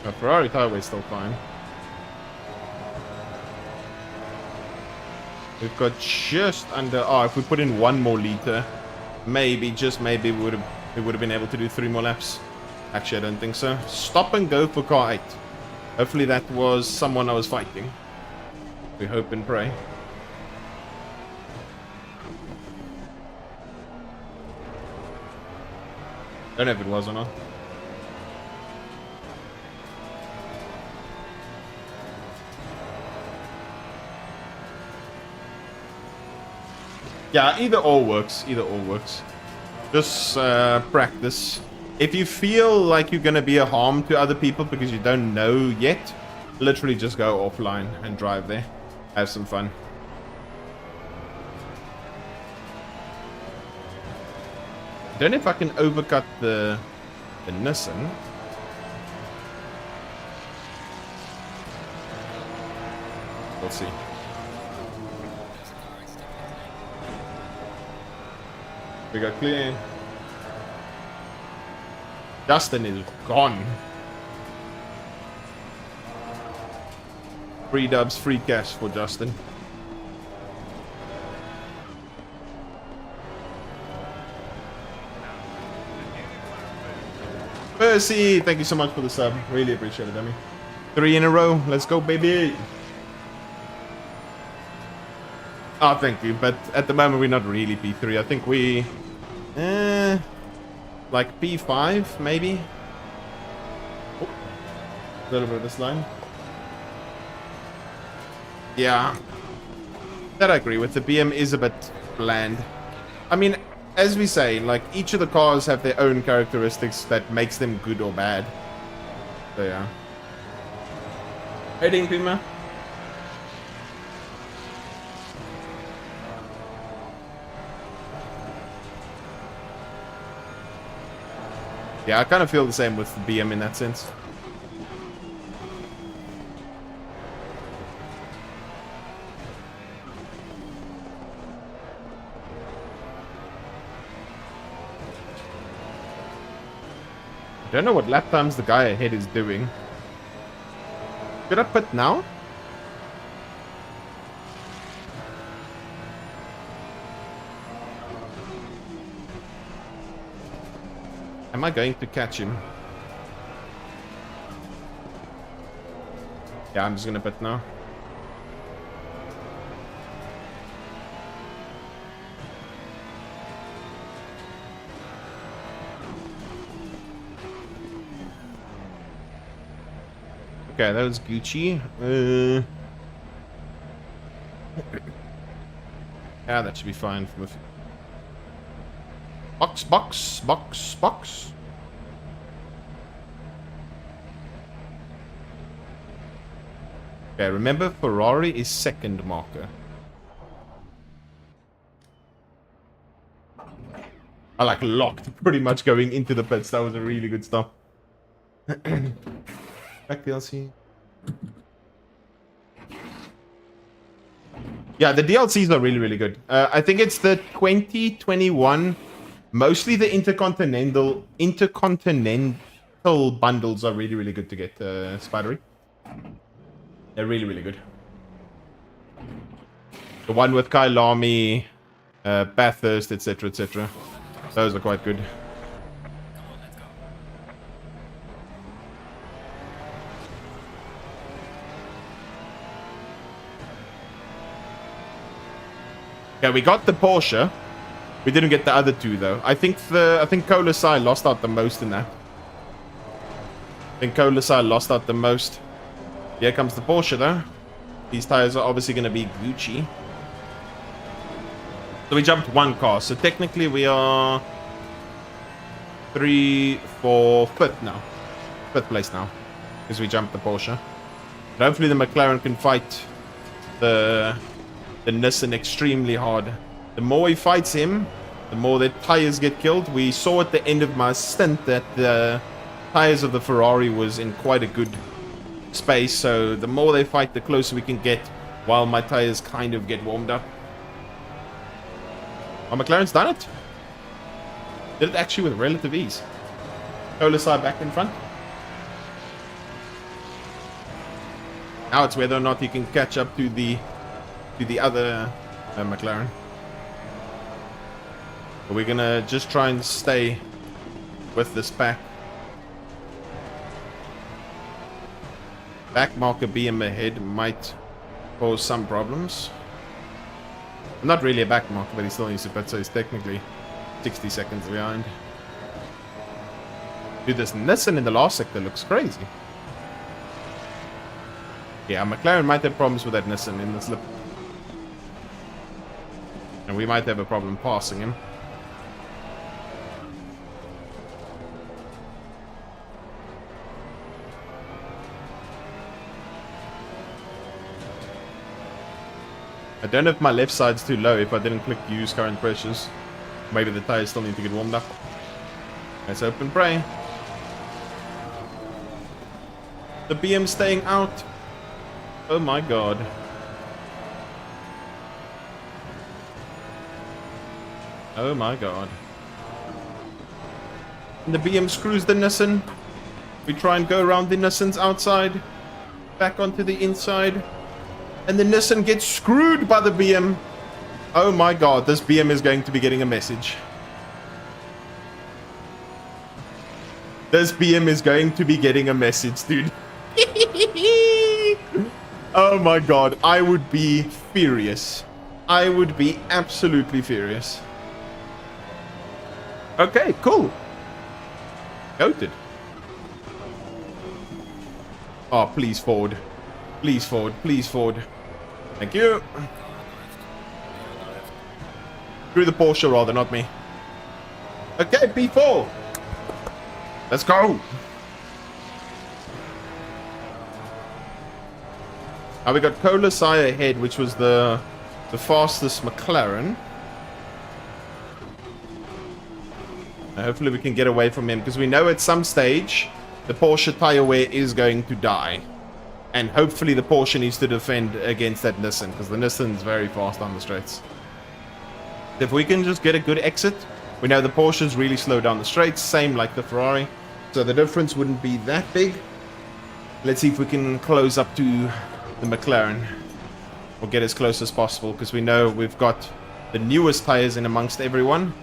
A: The Ferrari tire is still fine. We've got just under. Oh, if we put in 1 more liter, maybe, just maybe, we would have been able to do 3 more laps. Actually, I don't think so. Stop and go for car 8. Hopefully that was someone I was fighting. We hope and pray. Don't know if it was or not. Yeah, either or works. Either or works. Just practice. If you feel like you're going to be a harm to other people because you don't know yet, literally just go offline and drive there. Have some fun. Don't know if I can overcut the Nissan. We'll see. We got clear. Justin is gone. Free dubs, free cash for Justin. Percy, thank you so much for the sub. Really appreciate it, dummy. 3 in a row. Let's go, baby. Oh, thank you. But at the moment, we're not really P3. I think we... like P5, maybe? Oh, a little bit of this line. Yeah. That I agree with. The BM is a bit bland. I mean, as we say, like, each of the cars have their own characteristics that makes them good or bad. So, yeah. Heading, Puma. Yeah, I kind of feel the same with the BM in that sense. I don't know what lap times the guy ahead is doing. Should I put now? Am I going to catch him? Yeah, I'm just gonna put now. Okay, that was Gucci. Yeah, that should be fine from a few. Box. Okay, remember Ferrari is second marker. I like locked pretty much going into the pits. That was a really good stop. Back DLC. Yeah, the DLCs are really, really good. I think it's the 2021, mostly the intercontinental bundles are really, really good to get, Spidery. They're really, really good. The one with Kailami, Bathurst, etc., etc. Those are quite good.
B: Come on, let's go.
A: Okay, we got the Porsche. We didn't get the other two though. I think Kolasai lost out the most in that. I think Kolasai lost out the most. Here comes the Porsche though. These tires are obviously going to be Gucci. So we jumped one car. So technically we are 3, 4, 5th now. 5th place now. Because we jumped the Porsche. But hopefully the McLaren can fight the Nissan extremely hard. The more he fights him, the more their tires get killed. We saw at the end of my stint that the tires of the Ferrari was in quite a good space. So the more they fight, the closer we can get while my tires kind of get warmed up. Oh, McLaren's done it. Did it actually with relative ease. Kolasai back in front. Now it's whether or not he can catch up to the other McLaren. But we're gonna just try and stay with this pack. Back marker BM ahead might cause some problems. Not really a back marker, but he still needs to pit, so he's technically 60 seconds behind. Dude, this Nissan in the last sector looks crazy. Yeah, McLaren might have problems with that Nissan in the slip. And we might have a problem passing him. I don't know if my left side's too low if I didn't click use current pressures. Maybe the tires still need to get warmed up. Let's hope and pray. The BM staying out. Oh my god. Oh my god. And the BM screws the Nissan. We try and go around the Nissan's outside. Back onto the inside. And the Nissan gets screwed by the BM. Oh my god, this BM is going to be getting a message. This BM is going to be getting a message, dude. Oh my god, I would be furious. I would be absolutely furious. Okay, cool. Goated. Oh, please forward. Please forward, please forward. Thank you. Through the Porsche rather, not me. Okay, P4. Let's go. Now we got Kolasai ahead, which was the fastest McLaren. Now hopefully we can get away from him, because we know at some stage the Porsche tire wear is going to die. And hopefully the Porsche needs to defend against that Nissan, because the Nissan's very fast on the straights. If we can just get a good exit, we know the Porsche's really slow down the straights, same like the Ferrari. So the difference wouldn't be that big. Let's see if we can close up to the McLaren. Or get as close as possible, because we know we've got the newest tires in amongst everyone.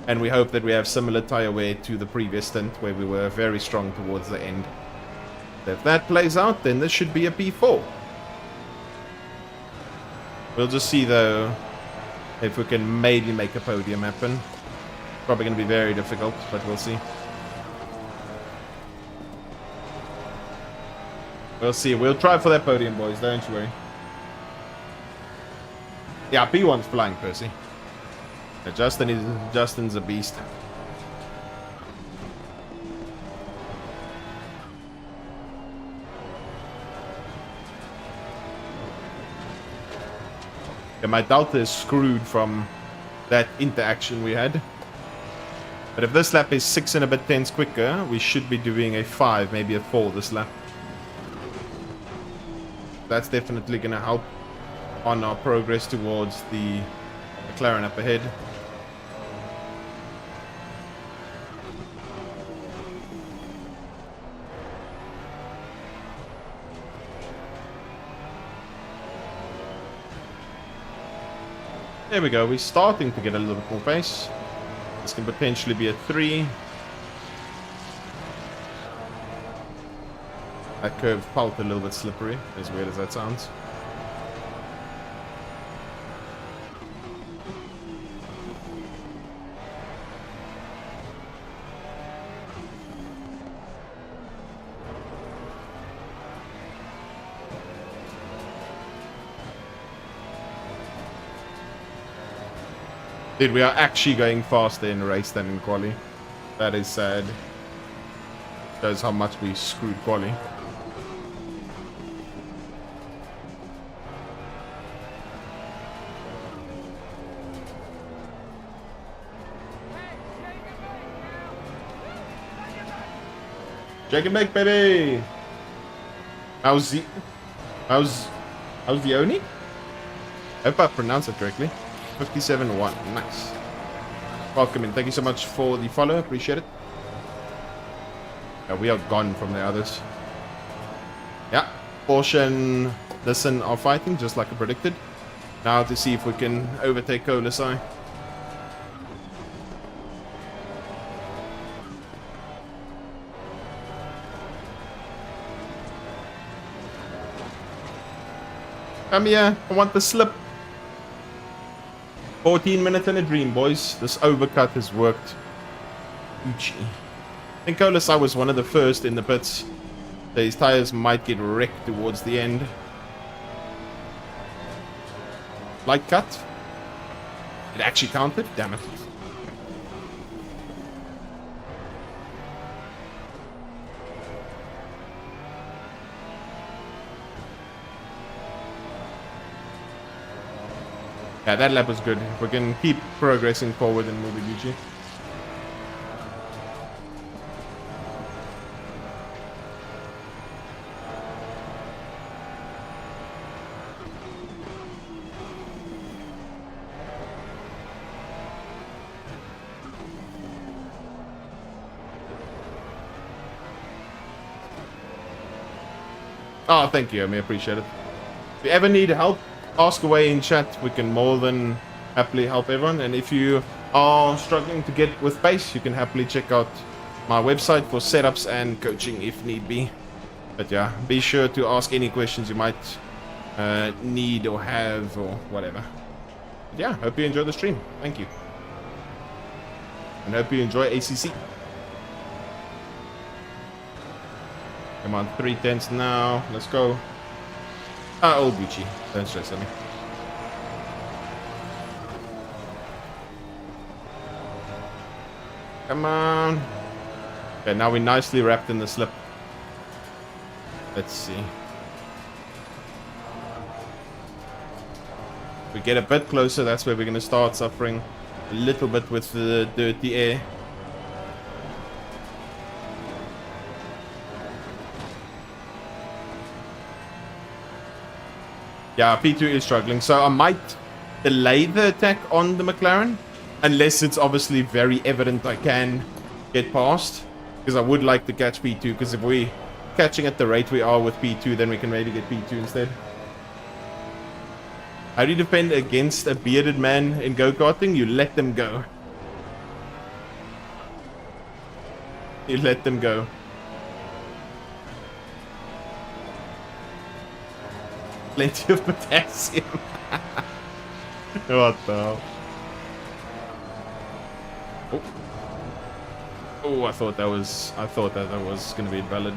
A: And we hope that we have similar tire wear to the previous stint, where we were very strong towards the end. If that plays out, then this should be a P4. We'll just see, though, if we can maybe make a podium happen. Probably going to be very difficult, but we'll see. We'll see. We'll try for that podium, boys. Don't you worry. Yeah, P1's flying, Percy. Justin's a beast. Yeah, my Delta is screwed from that interaction we had. But if this lap is 6 and a bit tenths quicker, we should be doing a 5, maybe a 4 this lap. That's definitely going to help on our progress towards the McLaren up ahead. There we go. We're starting to get a little bit more pace. This can potentially be a 3. That curve felt a little bit slippery, as weird as that sounds. Dude, we are actually going faster in a race than in quali. That is sad. Shows how much we screwed quali. Shake and bake, baby! How's the Oni? I hope I pronounced it correctly. 57-1. Nice. Welcome in. Thank you so much for the follow. Appreciate it. Yeah, we are gone from the others. Yeah. Porsche and Listen are fighting, just like I predicted. Now to see if we can overtake Colasai. Come here. I want the slip. 14 minutes in a dream, boys. This overcut has worked. Gucci. I think Colasai was one of the first in the pits. So his tires might get wrecked towards the end. Light cut. It actually counted. Damn it. Yeah, that lap was good. We can keep progressing forward in Mobiguchi. Oh, thank you. I appreciate it. If you ever need help, ask away in chat. We can more than happily help everyone. And if you are struggling to get with pace, you can happily check out my website for setups and coaching if need be. But yeah, be sure to ask any questions you might need or have or whatever. But yeah, hope you enjoy the stream. Thank you. And hope you enjoy ACC. I'm on 3/10 now. Let's go. Old Gucci. Don't stress on me. Come on. Okay, now we're nicely wrapped in the slip. Let's see. If we get a bit closer, that's where we're going to start suffering a little bit with the dirty air. Yeah, P2 is struggling, so I might delay the attack on the McLaren, unless it's obviously very evident I can get past, because I would like to catch P2, because if we're catching at the rate we are with P2, then we can maybe get P2 instead. How do you defend against a bearded man in go-karting? You let them go. You let them go. Plenty of potassium. What the hell? Oh. Oh, I thought that was gonna be invalid.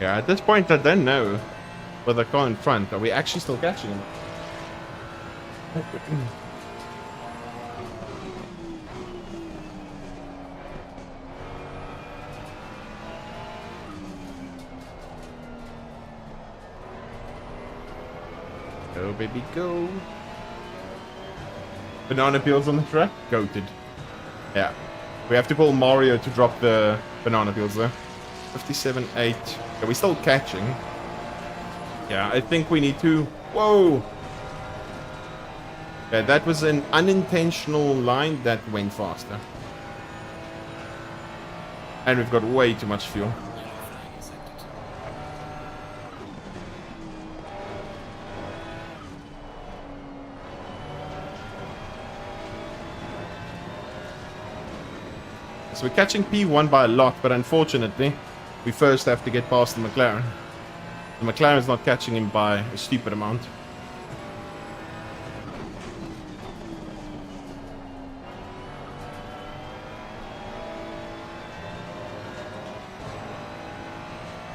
A: Yeah, at this point I don't know with the car in front. Are we actually still catching him? Go, baby, go. Banana peels on the track? Goated. Yeah. We have to call Mario to drop the banana peels there. 57.8. Yeah, we're still catching. Yeah, I think we need to... Whoa! Okay, that was an unintentional line that went faster. And we've got way too much fuel.
B: Yellow flag is active.
A: So we're catching P1 by a lot, but unfortunately, we first have to get past the McLaren. The McLaren's not catching him by a stupid amount.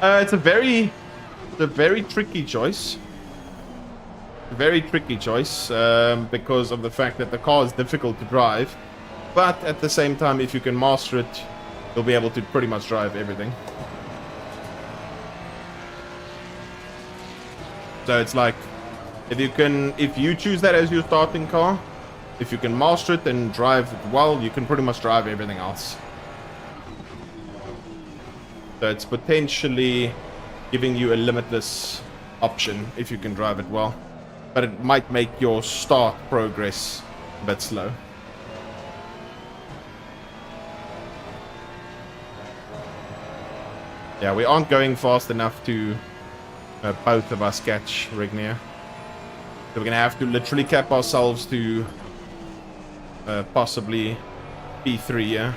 A: It's a very tricky choice. Very tricky choice because of the fact that the car is difficult to drive. But at the same time, if you can master it, you'll be able to pretty much drive everything. So it's like, if you choose that as your starting car, if you can master it and drive it well, you can pretty much drive everything else. So it's potentially giving you a limitless option if you can drive it well. But it might make your start progress a bit slow. Yeah, we aren't going fast enough to both of us catch Rignier. So we're going to have to literally cap ourselves to possibly P3, yeah.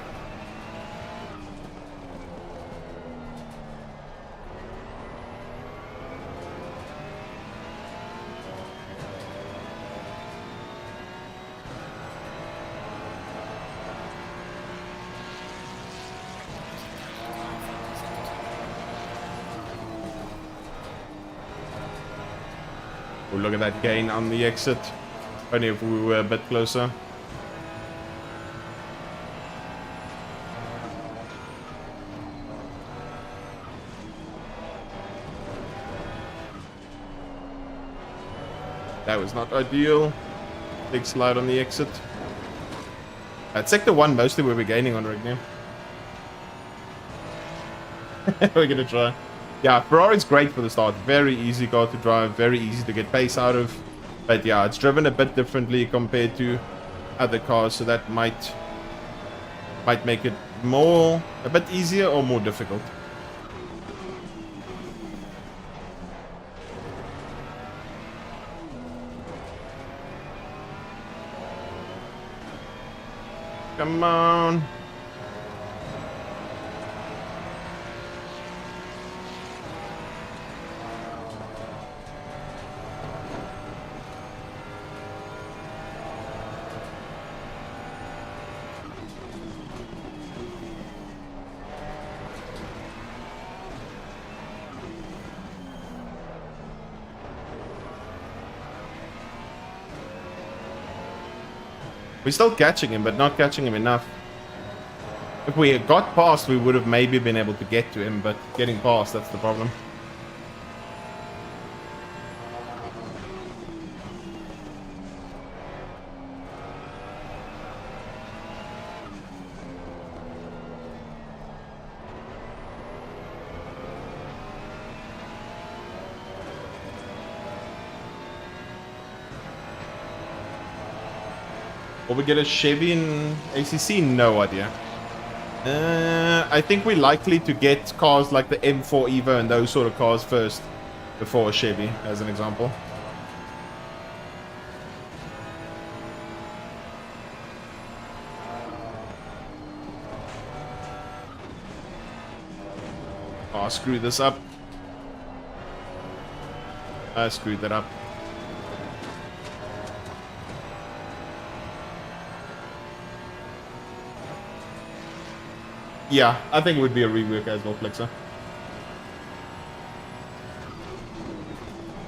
A: Oh, look at that gain on the exit. Only if we were a bit closer. That was not ideal. Big slide on the exit. At sector 1, mostly where we're gaining on Rignier. We're gonna try. Yeah, Ferrari's great for the start. Very easy car to drive, very easy to get pace out of. But yeah, it's driven a bit differently compared to other cars, so that might make it a bit easier or more difficult. Come on. We're still catching him, but not catching him enough. If we had got past, we would have maybe been able to get to him, but getting past, that's the problem. Will we get a Chevy in ACC? No idea. I think we're likely to get cars like the M4 Evo and those sort of cars first before a Chevy, as an example. Oh, screw this up. I screwed that up. Yeah, I think it would be a rework as well, Flexer.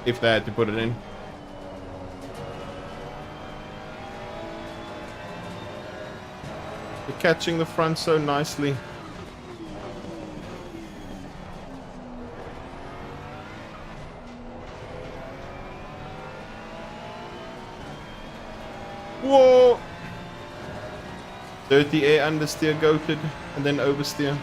A: If they had to put it in. You're catching the front so nicely. Whoa! Dirty air understeer goated and then oversteer.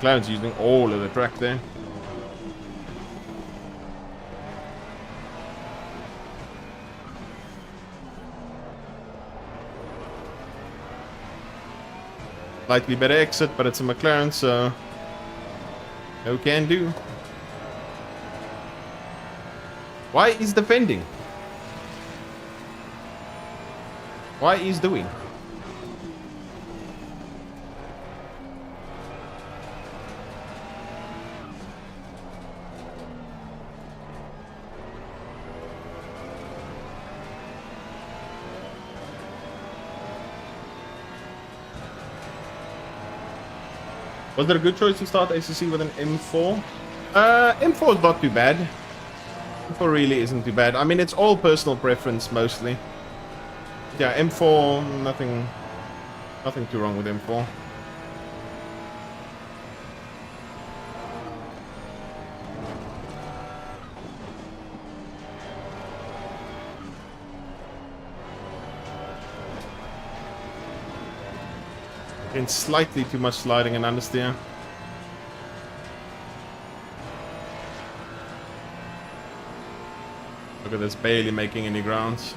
A: McLaren's using all of the track there. Slightly better exit, but it's a McLaren, so no can do. Why is defending? Why is doing? Was it a good choice to start ACC with an M4? M4 is not too bad. M4 really isn't too bad. I mean, it's all personal preference mostly. Yeah, M4, nothing too wrong with M4. And slightly too much sliding and understeer. Look at this, barely making any grounds.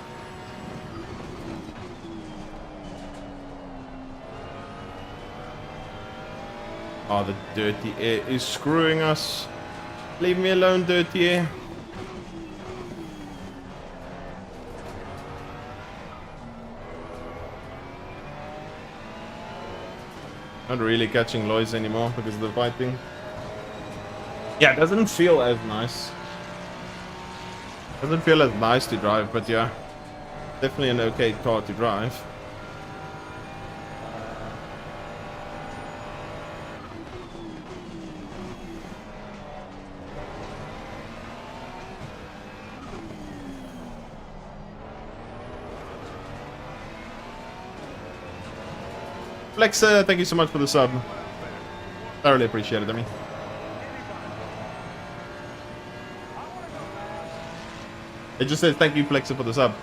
A: Oh, the dirty air is screwing us. Leave me alone, dirty air. Not really catching Lois anymore because of the fighting. Yeah, it doesn't feel as nice. Doesn't feel as nice to drive, but yeah, definitely an okay car to drive. Flexa, thank you so much for the sub. Thoroughly appreciate it, I mean. It just says thank you, Flexa, for the sub.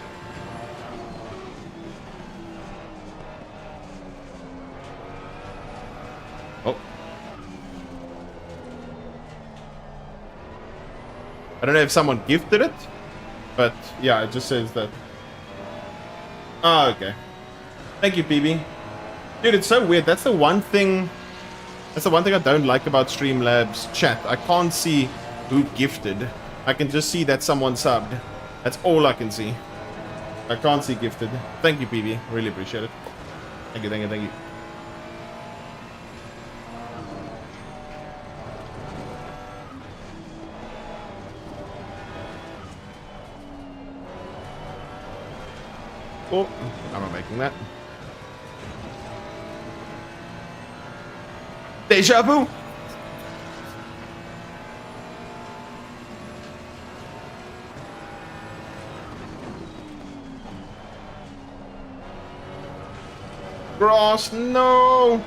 A: Oh. I don't know if someone gifted it, but yeah, it just says that. Oh, okay. Thank you, PB. Dude, it's so weird. That's the one thing I don't like about Streamlabs chat. I can't see who gifted. I can just see that someone subbed. That's all I can see. I can't see gifted. Thank you, PB. Really appreciate it. Thank you, thank you, thank you. Oh, I'm not making that. Deja vu. Grass, no.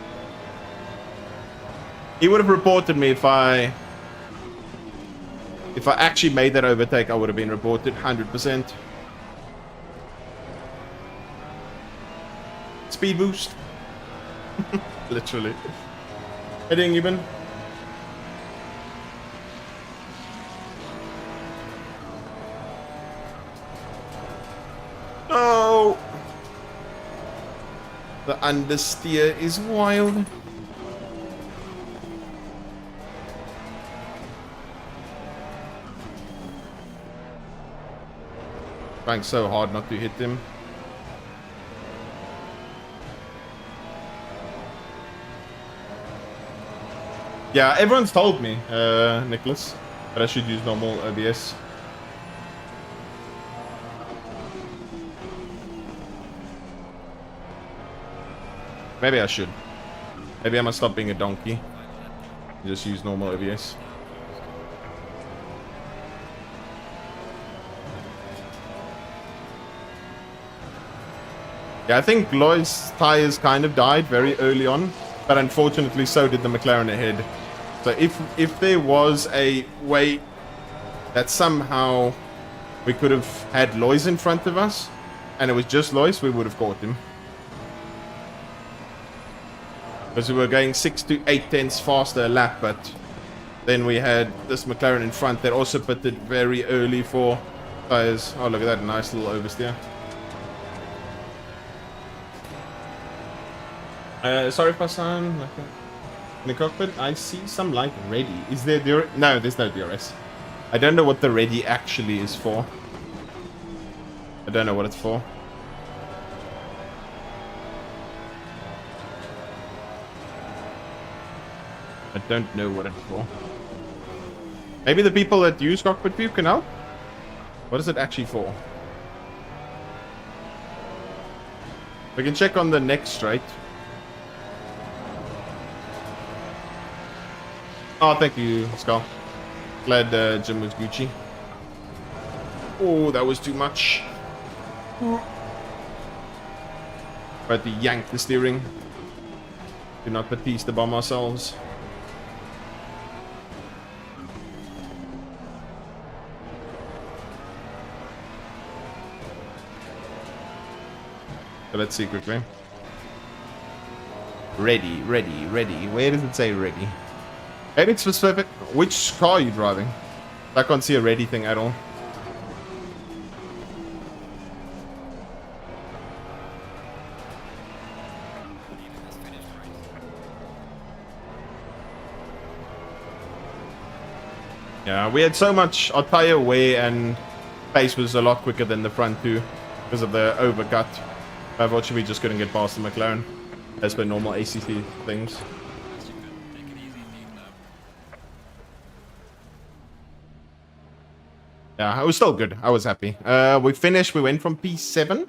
A: He would have reported me if I actually made that overtake. I would have been reported 100%. Speed boost. Literally. Heading even. No. The understeer is wild. Trying so hard not to hit him. Yeah, everyone's told me, Nicholas, that I should use normal OBS. Maybe I should. Maybe I must stop being a donkey. Just use normal OBS. Yeah, I think Lois' tires kind of died very early on, but unfortunately so did the McLaren ahead. So if there was a way that somehow we could have had Lois in front of us, and it was just Lois, we would have caught him. Because we were going 6 to 8 tenths faster a lap, but then we had this McLaren in front that also pitted very early for tires. Oh, look at that nice little oversteer. Sorry, Passan. In the cockpit, I see some light ready. Is there DRS? No, there's no DRS. I don't know what the ready actually is for. I don't know what it's for. I don't know what it's for. Maybe the people that use cockpit view can help? What is it actually for? We can check on the next straight. Oh, thank you, Skull. Glad Jim was Gucci. Oh, that was too much. But to yank the steering. Do not Batiste bomb ourselves. So let's see quickly. Ready, ready, ready. Where does it say ready? Maybe it's specific. Which car are you driving? I can't see a ready thing at all. Yeah, we had so much. Our tire wear and pace was a lot quicker than the front too, because of the overcut. Unfortunately, we just couldn't get past the McLaren, as per normal ACC things. Yeah, it was still good. I was happy. We finished. We went from P7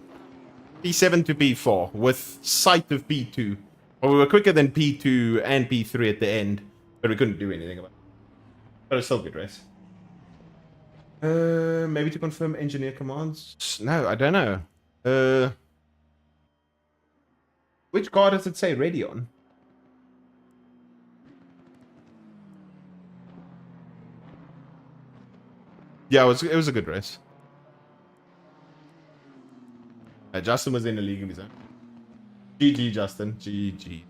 A: to P4 with sight of P2. Well, we were quicker than P2 and P3 at the end, but we couldn't do anything about it. But it's still a good race. Maybe to confirm engineer commands? No, I don't know. Which car does it say ready on? Yeah, it was a good race. Justin was in a league of his own. GG, Justin. GG.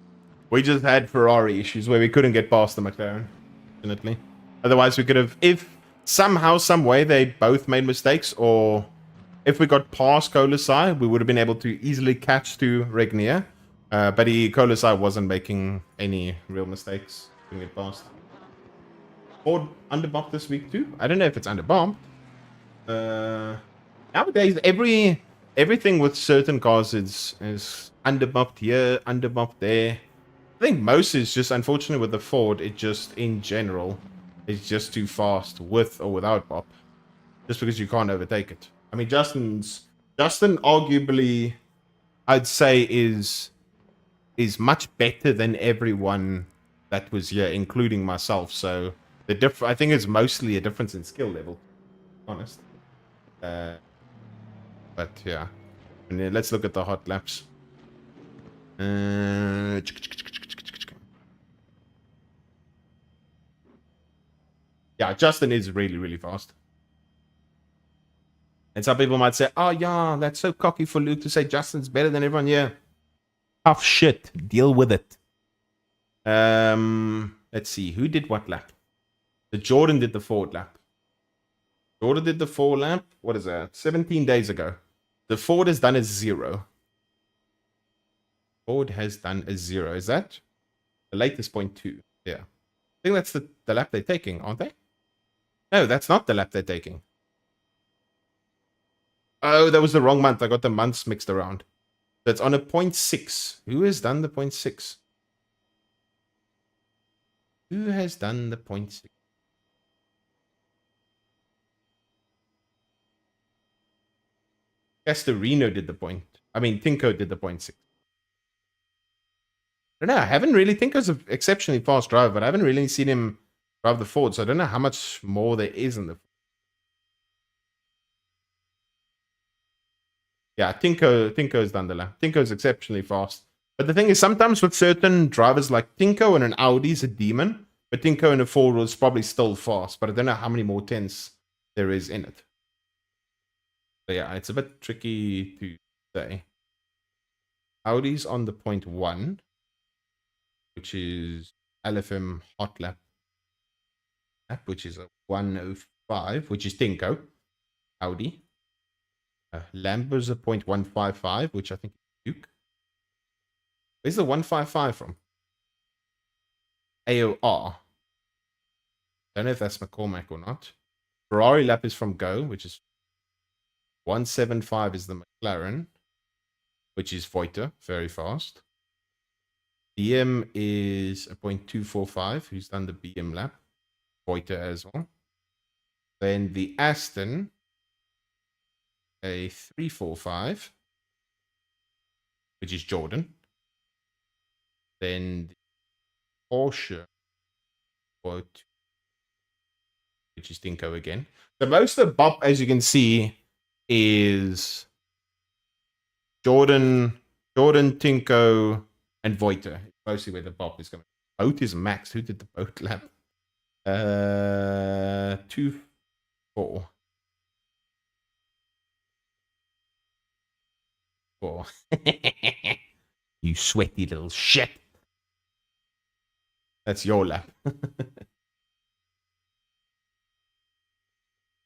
A: We just had Ferrari issues where we couldn't get past the McLaren, definitely. Otherwise, we could have, if somehow, some way they both made mistakes, or if we got past Colasai, we would have been able to easily catch to Regnier. But Colasai wasn't making any real mistakes. Couldn't get past. Ford underbumped this week too. I don't know if it's underbumped. Nowadays, everything with certain cars is underbumped here, underbumped there. I think most is just, unfortunately, with the Ford, it just, in general, is just too fast with or without bop. Just because you can't overtake it. I mean, Justin arguably, I'd say, is much better than everyone that was here, including myself. So I think it's mostly a difference in skill level, to be honest. But yeah, and then let's look at the hot laps. Yeah, Justin is really, really fast. And some people might say, oh yeah, that's so cocky for Luke to say Justin's better than everyone. Yeah. Tough shit. Deal with it. Let's see. Who did what lap? The Jordan did the Ford lap. Jordan did the 4 lap. What is that? 17 days ago. The Ford has done a 0. Ford has done a 0. Is that the latest 0.2? Yeah. I think that's the lap they're taking, aren't they? No, that's not the lap they're taking. Oh, that was the wrong month. I got the months mixed around. That's on a 0.6. Who has done the 0.6? Who has done the 0.6? Castorino did the point. I mean, Tinko did the 0.6. I don't know. I haven't really. Tinko's an exceptionally fast driver, but I haven't really seen him drive the Ford, so I don't know how much more there is in the. Yeah, Tinko's done the lap. Tinko's exceptionally fast. But the thing is, sometimes with certain drivers like Tinko and an Audi's a demon, but Tinko in a Ford was probably still fast, but I don't know how many more tenths there is in it. So yeah, it's a bit tricky to say. Audi's on the 0.1. which is LFM hot lap, which is a 105, which is Tinko, Audi. Lambo's a 0.155, which I think is Duke. Where's the 155 from? AOR. Don't know if that's McCormack or not. Ferrari lap is from Go, which is 175 is the McLaren, which is Voiter, very fast. BM is a 0.245, who's done the BM lap. Voiter as well. Then the Aston, a 345, which is Jordan. Then the Porsche, which is Tinko again. So most of the bop, as you can see, is Jordan, Tinko, and Voiter. Mostly where the bop is going. Boat is Max. Who did the boat lap? 2-4. You sweaty little shit. That's your lap.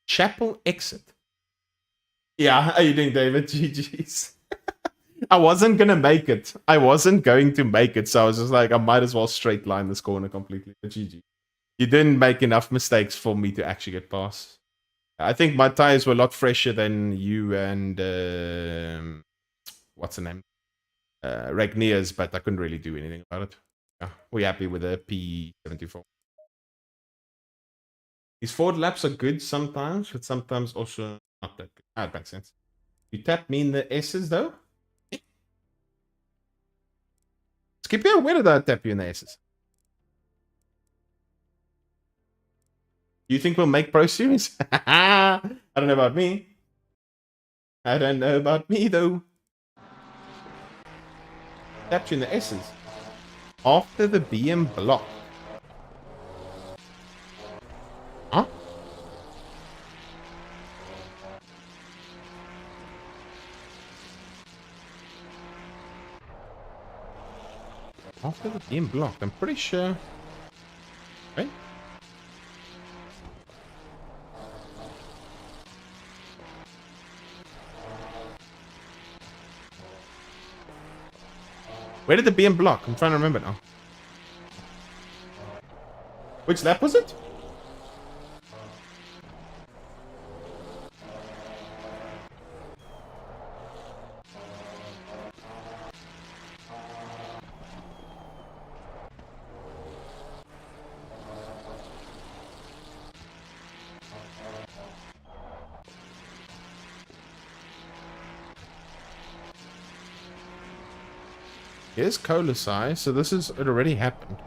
A: Chapel exit. Yeah, how you doing, David? GG's. I wasn't going to make it. So I was just like, I might as well straight line this corner completely. But GG. You didn't make enough mistakes for me to actually get past. I think my tires were a lot fresher than you and... what's the name? Ragnier's, but I couldn't really do anything about it. Yeah, we're happy with the P74. These forward laps are good sometimes, but sometimes also not that good. That makes sense. You tap me in the S's though? Scipio, where did I tap you in the S's? You think we'll make Pro Series? I don't know about me. I don't know about me though. Tapped you in the S's. After the BM block. Huh? After the BM blocked, I'm pretty sure. Right? Where did the BM block? I'm trying to remember now. Which lap was it? Here's Colasai, so this is, it already happened.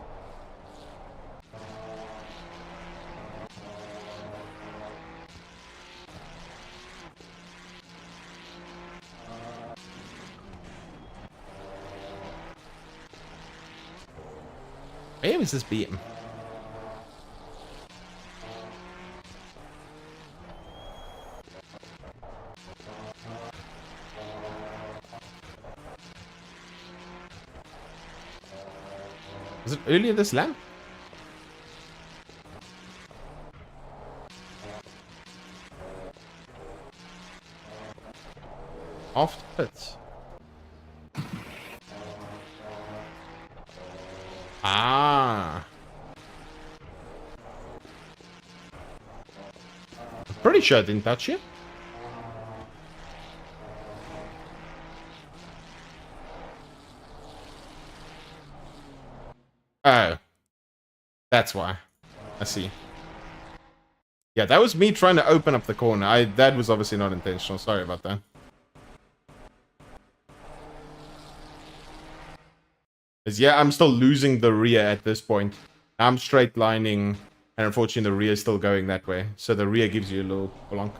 A: Where was this BM? Was it earlier this lap? After pits. Ah. I'm pretty sure I didn't touch you. Oh. That's why. I see. Yeah, that was me trying to open up the corner. That was obviously not intentional. Sorry about that. Yeah, I'm still losing the rear at this point. I'm straight lining, and unfortunately the rear is still going that way. So the rear gives you a little blonk.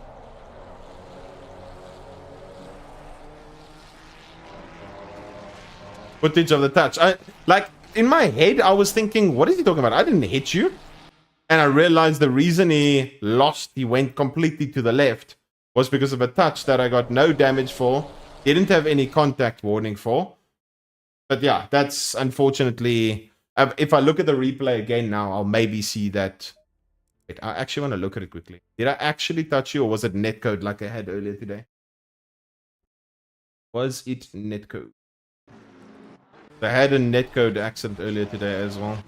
A: Footage of the touch. In my head, I was thinking, what is he talking about? I didn't hit you. And I realized the reason he went completely to the left, was because of a touch that I got no damage for, didn't have any contact warning for. But yeah, that's unfortunately If I look at the replay again now, I'll maybe see that. Wait, I actually want to look at it quickly. Did I actually touch you, or was it netcode like I had earlier today? Was it netcode? I had a netcode accident earlier today as well.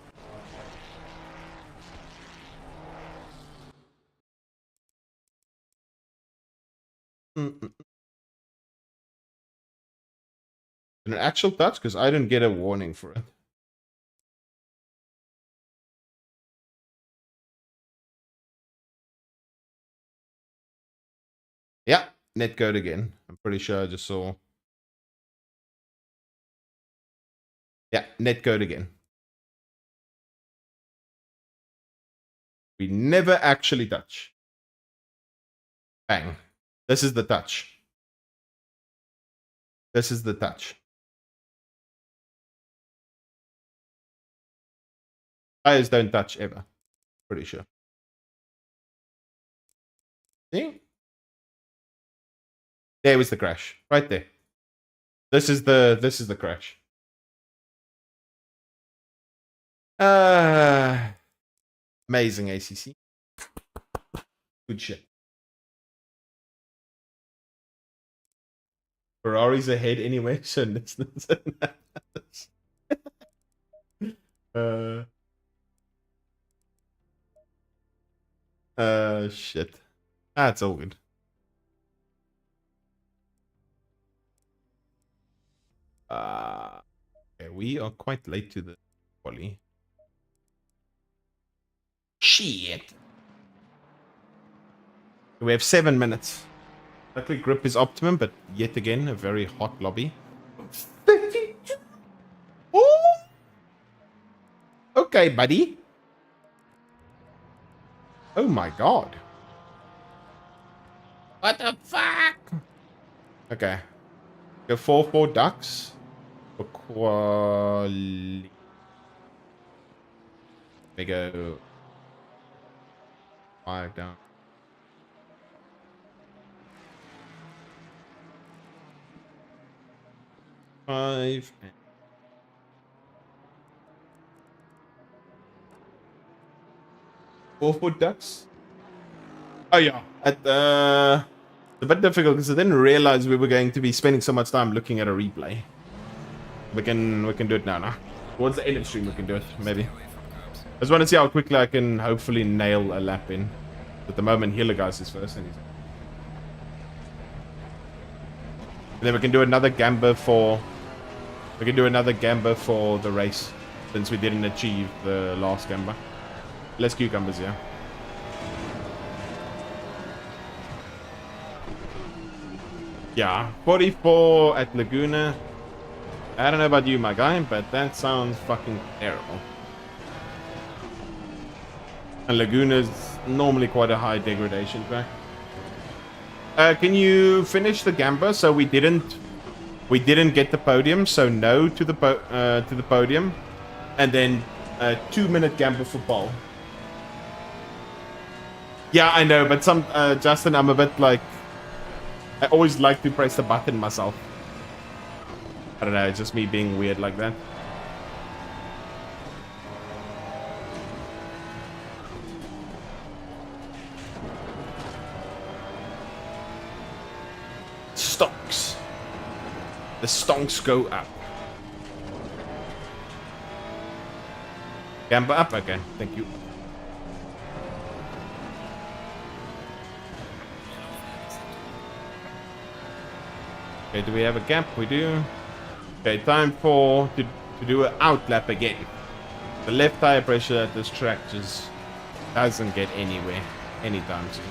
A: An actual touch? Because I didn't get a warning for it. Yeah, netcode again. I'm pretty sure I just saw. Yeah, netcode again. We never actually touch. Bang. This is the touch. This is the touch. Tires don't touch ever. Pretty sure. See? There was the crash. Right there. This is the crash. Amazing ACC. Good shit. Ferrari's ahead anyway, so it's shit. That's all good. Okay, we are quite late to the quali. Shit. We have 7 minutes. Luckily, grip is optimum, but yet again, a very hot lobby. 52. Oh! Okay, buddy. Oh my god. What the fuck? Okay. Go 4-4 ducks. For quali. They go 5 down. Five. 4-foot ducks. Oh yeah. It's a bit difficult because I didn't realize we were going to be spending so much time looking at a replay. We can do it now. Towards the end of the stream we can do it, maybe. I just want to see how quickly I can hopefully nail a lap in. At the moment, Healer Guys is first. And then we can do another gamble for. We can do another gamble for the race, since we didn't achieve the last gamble. Less cucumbers, yeah. Yeah, 44 at Laguna. I don't know about you, my guy, but that sounds fucking terrible. And Laguna's normally quite a high degradation track. Can you finish the gamba? So we didn't get the podium, so no to the podium, and then 2-minute gamba for pole. Yeah, I know, but Justin, I'm a bit like, I always like to press the button myself. I don't know, it's just me being weird like that. Stonks. The stonks go up. Gamba up again, thank you. Okay, do we have a gap? We do. Okay, time to do an out lap again. The left tire pressure at this track just doesn't get anywhere anytime soon.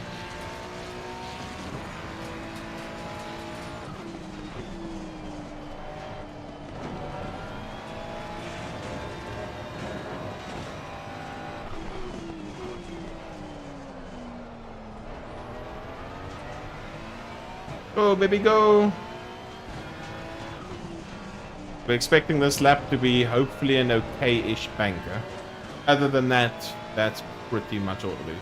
A: Go, baby, go! We're expecting this lap to be hopefully an okay-ish banker. Other than that, that's pretty much all it is.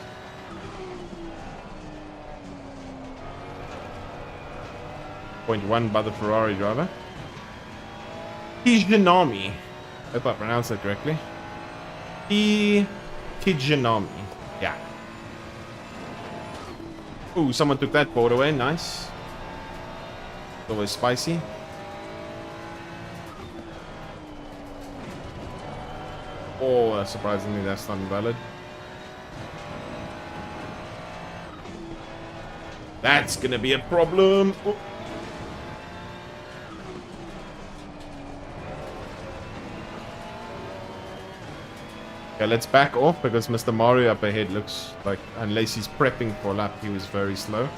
A: Point 1 by the Ferrari driver. Kijinami. Hope I pronounced that correctly. Kijanomi. Yeah. Ooh, someone took that board away. Nice. It's always spicy. Oh, surprisingly, that's not invalid. That's gonna be a problem. Oh. Okay, let's back off because Mr. Mario up ahead looks like, unless he's prepping for a lap, he was very slow.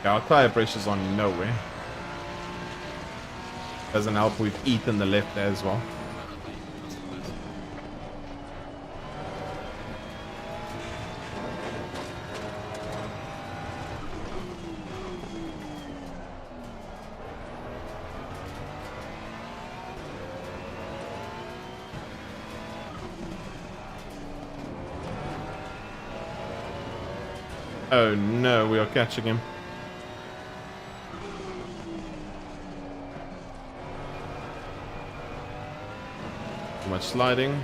A: Yeah, our tire pressure's on nowhere. Doesn't help, we've eaten the left there as well. Oh no, we are catching him. Too much sliding.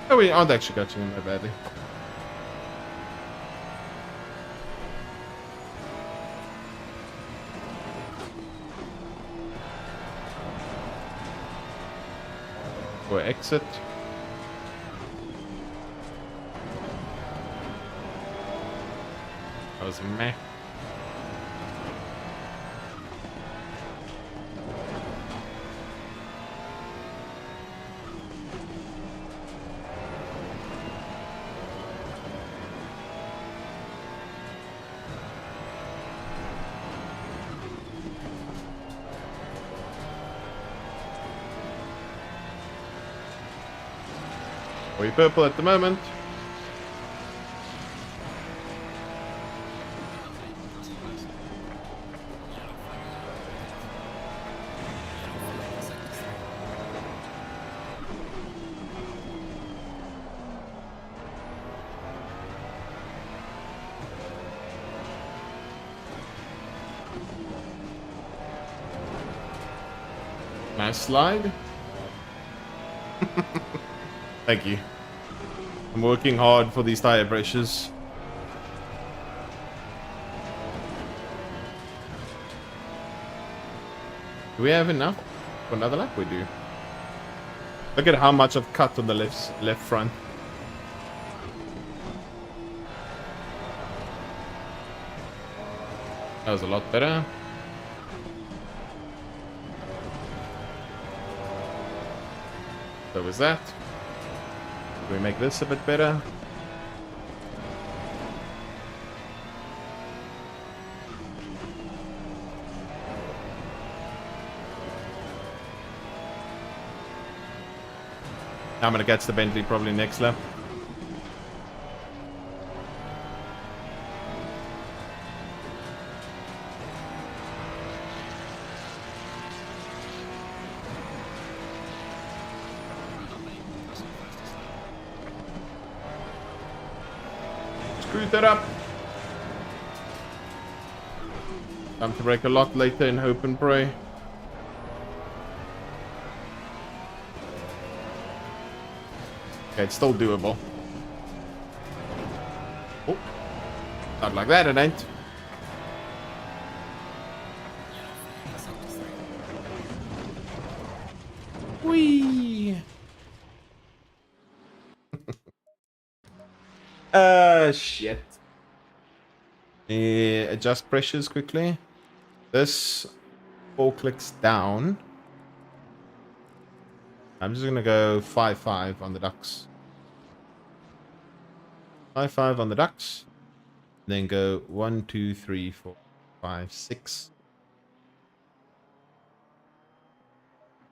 A: Oh, we aren't actually catching him that badly. Or exit. That was meh. We're purple at the moment. Nice slide. Thank you. I'm working hard for these tire pressures. Do we have enough for another lap? We do. Look at how much I've cut on the left front. That was a lot better. So was that. Can we make this a bit better? I'm gonna catch the Bentley probably next lap. Screwed that up. Time to break a lot later in Hope and Pray. Okay, it's still doable. Oh, not like that, it ain't. Whee! Shit. Adjust pressures quickly. This 4 clicks down. I'm just gonna go 5-5 on the ducks. 5-5 on the ducks. Then go 1, 2, 3, 4, 5, 6.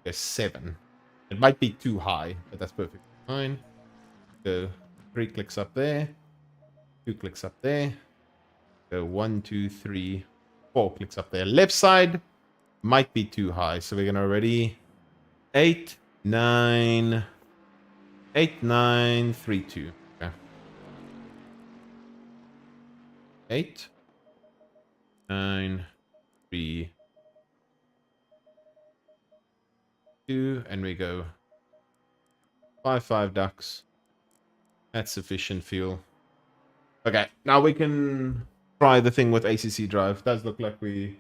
A: Go 7. It might be too high, but that's perfectly fine. Go 3 clicks up there. 2 clicks up there. Go 1, 2, 3, 4 clicks up there. Left side might be too high, so we're gonna ready 8, 9, 8, 9, 3, 2. Okay. 8, 9, 3, 2, and we go 5 ducks. That's sufficient fuel. Okay, now we can try the thing with ACC drive. Does look like we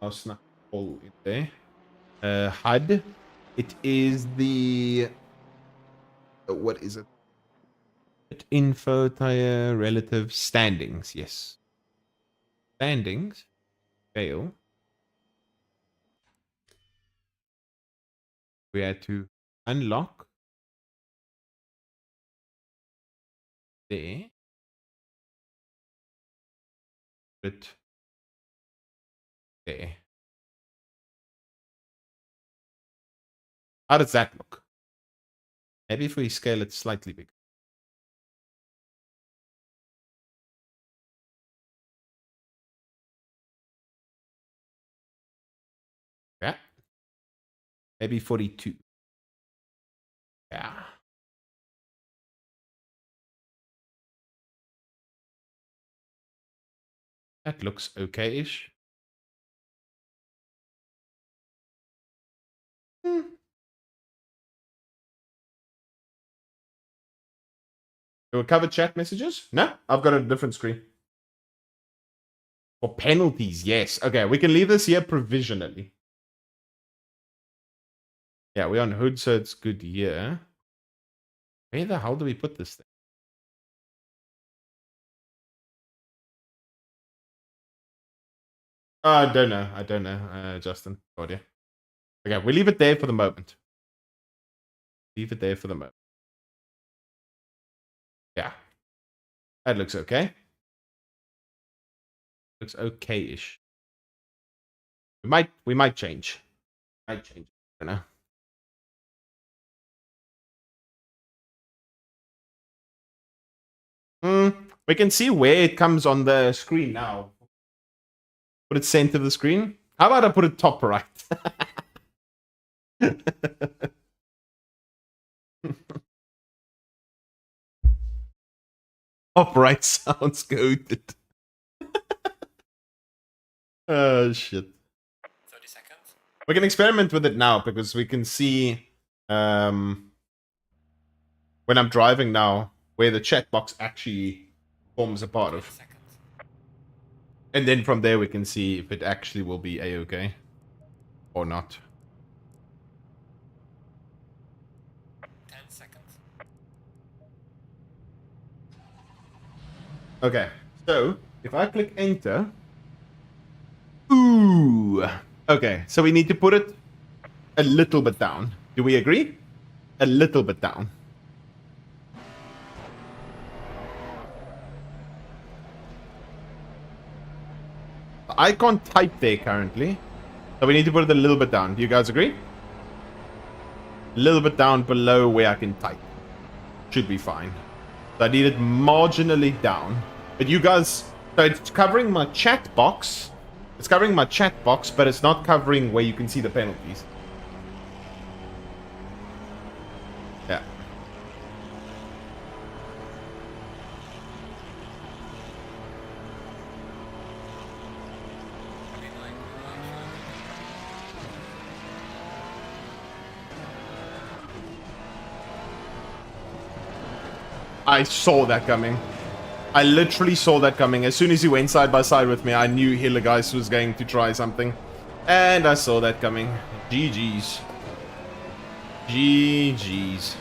A: are snuck all in there. HUD. It is the... what is it? Info, tire, relative, standings. Yes. Standings. Fail. We had to unlock. There. But there. How does that look? Maybe if we scale it slightly bigger. Yeah. Maybe 42. Yeah. That looks okay-ish. Hmm. Do we cover chat messages? No, I've got a different screen. For penalties, yes. Okay, we can leave this here provisionally. Yeah, we're on hood, so it's good here. Where the hell do we put this thing? I don't know. I don't know, Justin. Oh dear. Okay, we leave it there for the moment. Leave it there for the moment. Yeah. That looks okay. Looks okay-ish. We might change. Might change. I don't know. We can see where it comes on the screen now. Put it center of the screen. How about I put it top right? Top right sounds good. Oh shit.
B: 30 seconds.
A: We can experiment with it now because we can see when I'm driving now where the chat box actually forms a part of.
B: Seconds.
A: And then from there we can see if it actually will be a-okay or not.
B: 10 seconds.
A: Okay, so if I click enter. Ooh. Okay, so we need to put it a little bit down. Do we agree? A little bit down. I can't type there currently. So we need to put it a little bit down. Do you guys agree? A little bit down below where I can type. Should be fine. So I need it marginally down. But you guys... So it's covering my chat box. It's covering my chat box, but it's not covering where you can see the penalties. Yeah. I saw that coming. I literally saw that coming. As soon as he went side by side with me, I knew Hillergeist was going to try something. And I saw that coming. GG's. GG's.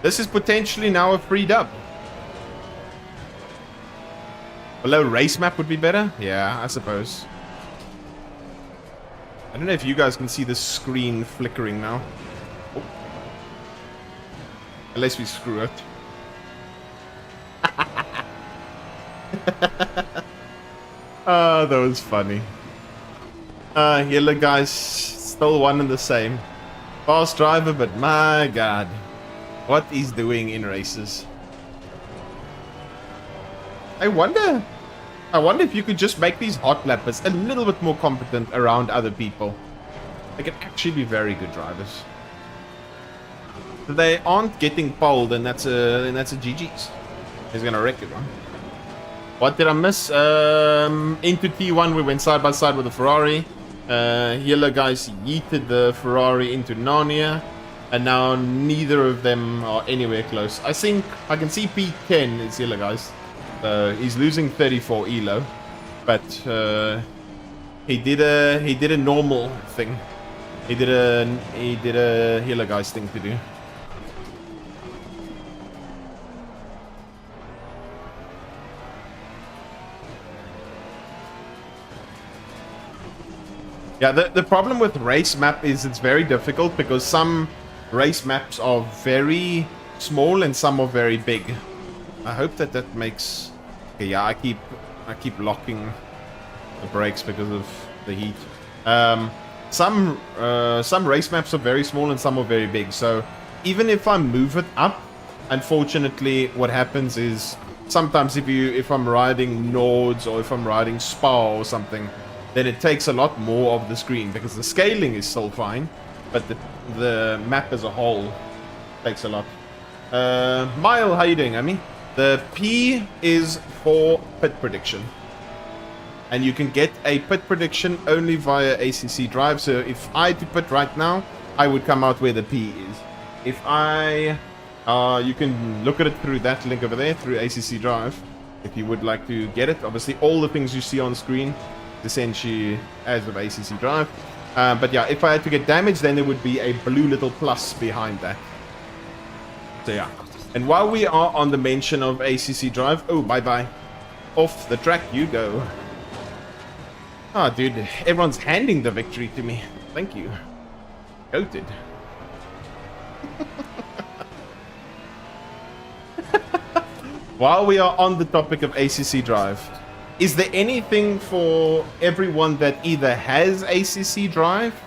A: This is potentially now a free dub. Below race map would be better? Yeah, I suppose. I don't know if you guys can see the screen flickering now. Oh. Unless we screw it. Ah, that was funny. Yellow guy's still one and the same. Fast driver, but my god. What he's doing in races. I wonder if you could just make these hot lappers a little bit more competent around other people. They can actually be very good drivers. If they aren't getting pole, then that's a GG's. He's gonna wreck it, one. What did I miss? Into T1 we went side by side with the Ferrari. Yellow guys yeeted the Ferrari into Narnia, and now neither of them are anywhere close. I think I can see P10 is yellow guys. He's losing 34 elo, but he did a normal thing. He did a yellow guys thing to do. Yeah, the problem with race map is it's very difficult because some race maps are very small and some are very big. I hope that makes... Okay, yeah, I keep locking the brakes because of the heat. Some race maps are very small and some are very big. So even if I move it up, unfortunately, what happens is sometimes if I'm riding Nords or if I'm riding Spa or something, then it takes a lot more of the screen because the scaling is still fine, but the map as a whole takes a lot. Mile, how you doing, Amy? The P is for pit prediction. And you can get a pit prediction only via ACC Drive. So if I had to pit right now, I would come out where the P is. If I... you can look at it through that link over there, through ACC Drive, if you would like to get it. Obviously, all the things you see on screen, essentially as of ACC Drive. But yeah, if I had to get damage, then there would be a blue little plus behind that. So yeah. And while we are on the mention of ACC Drive... Oh, bye-bye. Off the track you go. Ah, oh, dude. Everyone's handing the victory to me. Thank you. Goated. While we are on the topic of ACC Drive, is there anything for everyone that either has ACC Drive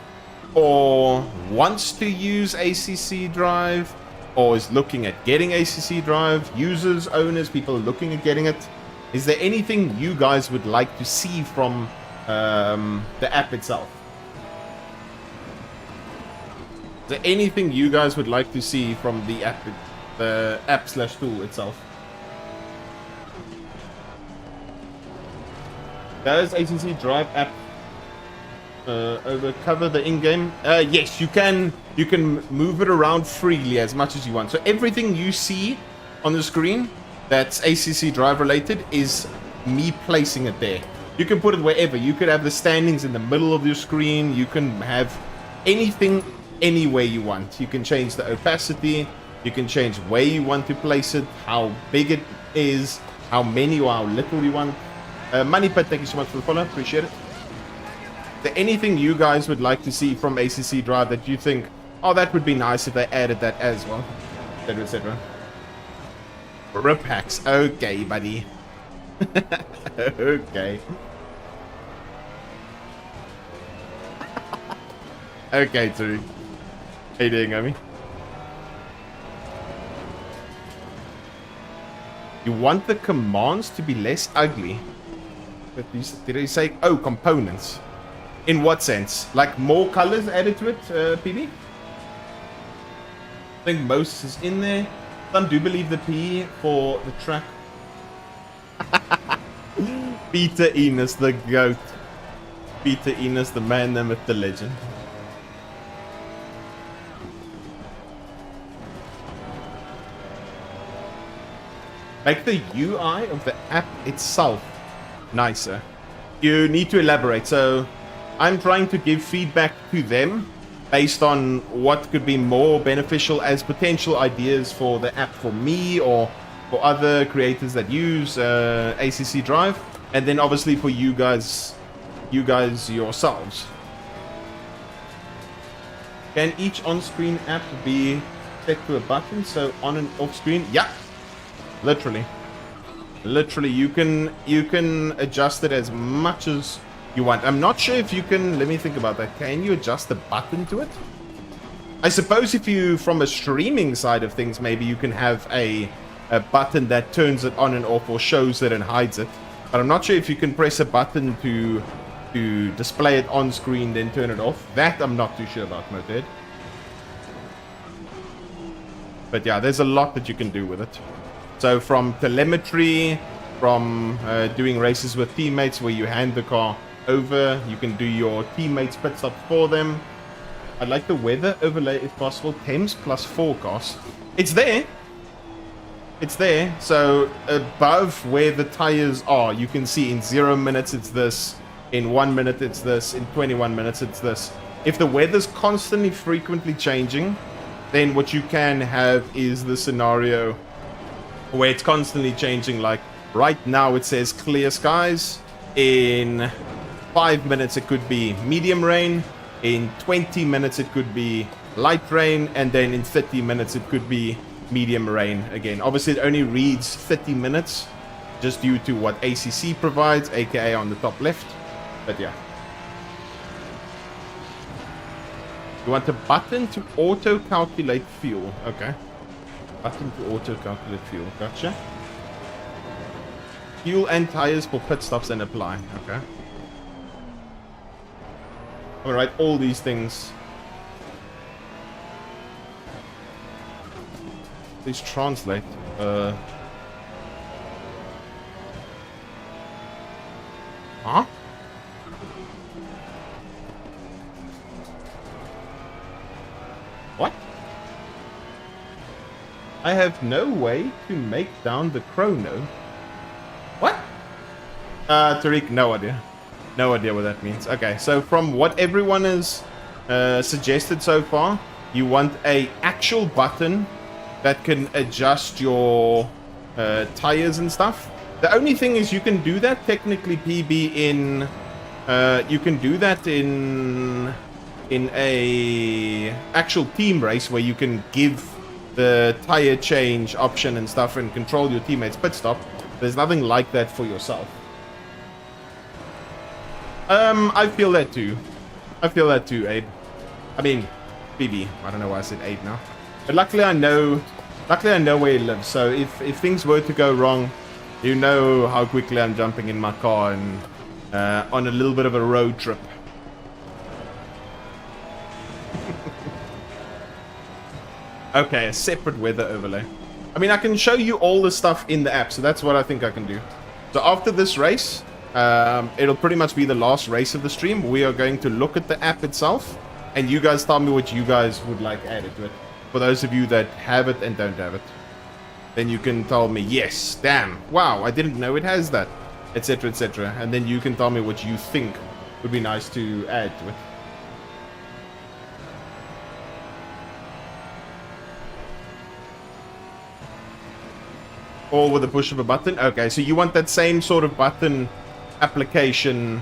A: or wants to use ACC Drive or is looking at getting ACC Drive, users, owners, people looking at getting it? Is there anything you guys would like to see from the app itself? Is there anything you guys would like to see from the app/tool itself? Does ACC Drive app cover the in-game? Yes, you can move it around freely as much as you want. So everything you see on the screen that's ACC Drive related is me placing it there. You can put it wherever. You could have the standings in the middle of your screen. You can have anything anywhere you want. You can change the opacity. You can change where you want to place it, how big it is, how many or how little you want. Money Pet, thank you so much for the follow. Appreciate it. Is there anything you guys would like to see from ACC Drive that you think, oh, that would be nice if they added that as well, etc., etc. Rip hacks. Okay, buddy. Okay. Okay, Tariq. How you doing, homie? You want the commands to be less ugly? Did he say, oh, components? In what sense? Like more colors added to it, PB? I think most is in there. Some do believe the P for the track. Peter Enos, the goat. Peter Enos, the man, the myth, the legend. Make the UI of the app itself nicer. You need to elaborate. So I'm trying to give feedback to them based on what could be more beneficial as potential ideas for the app for me or for other creators that use ACC Drive, and then obviously for you guys yourselves. Can each on-screen app be set to a button, so on and off screen? Yeah, literally, you can adjust it as much as you want. I'm not sure if you can. Let me think about that. Can you adjust the button to it? I suppose if you, from a streaming side of things, maybe you can have a button that turns it on and off or shows it and hides it. But I'm not sure if you can press a button to display it on screen, then turn it off. That I'm not too sure about, Moted. But yeah, there's a lot that you can do with it. So from telemetry, from doing races with teammates where you hand the car over. You can do your teammates pit stop for them. I'd like the weather overlay if possible. Temps plus forecast. It's there. It's there. So above where the tires are, you can see in 0 minutes it's this. In 1 minute it's this. In 21 minutes it's this. If the weather's constantly frequently changing, then what you can have is the scenario where it's constantly changing. Like right now it says clear skies. In 5 minutes it could be medium rain. In 20 minutes it could be light rain. And then in 30 minutes it could be medium rain again. Obviously it only reads 30 minutes just due to what ACC provides, aka on the top left. But yeah. You want a button to auto-calculate fuel. Okay. Button to auto-calculate fuel. Gotcha. Fuel and tires for pit stops and apply. Okay. I'm gonna write all these things. Please translate. Huh? What? I have no way to make down the chrono. What? Tariq, no idea. No idea what that means. Okay, so from what everyone has suggested so far, you want a actual button that can adjust your tires and stuff. The only thing is you can do that technically, PB, in you can do that in a actual team race where you can give the tire change option and stuff and control your teammates pit stop. There's nothing like that for yourself. I feel that too. I feel that too, Abe. I mean, BB. I don't know why I said Abe now. But luckily I know where he lives. So if things were to go wrong, you know how quickly I'm jumping in my car and on a little bit of a road trip. Okay, a separate weather overlay. I mean, I can show you all the stuff in the app, so that's what I think I can do. So after this race, it'll pretty much be the last race of the stream. We are going to look at the app itself, and you guys tell me what you guys would like added to it. For those of you that have it and don't have it, then you can tell me, yes, damn, wow, I didn't know it has that, etc., etc. And then you can tell me what you think would be nice to add to it. All with the push of a button? Okay, so you want that same sort of button application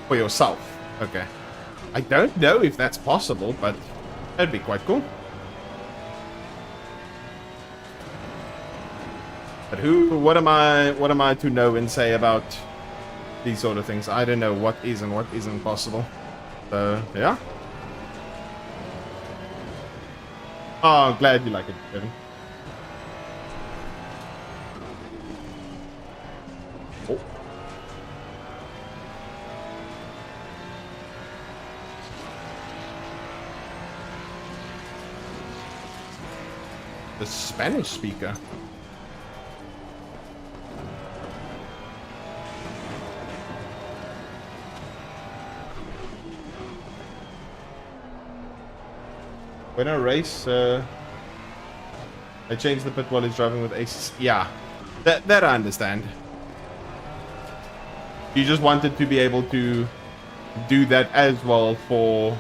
A: for yourself. Okay. I don't know if that's possible, but that'd be quite cool. But what am I to know and say about these sort of things? I don't know what is and what isn't possible. So, yeah. Oh, I'm glad you like it, Kevin. Oh. The Spanish speaker. When I race, I change the pit while he's driving with ACC. Yeah, that I understand. You just wanted to be able to do that as well for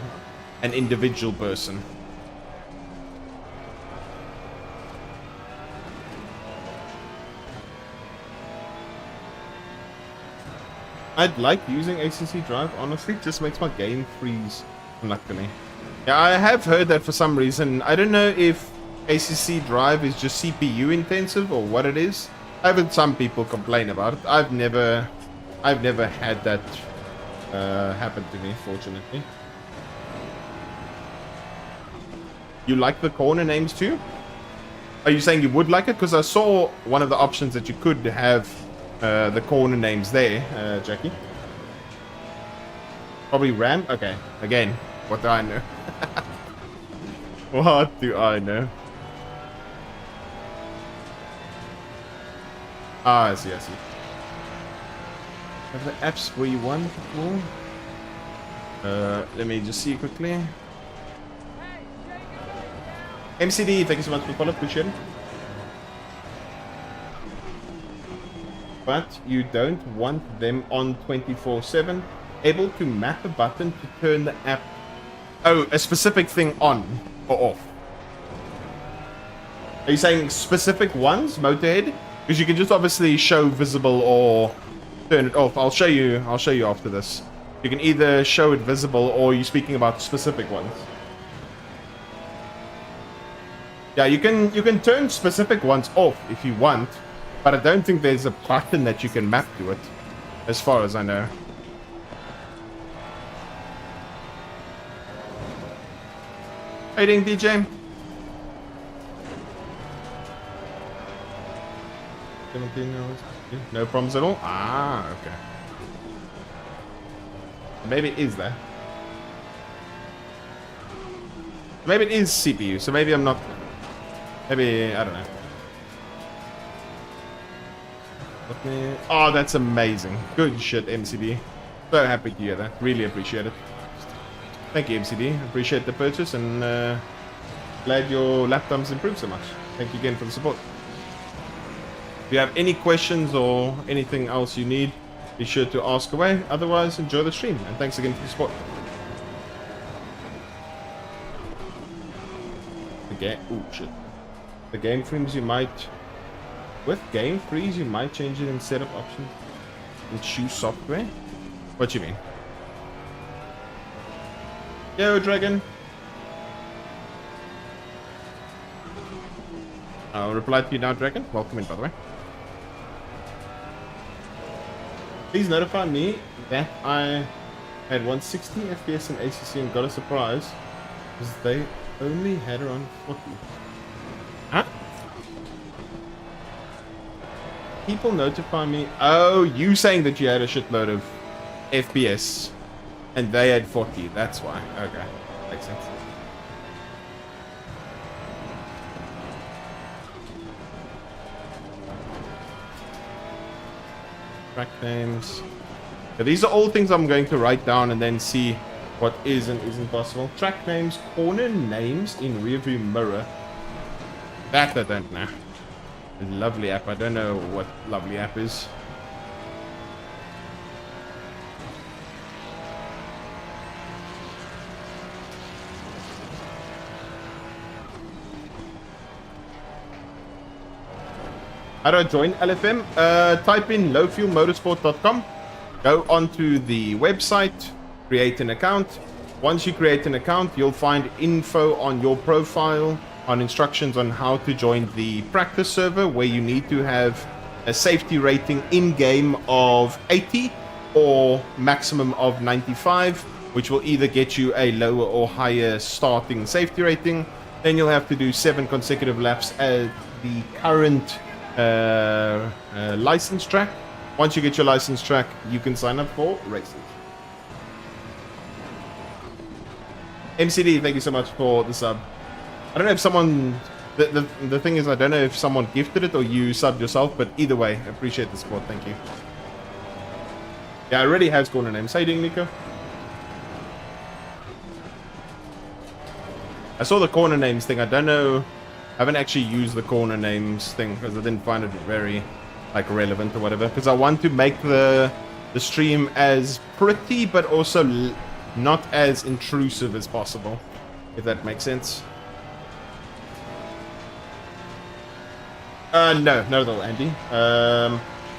A: an individual person. I'd like using ACC Drive, honestly. It just makes my game freeze, unluckily. Yeah, I have heard that for some reason. I don't know if ACC Drive is just CPU intensive or what it is. I've heard some people complain about it. I've never had that happen to me, fortunately. You like the corner names too? Are you saying you would like it? Because I saw one of the options that you could have the corner names there, Jackie. Probably RAM? Okay, again, what do I know? What do I know? Ah, I see, I see. Have the apps where you won before? Let me just see quickly. MCD, thank you so much for the follow, appreciate it. But you don't want them on 24/7. Able to map a button to turn the app. Oh, a specific thing on or off. Are you saying specific ones, Motorhead? Because you can just obviously show visible or turn it off. I'll show you after this. You can either show it visible or you're speaking about specific ones. Yeah, you can turn specific ones off if you want, but I don't think there's a button that you can map to it, as far as I know. How you doing, DJ? 17 hours. No problems at all? Ah, okay. Maybe it is there. Maybe it is CPU, so maybe I'm not... Maybe, I don't know. Let me... Oh, that's amazing. Good shit, MCD. So happy to hear that. Really appreciate it. Thank you, MCD. Appreciate the purchase and glad your laptop's improved so much. Thank you again for the support. If you have any questions or anything else you need, be sure to ask away. Otherwise, enjoy the stream. And thanks again for the support. Okay. Oh, shit. The game freeze you might... With game freeze, you might change it in setup options and choose software. What do you mean? Yo, Dragon. I'll reply to you now, Dragon. Welcome in, by the way. Please notify me that I had 160 FPS in ACC and got a surprise because they only had around 40. Huh? People notify me. Oh, you saying that you had a shitload of FPS and they had 40. That's why. Okay. Makes sense. Track names. Yeah, these are all things I'm going to write down and then see what is and isn't possible. Track names, corner names in rearview mirror. That I don't know. Lovely app. I don't know what lovely app is. How do I join LFM? Type in lowfuelmotorsport.com. Go onto the website, create an account. Once you create an account, you'll find info on your profile, on instructions on how to join the practice server, where you need to have a safety rating in-game of 80 or maximum of 95, which will either get you a lower or higher starting safety rating. Then you'll have to do 7 consecutive laps at the current license track. Once you get your license track, you can sign up for races. MCD, thank you so much for the sub. I don't know if someone... The thing is, I don't know if someone gifted it or you subbed yourself, but either way, I appreciate the support. Thank you. Yeah, I already have corner names. How you doing, Nico? I saw the corner names thing. I don't know... I haven't actually used the corner names thing because I didn't find it very like relevant or whatever. Because I want to make the stream as pretty but also not as intrusive as possible, if that makes sense. No, not at all, Andy.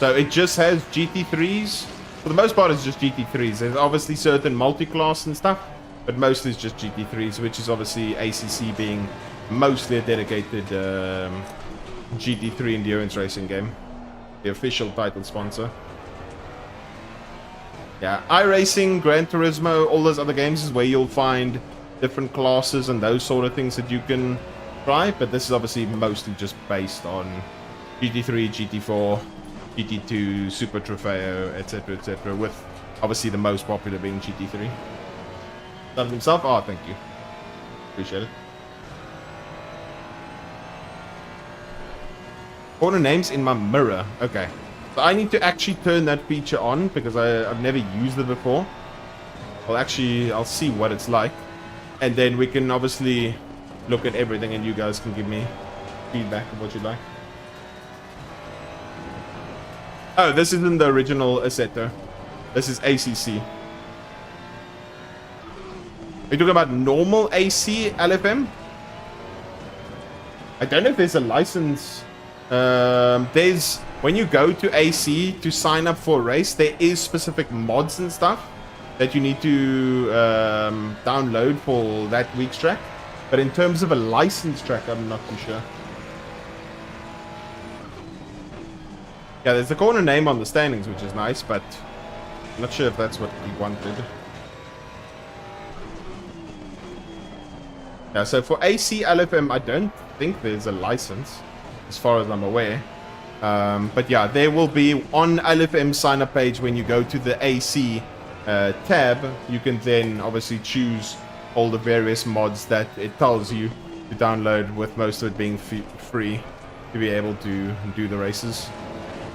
A: So it just has GT3s. For the most part, it's just GT3s. There's obviously certain multi-class and stuff, but mostly it's just GT3s, which is obviously ACC being mostly a dedicated GT3 endurance racing game. The official title sponsor. Yeah, iRacing, Gran Turismo, all those other games is where you'll find different classes and those sort of things that you can try, but this is obviously mostly just based on GT3, GT4, GT2, Super Trofeo, etc., with obviously the most popular being GT3. Done himself? Oh, thank you. Appreciate it. Corner names in my mirror. Okay. So I need to actually turn that feature on because I've never used it before. Well, actually, I'll see what it's like. And then we can obviously look at everything and you guys can give me feedback of what you'd like. Oh, this isn't the original Assetto. This is ACC. Are you talking about normal AC LFM? I don't know if there's a license. There's, when you go to AC to sign up for a race, there is specific mods and stuff that you need to download for that week's track. But in terms of a licensed track, I'm not too sure. Yeah, there's a corner name on the standings, which is nice, but I'm not sure if that's what we wanted. Yeah, so for AC LFM, I don't think there's a license, as far as I'm aware. But yeah, there will be on LFM sign-up page when you go to the AC tab. You can then obviously choose all the various mods that it tells you to download, with most of it being free to be able to do the races.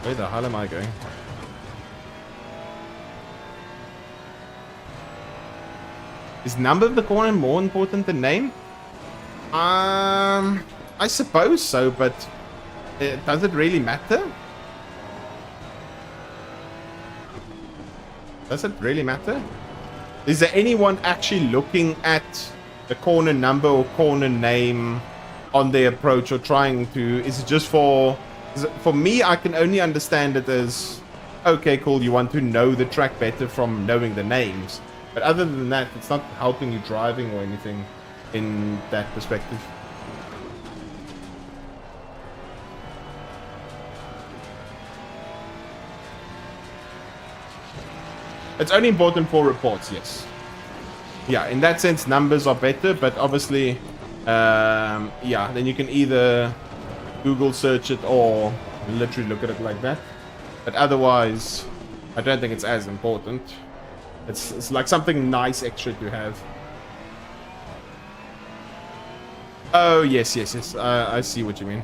A: Where the hell am I going? Is number of the corner more important than name? I suppose so, but does it really matter? Does it really matter? Is there anyone actually looking at the corner number or corner name on their approach, or trying to? Is it just for me? I can only understand it as, okay, cool, you want to know the track better from knowing the names. But other than that, it's not helping you driving or anything in that perspective. It's only important for reports, yes. Yeah, in that sense, numbers are better, but obviously, yeah, then you can either Google search it or literally look at it like that. But otherwise, I don't think it's as important. It's like something nice extra to have. Oh, yes. I see what you mean.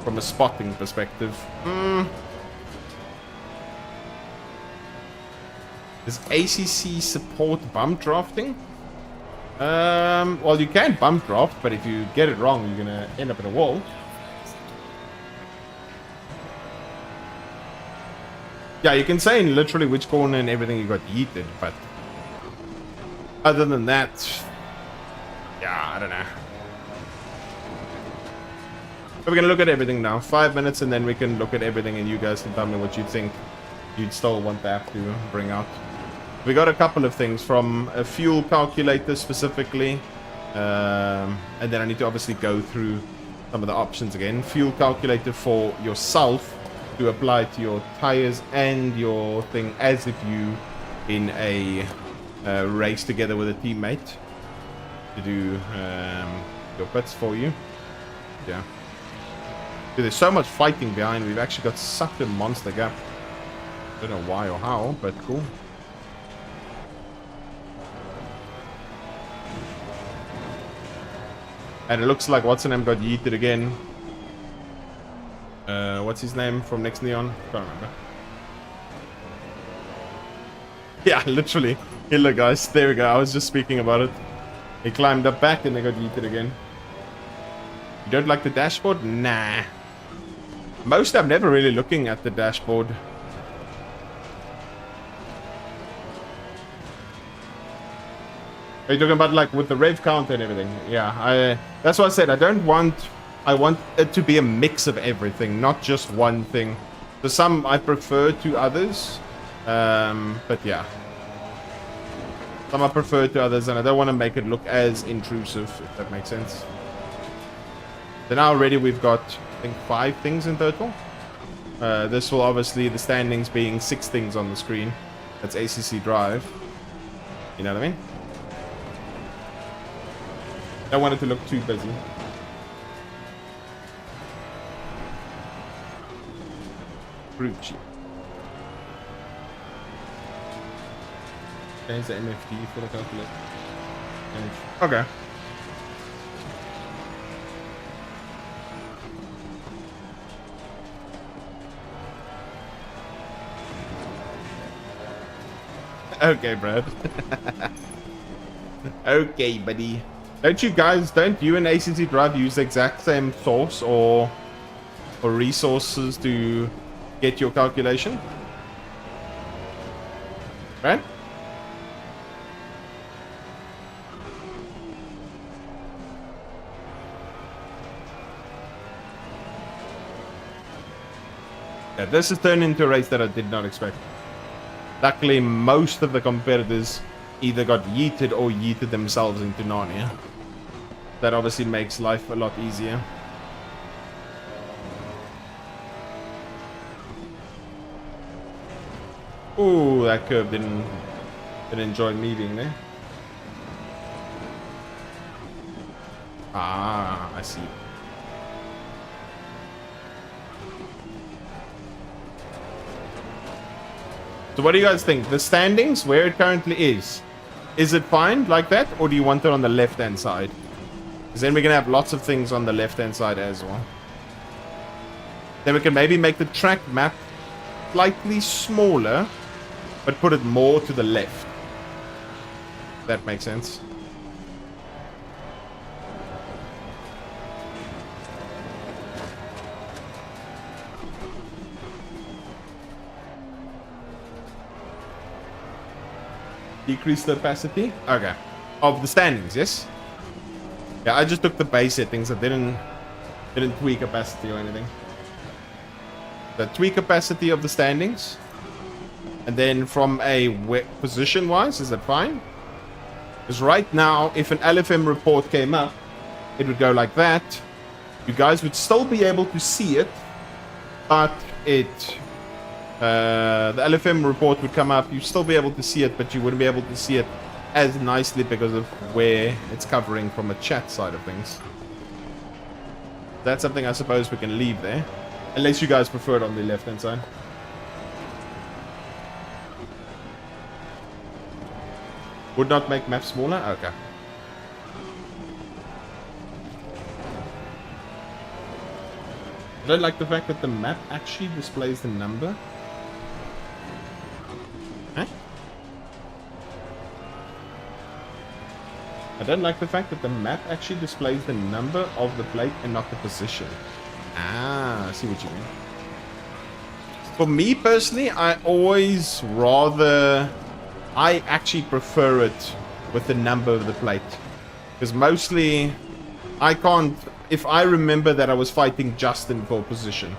A: From a spotting perspective. Does ACC support bump drafting? Well, you can bump draft, but if you get it wrong, you're gonna end up in a wall. Yeah, you can say in literally which corner and everything you got yeeted, but other than that, yeah, I don't know. But we're gonna look at everything now. 5 minutes, and then we can look at everything, and you guys can tell me what you think you'd still want the app to bring out. We got a couple of things, from a fuel calculator specifically, and then I need to obviously go through some of the options again. Fuel calculator for yourself to apply to your tires and your thing, as if you in a race together with a teammate to do your pits for you. Yeah. Dude, there's so much fighting behind. We've actually got such a monster gap. Don't know why or how, but cool. And it looks like what's her name got yeeted again. What's his name from Next Neon? Can't remember. Yeah, literally. Here, look, guys. There we go. I was just speaking about it. He climbed up back and they got yeeted again. You don't like the dashboard? Nah. Most I'm never really looking at the dashboard. Are you talking about like with the rev counter and everything? Yeah, that's what I said. I want it to be a mix of everything, not just one thing. So some I prefer to others, but yeah. Some I prefer to others, and I don't want to make it look as intrusive, if that makes sense. So now already we've got, I think, 5 things in total. This will obviously, the standings being 6 things on the screen. That's ACC Drive. You know what I mean? Don't want it to look too busy. Fruit cheap. There's the MFD for the calculator. Okay. Okay, Brad. Okay, buddy. Don't you and ACC Drive use the exact same source or resources to get your calculation? Right? Yeah, this has turned into a race that I did not expect. Luckily, most of the competitors either got yeeted or yeeted themselves into Narnia. That obviously makes life a lot easier. Ooh, that curve didn't enjoy me being there. Ah, I see. So what do you guys think? The standings, where it currently is it fine like that? Or do you want it on the left-hand side? Because then we're going to have lots of things on the left-hand side as well. Then we can maybe make the track map slightly smaller, but put it more to the left. That makes sense. Decrease the opacity? Okay. Of the standings, yes? Yeah, I just took the base settings. I didn't tweak opacity or anything. The tweak opacity of the standings. And then from a position wise, is that fine? Because right now, if an LFM report came up, it would go like that. You guys would still be able to see it, but the LFM report would come up. You'd still be able to see it, but you wouldn't be able to see it as nicely because of where it's covering from a chat side of things. That's something I suppose we can leave there. Unless you guys prefer it on the left-hand side. Would not make map smaller? Okay. I don't like the fact that the map actually displays the number. Huh? I don't like the fact that the map actually displays the number of the plate and not the position. Ah, I see what you mean. For me personally, I actually prefer it with the number of the plate. Because mostly, I can't... If I remember that I was fighting Justin for position,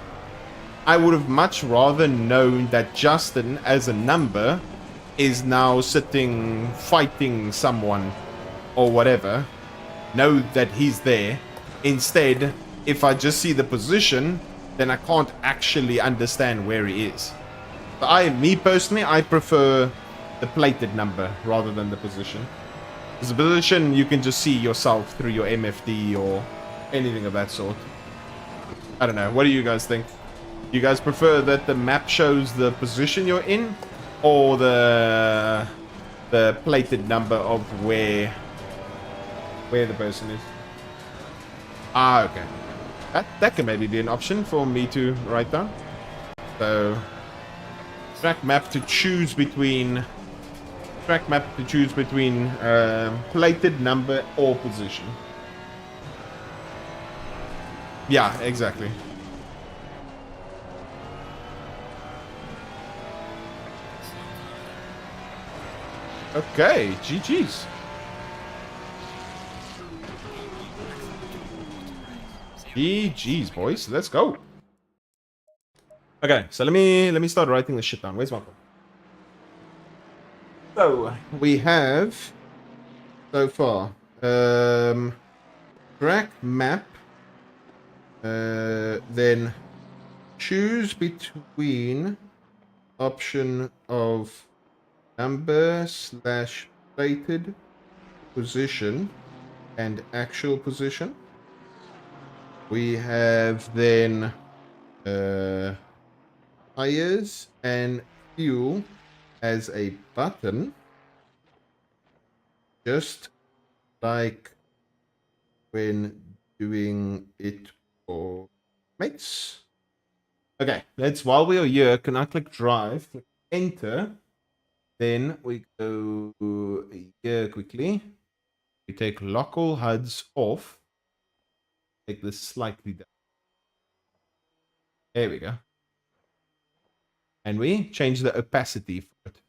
A: I would have much rather known that Justin, as a number, is now sitting, fighting someone, or whatever. Know that he's there. Instead, if I just see the position, then I can't actually understand where he is. But me personally, I prefer the plated number rather than the position. Because the position, you can just see yourself through your MFD or anything of that sort. I don't know. What do you guys think? You guys prefer that the map shows the position you're in, or the plated number of where the person is? Ah, okay. That can maybe be an option for me to write down. So, track map to choose between plated number or position. Yeah, exactly. Okay, GG's. GG's, boys. Let's go. Okay, so let me start writing this shit down. Where's my phone? So we have so far track map, then choose between option of number / plated position and actual position. We have then tires and fuel as a button, just like when doing it for mates. Okay, while we are here, can I click drive, click enter, Then we go here quickly. We take lock all HUDs off. Take this slightly down. There we go. And we change the opacity for it.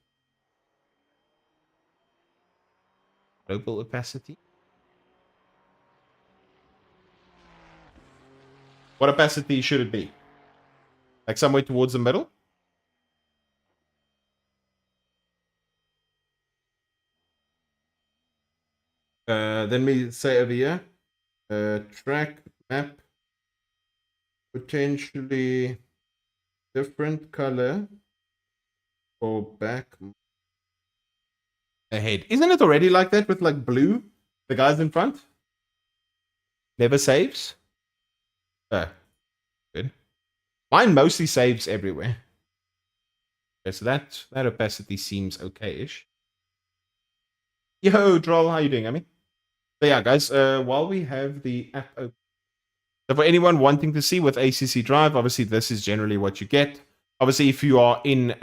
A: Global opacity. What opacity should it be? Like somewhere towards the middle? Then we say over here, track map, potentially different color for back ahead. Isn't it already like that with like blue? The guys in front? Never saves? Oh, good. Mine mostly saves everywhere. Okay, so that opacity seems okay-ish. Yo, Droll, how you doing, Amy? So yeah, guys, while we have the app open, so for anyone wanting to see with ACC Drive, obviously this is generally what you get. Obviously, if you are in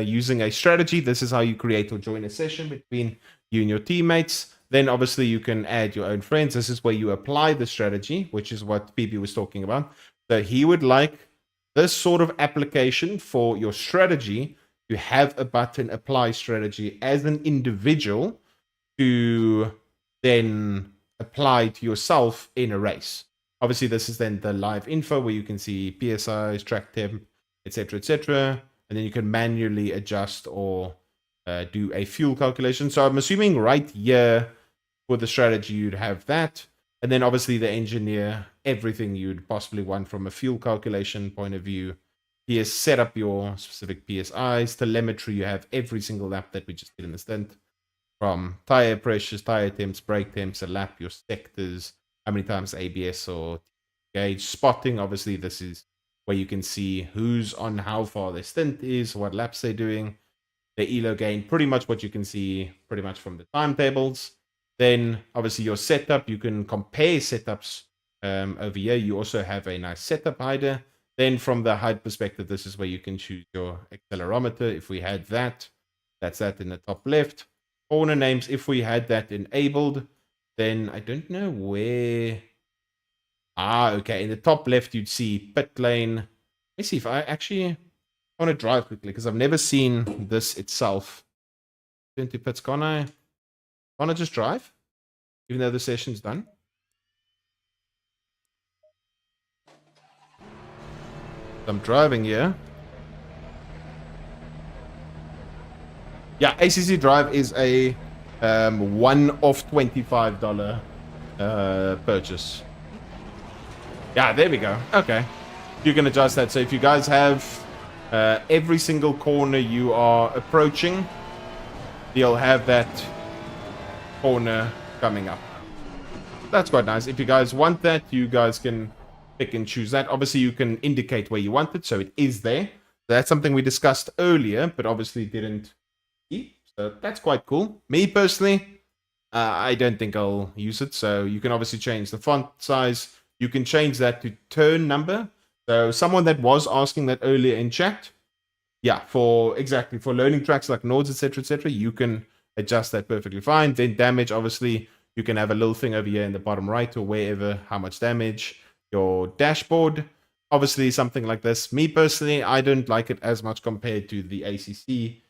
A: using a strategy, this is how you create or join a session between you and your teammates. Then obviously you can add your own friends. This is where you apply the strategy, which is what PB was talking about. So he would like this sort of application for your strategy to have a button apply strategy as an individual to then apply to yourself in a race. Obviously, this is then the live info where you can see PSIs, track temp, etc., etc., and then you can manually adjust or do a fuel calculation. So I'm assuming right here for the strategy you'd have that, and then obviously the engineer, everything you'd possibly want from a fuel calculation point of view. He has set up your specific PSIs, telemetry. You have every single lap that we just did in the stint, from tire pressures, tire temps, brake temps, a lap, your sectors, how many times ABS or gauge, spotting. Obviously, this is where you can see who's on how far their stint is, what laps they're doing, the elo gain, pretty much what you can see pretty much from the timetables. Then, obviously, your setup, you can compare setups over here. You also have a nice setup hider. Then, from the HUD perspective, this is where you can choose your accelerometer. If we had that, that's that in the top left. Corner names, if we had that enabled, then I don't know where. Okay. In the top left, you'd see pit lane. Let me see if I actually want to drive quickly because I've never seen this itself. Into pits, can't I? Can't I just drive? Even though the session's done? I'm driving here. Yeah, ACC Drive is a one-off $25 purchase. Yeah, there we go. Okay. You can adjust that. So if you guys have every single corner you are approaching, you'll have that corner coming up. That's quite nice. If you guys want that, you guys can pick and choose that. Obviously, you can indicate where you want it, so it is there. That's something we discussed earlier, but obviously didn't keep. So that's quite cool. Me personally, I don't think I'll use it. So you can obviously change the font size. You can change that to turn number. So someone that was asking that earlier in chat, yeah, for learning tracks like Nords, etc., you can adjust that perfectly fine. Then damage, obviously, you can have a little thing over here in the bottom right or wherever, how much damage. Your dashboard, obviously something like this. Me personally, I don't like it as much compared to the ACC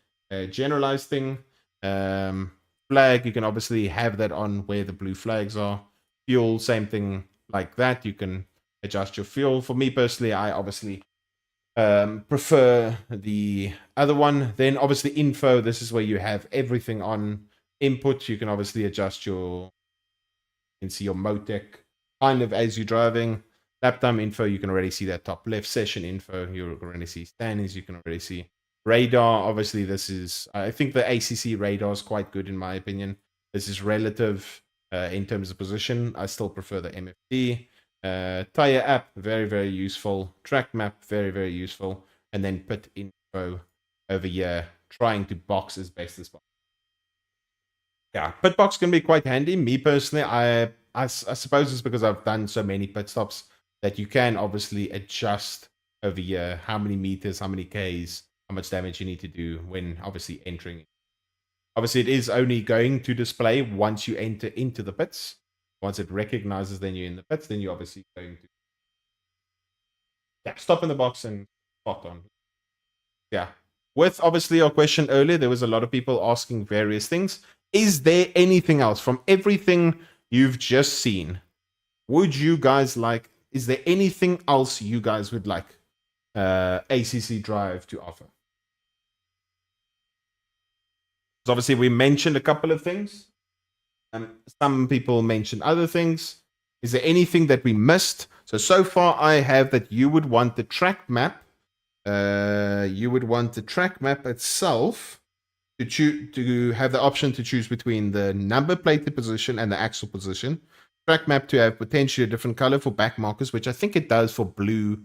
A: generalized thing. Flag, you can obviously have that on where the blue flags are. Fuel, same thing like that. You can adjust your fuel. For me personally, I obviously prefer the other one. Then obviously info, this is where you have everything on input. You can obviously adjust you can see your Motec kind of as you're driving. Lap time info, you can already see that top left. Session info, you can already see standings, you can already see radar. Obviously, this is, I think the ACC radar is quite good in my opinion. This is relative in terms of position. I still prefer the MFD. Tire app, very, very useful. Track map, very, very useful. And then pit info over here, trying to box as best as possible. Yeah, pit box can be quite handy. Me personally, I suppose it's because I've done so many pit stops that you can obviously adjust over here how many meters, how many Ks, how much damage you need to do when obviously entering. Obviously, it is only going to display once you enter into the pits. Once it recognizes then you're in the pits, then you're obviously going to stop in the box and spot on. Yeah. With obviously our question earlier, there was a lot of people asking various things. Is there anything else from everything you've just seen? Would you guys like, is there anything else you guys would like ACC Drive to offer? So obviously, we mentioned a couple of things. Some people mentioned other things. Is there anything that we missed? So far, I have that you would want the track map. You would want the track map itself to have the option to choose between the number plated position and the axle position. Track map to have potentially a different color for back markers, which I think it does for blue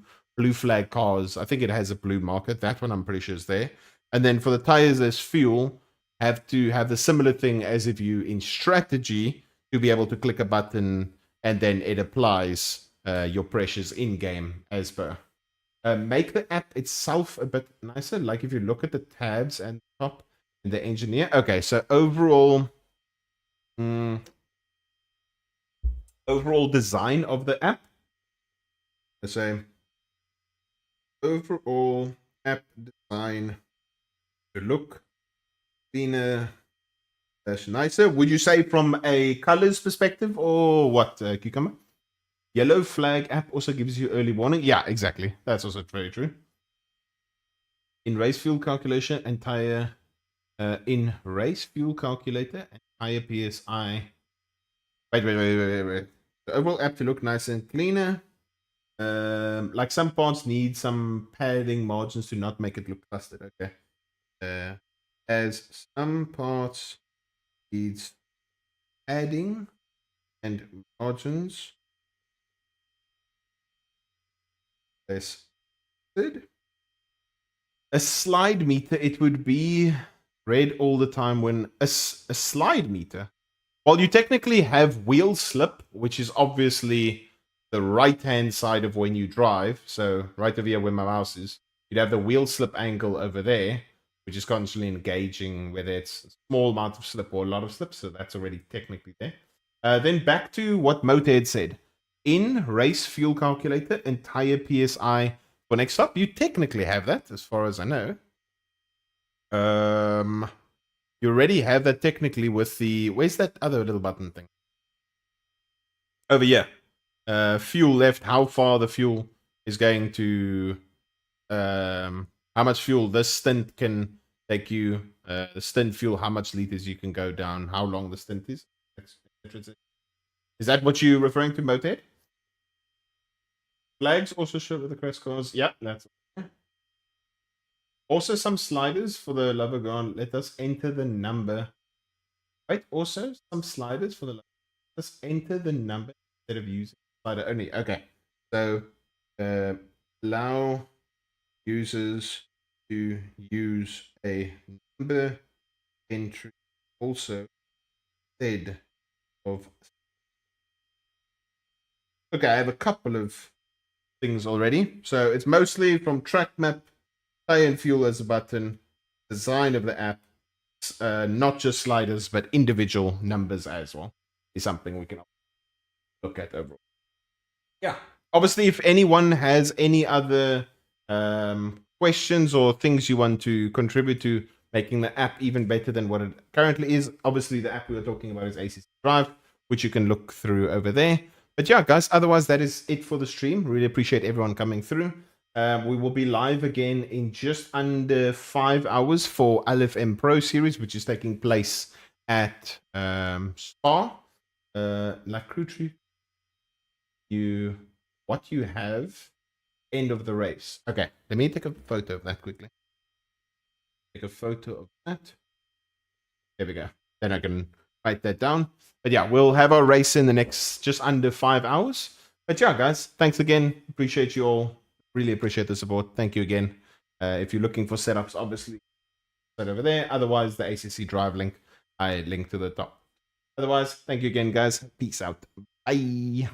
A: flag cars. I think it has a blue marker. That one I'm pretty sure is there. And then for the tires as fuel, have to have the similar thing as if you in strategy to be able to click a button and then it applies your pressures in game as per. Make the app itself a bit nicer. Like if you look at the tabs and top and the engineer. Okay, so overall design of the app. Let's say overall app design to look cleaner, nicer. Would you say from a colors perspective or what, Cucumber? Yellow flag app also gives you early warning. Yeah, exactly. That's also very true. In race fuel calculation, entire in race fuel calculator, entire PSI. Wait. The overall app to look nicer and cleaner. Like some parts need some padding margins to not make it look clustered. Okay. As some parts needs padding and margins. This good. A slide meter, it would be red all the time when a slide meter. Well, you technically have wheel slip, which is obviously the right-hand side of when you drive. So right over here where my mouse is, you'd have the wheel slip angle over there, which is constantly engaging whether it's a small amount of slip or a lot of slip. So that's already technically there. Then back to what Motorhead said. In race fuel calculator, entire PSI for next stop. You technically have that, as far as I know. You already have that technically with the... Where's that other little button thing? Over here. Fuel left, how far the fuel is going to... how much fuel this stint can take you. The stint fuel, how much liters you can go down, how long the stint is. Is that what you're referring to, Motorhead? Flags also show with the crest cars. Yeah, that's also some sliders for the lover gone. Let us enter the number. Right, also some sliders for the lover. Let's enter the number instead of using slider only. Okay, so allow users to use a number entry also instead of. Okay, I have a couple of things already. So it's mostly from track map, tire and fuel as a button, design of the app, not just sliders, but individual numbers as well, is something we can look at overall. Yeah. Obviously, if anyone has any other questions or things you want to contribute to making the app even better than what it currently is, obviously the app we were talking about is ACC Drive, which you can look through over there. But yeah, guys, otherwise that is it for the stream. Really appreciate everyone coming through. We will be live again in just under 5 hours for LFM Pro Series, which is taking place at Spa. La Croutry. What you have, end of the race. Okay, let me take a photo of that quickly. Take a photo of that. There we go. Then I can write that down. But yeah, we'll have our race in the next just under 5 hours. But yeah, guys, thanks again. Appreciate you all. Really appreciate the support. Thank you again. If you're looking for setups, obviously, that over there. Otherwise, the ACC Drive link, I link to the top. Otherwise, thank you again, guys. Peace out. Bye.